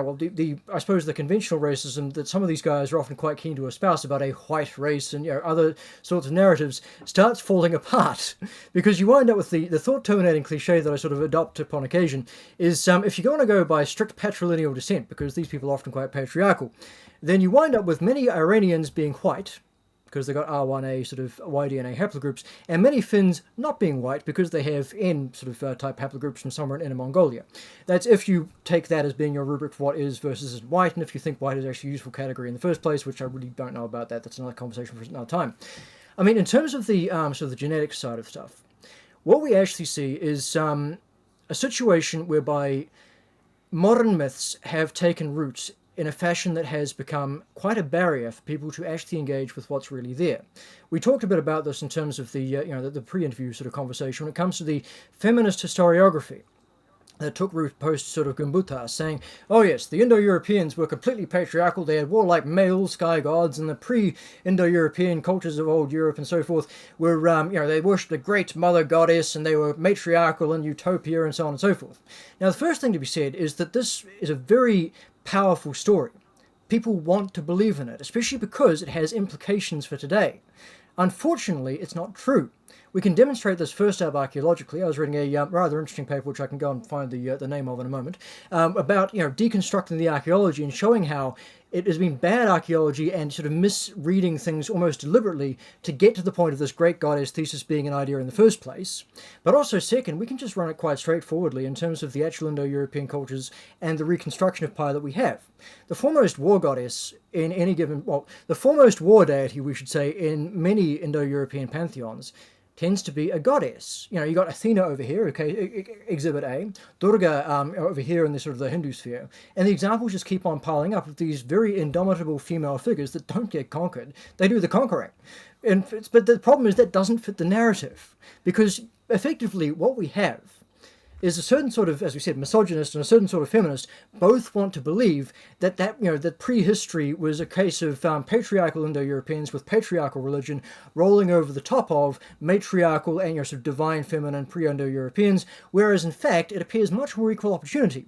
S2: I suppose the conventional racism that some of these guys are often quite keen to espouse about a white race and, other sorts of narratives starts falling apart. Because you wind up with the thought-terminating cliche that I sort of adopt upon occasion is, if you're going to go by strict patrilineal descent, because these people are often quite patriarchal, then you wind up with many Iranians being white, because they've got R1A sort of Y-DNA haplogroups, and many Finns not being white because they have N sort of type haplogroups from somewhere in Inner Mongolia. That's if you take that as being your rubric for what is versus isn't white, and if you think white is actually a useful category in the first place, which I really don't know about that. That's another conversation for another time. I mean, in terms of the sort of the genetic side of stuff, what we actually see is a situation whereby modern myths have taken roots in a fashion that has become quite a barrier for people to actually engage with what's really there. We talked a bit about this in terms of the the pre-interview sort of conversation when it comes to the feminist historiography that took root post sort of Gumbuta, saying, oh yes, the Indo-Europeans were completely patriarchal, they had warlike male sky gods, and the pre-Indo-European cultures of old Europe and so forth were, they worshipped a great mother goddess, and they were matriarchal in utopia, and so on and so forth. Now, the first thing to be said is that this is a very powerful story. People want to believe in it, especially because it has implications for today. Unfortunately, it's not true. We can demonstrate this first up archaeologically. I was reading a rather interesting paper, which I can go and find the name of in a moment, about deconstructing the archaeology and showing how it has been bad archaeology and sort of misreading things almost deliberately to get to the point of this great goddess thesis being an idea in the first place. But also, second, we can just run it quite straightforwardly in terms of the actual Indo-European cultures and the reconstruction of Pi that we have. The foremost war goddess in any given, the foremost war deity, we should say, in many Indo-European pantheons tends to be a goddess. You got Athena over here, okay, exhibit A, Durga over here in the sort of the Hindu sphere, and the examples just keep on piling up of these very indomitable female figures that don't get conquered. But the problem is that doesn't fit the narrative, because effectively what we have is a certain sort of, as we said, misogynist and a certain sort of feminist both want to believe that prehistory was a case of patriarchal Indo-Europeans with patriarchal religion rolling over the top of matriarchal and sort of divine feminine pre-Indo-Europeans, whereas in fact it appears much more equal opportunity,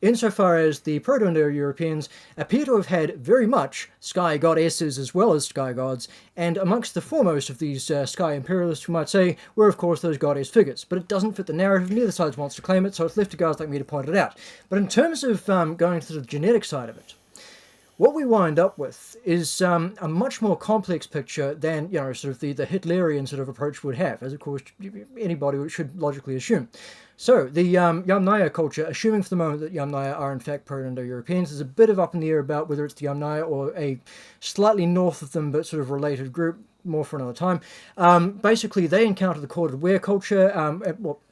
S2: insofar as the Proto-Indo-Europeans appear to have had very much sky goddesses as well as sky gods, and amongst the foremost of these sky imperialists, we might say, were of course those goddess figures. But it doesn't fit the narrative, neither side wants to claim it, so it's left to guys like me to point it out. But in terms of going to the genetic side of it, what we wind up with is a much more complex picture than, sort of the Hitlerian sort of approach would have, as of course anybody should logically assume. So, the Yamnaya culture, assuming for the moment that Yamnaya are in fact Proto-Indo-Europeans, there's a bit of up in the air about whether it's the Yamnaya or a slightly north of them but sort of related group, more for another time. Basically, they encounter the corded ware culture,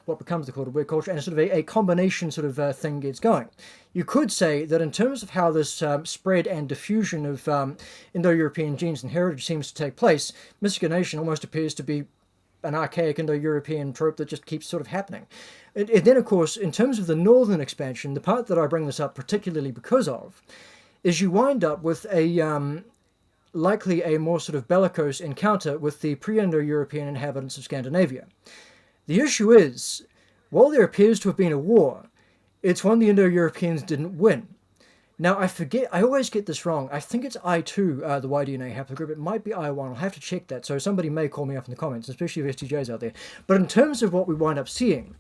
S2: what becomes the corded ware culture, and sort of a combination sort of thing gets going. You could say that in terms of how this spread and diffusion of Indo-European genes and heritage seems to take place, miscegenation almost appears to be an archaic Indo-European trope that just keeps sort of happening. And then, of course, in terms of the northern expansion, the part that I bring this up particularly because of, is you wind up with a likely a more sort of bellicose encounter with the pre-Indo-European inhabitants of Scandinavia. The issue is, while there appears to have been a war, it's one the Indo-Europeans didn't win. Now, I always get this wrong. I think it's I2, the Y-DNA haplogroup. It might be I1. I'll have to check that. So somebody may call me up in the comments, especially if STJ's out there. But in terms of what we wind up seeing,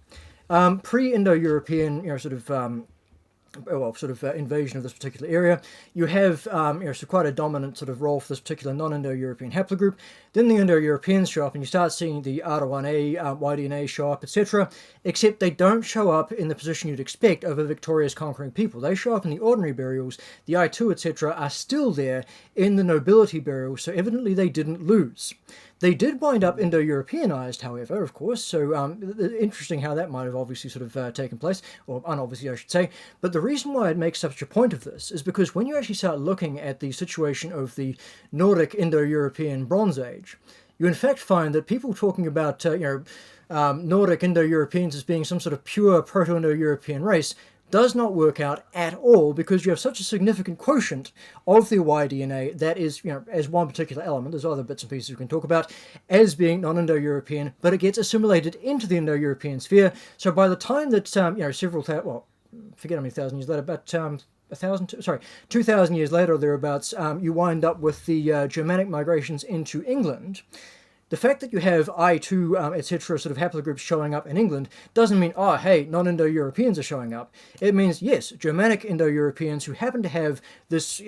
S2: pre-Indo-European, invasion of this particular area, you have so quite a dominant sort of role for this particular non-Indo-European haplogroup. Then the Indo-Europeans show up, and you start seeing the R1A, Y-DNA show up, etc. Except they don't show up in the position you'd expect of a victorious conquering people. They show up in the ordinary burials. The I2, etc. are still there in the nobility burials, so evidently they didn't lose. They did wind up Indo-Europeanized, however, of course, so interesting how that might have obviously sort of taken place, or unobviously I should say. But the reason why it makes such a point of this is because when you actually start looking at the situation of the Nordic Indo-European Bronze Age, you in fact find that people talking about Nordic Indo-Europeans as being some sort of pure Proto-Indo-European race does not work out at all, because you have such a significant quotient of the Y-DNA that is, as one particular element, there's other bits and pieces we can talk about, as being non-Indo-European, but it gets assimilated into the Indo-European sphere. So by the time that, forget how many thousand years later, but 2,000 years later or thereabouts, you wind up with the Germanic migrations into England. The fact that you have I2, etc., sort of haplogroups showing up in England doesn't mean, oh, hey, non-Indo-Europeans are showing up. It means, yes, Germanic Indo-Europeans who happen to have this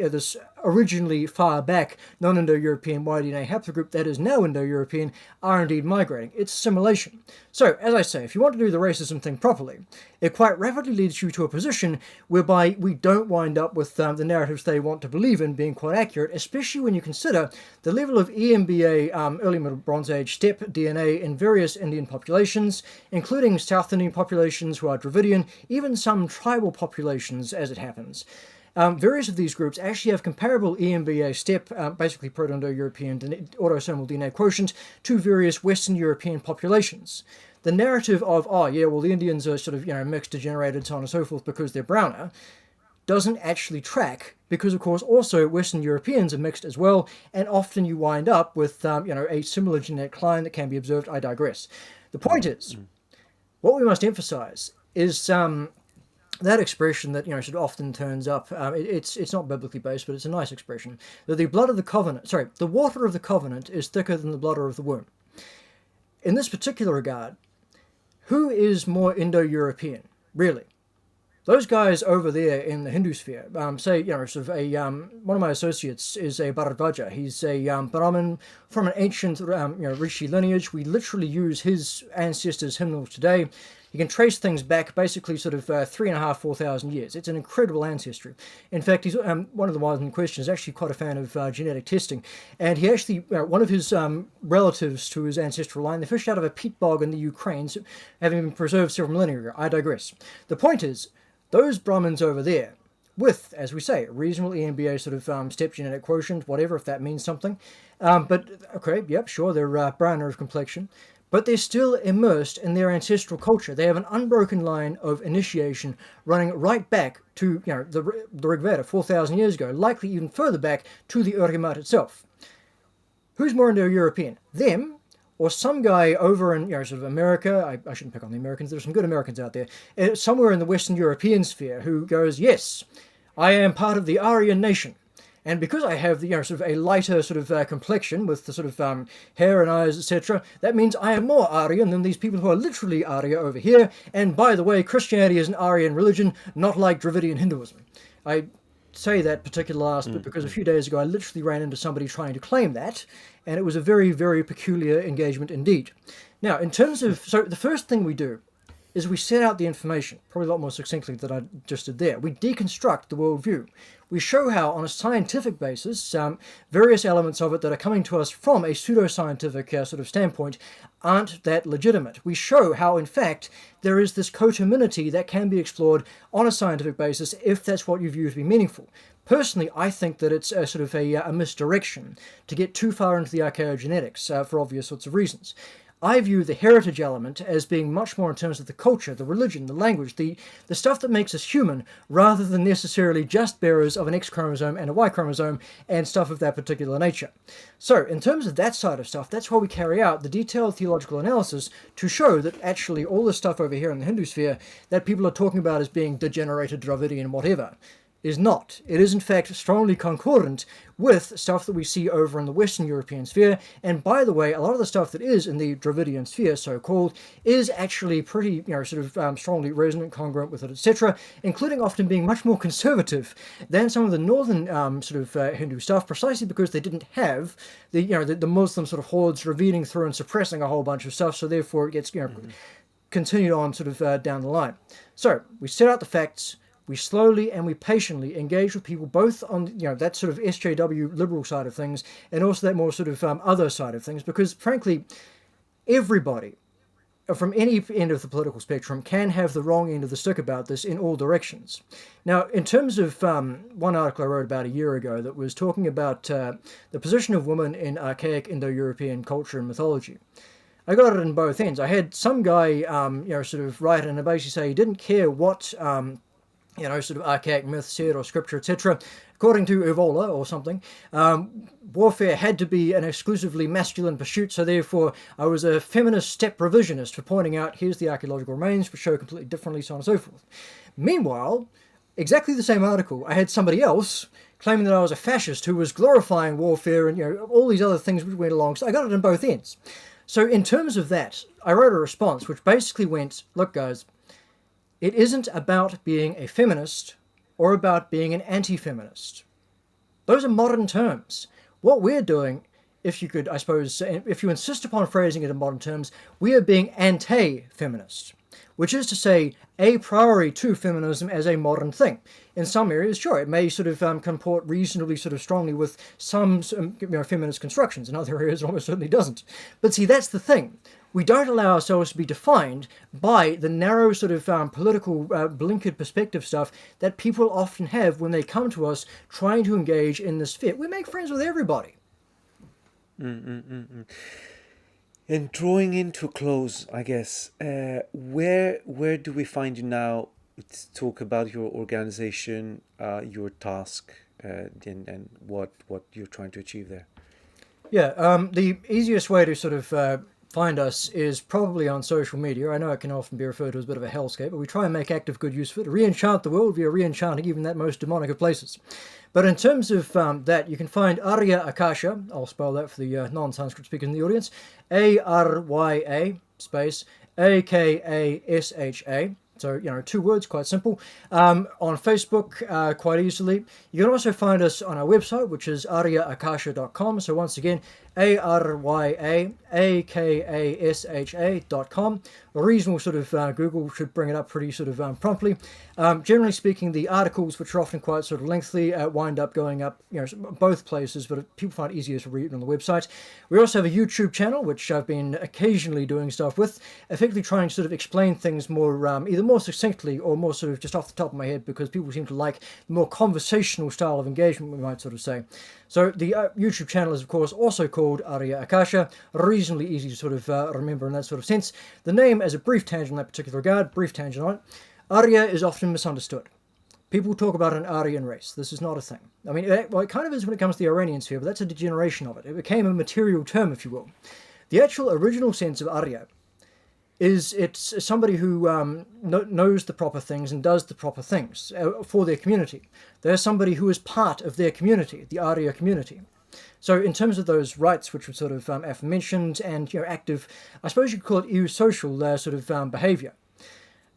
S2: originally far back non-Indo-European Y-DNA haplogroup that is now Indo-European are indeed migrating. It's assimilation. So, as I say, if you want to do the racism thing properly, it quite rapidly leads you to a position whereby we don't wind up with the narratives they want to believe in being quite accurate, especially when you consider the level of EMBA, early Middle Bronze Age steppe DNA in various Indian populations, including South Indian populations who are Dravidian, even some tribal populations as it happens. Various of these groups actually have comparable EMBA steppe, basically Proto-Indo-European autosomal DNA quotient, to various Western European populations. The narrative of, the Indians are sort of, mixed, degenerated, so on and so forth because they're browner, doesn't actually track, because of course also Western Europeans are mixed as well, and often you wind up with, a similar genetic line that can be observed. I digress. The point is, what we must emphasize is that expression that sort of often turns up. It's not biblically based, but it's a nice expression. That the water of the covenant is thicker than the blood of the womb. In this particular regard, who is more Indo-European, really? Those guys over there in the Hindu sphere, one of my associates is a Bharadvaja. He's a Brahmin from an ancient Rishi lineage. We literally use his ancestors' hymnals today. You can trace things back basically sort of 3,500, 4,000 years. It's an incredible ancestry. In fact, he's one of the ones in question is actually quite a fan of genetic testing. And he actually, one of his relatives to his ancestral line, they fished out of a peat bog in the Ukraine, having been preserved several millennia ago. I digress. The point is, those Brahmins over there, with, as we say, a reasonable EMBA sort of step genetic quotient, whatever, if that means something. But, okay, yep, sure, they're browner of complexion. but they're still immersed in their ancestral culture. They have an unbroken line of initiation running right back to the Rig Veda 4,000 years ago, likely even further back to the Ur-Yamat itself. Who's more Indo-European? Them, or some guy over in sort of America? I shouldn't pick on the Americans. There's some good Americans out there. Somewhere in the Western European sphere, who goes, yes, I am part of the Aryan nation. And because I have the sort of a lighter sort of complexion with the sort of hair and eyes, etc., that means I am more Aryan than these people who are literally Arya over here. And by the way, Christianity is an Aryan religion, not like Dravidian Hinduism. I say that particular last bit because a few days ago I literally ran into somebody trying to claim that, and it was a very, very peculiar engagement indeed. Now, in terms of, so the first thing we do is we set out the information, probably a lot more succinctly than I just did there. We deconstruct the worldview. We show how, on a scientific basis, various elements of it that are coming to us from a pseudoscientific sort of standpoint aren't that legitimate. We show how, in fact, there is this coterminity that can be explored on a scientific basis if that's what you view to be meaningful. Personally, I think that it's a sort of a misdirection to get too far into the archaeogenetics for obvious sorts of reasons. I view the heritage element as being much more in terms of the culture, the religion, the language, the stuff that makes us human, rather than necessarily just bearers of an X chromosome and a Y chromosome and stuff of that particular nature. So, in terms of that side of stuff, that's why we carry out the detailed theological analysis to show that actually all this stuff over here in the Hindu sphere that people are talking about as being degenerated, Dravidian, whatever, is not. It is in fact strongly concordant with stuff that we see over in the Western European sphere, and by the way, a lot of the stuff that is in the Dravidian sphere, so-called, is actually pretty, strongly resonant, congruent with it, etc., including often being much more conservative than some of the northern Hindu stuff, precisely because they didn't have the Muslim sort of hordes revealing through and suppressing a whole bunch of stuff, so therefore it gets continued on sort of down the line. So, we set out the facts. We slowly and we patiently engage with people both on that sort of SJW liberal side of things and also that more sort of other side of things, because frankly everybody from any end of the political spectrum can have the wrong end of the stick about this in all directions. Now, in terms of one article I wrote about a year ago that was talking about the position of women in archaic Indo-European culture and mythology, I got it in both ends. I had some guy sort of write and basically say he didn't care what sort of archaic myth said or scripture, etc. According to Evola or something, warfare had to be an exclusively masculine pursuit, so therefore I was a feminist step revisionist for pointing out here's the archaeological remains, which show completely differently, so on and so forth. Meanwhile, exactly the same article, I had somebody else claiming that I was a fascist who was glorifying warfare and all these other things which went along, so I got it on both ends. So in terms of that, I wrote a response which basically went, look guys, it isn't about being a feminist or about being an anti-feminist. Those are modern terms. What we're doing, if you could, I suppose, if you insist upon phrasing it in modern terms, we are being anti-feminist, which is to say a priori to feminism as a modern thing. In some areas, sure, it may sort of comport reasonably sort of strongly with some feminist constructions. In other areas, it almost certainly doesn't. But see, that's the thing. We don't allow ourselves to be defined by the narrow sort of political blinkered perspective stuff that people often have when they come to us trying to engage in this sphere. We make friends with everybody.
S1: And drawing into a close, I guess, where do we find you now to talk about your organization, your task, and what you're trying to achieve there?
S2: Yeah, the easiest way to sort of find us is probably on social media. I know it can often be referred to as a bit of a hellscape, but we try and make active good use of it. Re-enchant the world via re-enchanting even that most demonic of places. But in terms of that, you can find Arya Akasha, I'll spell that for the non-Sanskrit speakers in the audience, Arya space Akasha. So, two words, quite simple. On Facebook, quite easily. You can also find us on our website, which is aryaakasha.com. So once again, ARYAAKASHA.com. A reasonable sort of Google should bring it up pretty sort of promptly. Generally speaking, the articles, which are often quite sort of lengthy, wind up going up, both places, but people find it easier to read on the website. We also have a YouTube channel, which I've been occasionally doing stuff with, effectively trying to sort of explain things more, either more more succinctly, or more sort of just off the top of my head, because people seem to like the more conversational style of engagement, we might sort of say. So the YouTube channel is, of course, also called Arya Akasha, reasonably easy to sort of remember in that sort of sense. The name, as a brief tangent in that particular regard, brief tangent on it, Arya is often misunderstood. People talk about an Aryan race. This is not a thing. I mean, it kind of is when it comes to the Iranian sphere, but that's a degeneration of it. It became a material term, if you will. The actual original sense of Arya is it's somebody who knows the proper things and does the proper things for their community. They're somebody who is part of their community, the Arya community. So in terms of those rights, which were sort of aforementioned and active, I suppose you could call it EU-social sort of behaviour.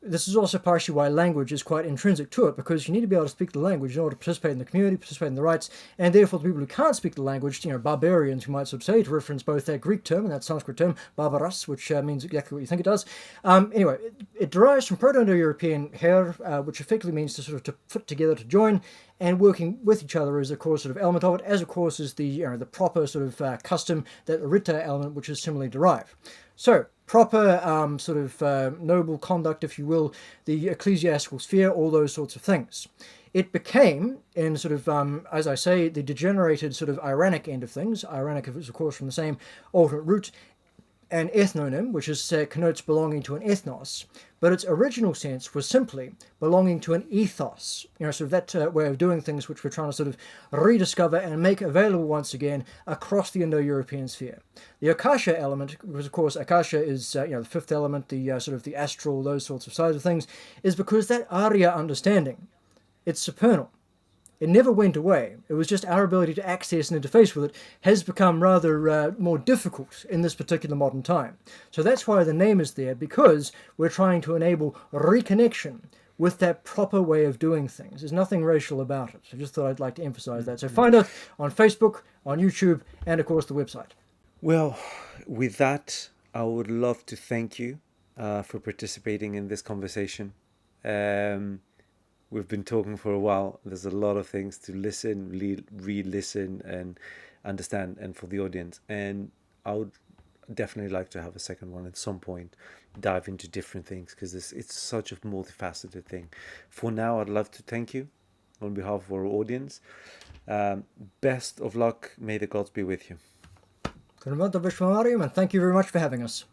S2: This is also partially why language is quite intrinsic to it, because you need to be able to speak the language in order to participate in the community, participate in the rights, and therefore the people who can't speak the language, barbarians, who might sort of say, to reference both that Greek term and that Sanskrit term, barbaras, which means exactly what you think it does. Anyway, it derives from Proto-Indo-European her, which effectively means to sort of to put together, to join, and working with each other is, of course, sort of element of it, as, of course, is the the proper sort of custom, that Rita element, which is similarly derived. So, proper sort of noble conduct, if you will, the ecclesiastical sphere, all those sorts of things. It became, in sort of, as I say, the degenerated sort of Iranic end of things. Iranic is, of course, from the same alternate root, an ethnonym, which is connotes belonging to an ethnos, but its original sense was simply belonging to an ethos. Sort of that way of doing things, which we're trying to sort of rediscover and make available once again across the Indo-European sphere. The Akasha element, because of course Akasha is the fifth element, the sort of the astral, those sorts of sides of things, is because that Arya understanding, it's supernal. It never went away. It was just our ability to access and interface with it has become rather more difficult in this particular modern time. So that's why the name is there, because we're trying to enable reconnection with that proper way of doing things. There's nothing racial about it. I just thought I'd like to emphasize that. So find us on Facebook, on YouTube, and of course the website.
S1: Well, with that, I would love to thank you for participating in this conversation. We've been talking for a while. There's a lot of things to listen, re-listen, and understand, and for the audience. And I would definitely like to have a second one at some point, dive into different things, because it's such a multifaceted thing. For now, I'd love to thank you on behalf of our audience. Best of luck. May the gods be with you.
S2: And thank you very much for having us.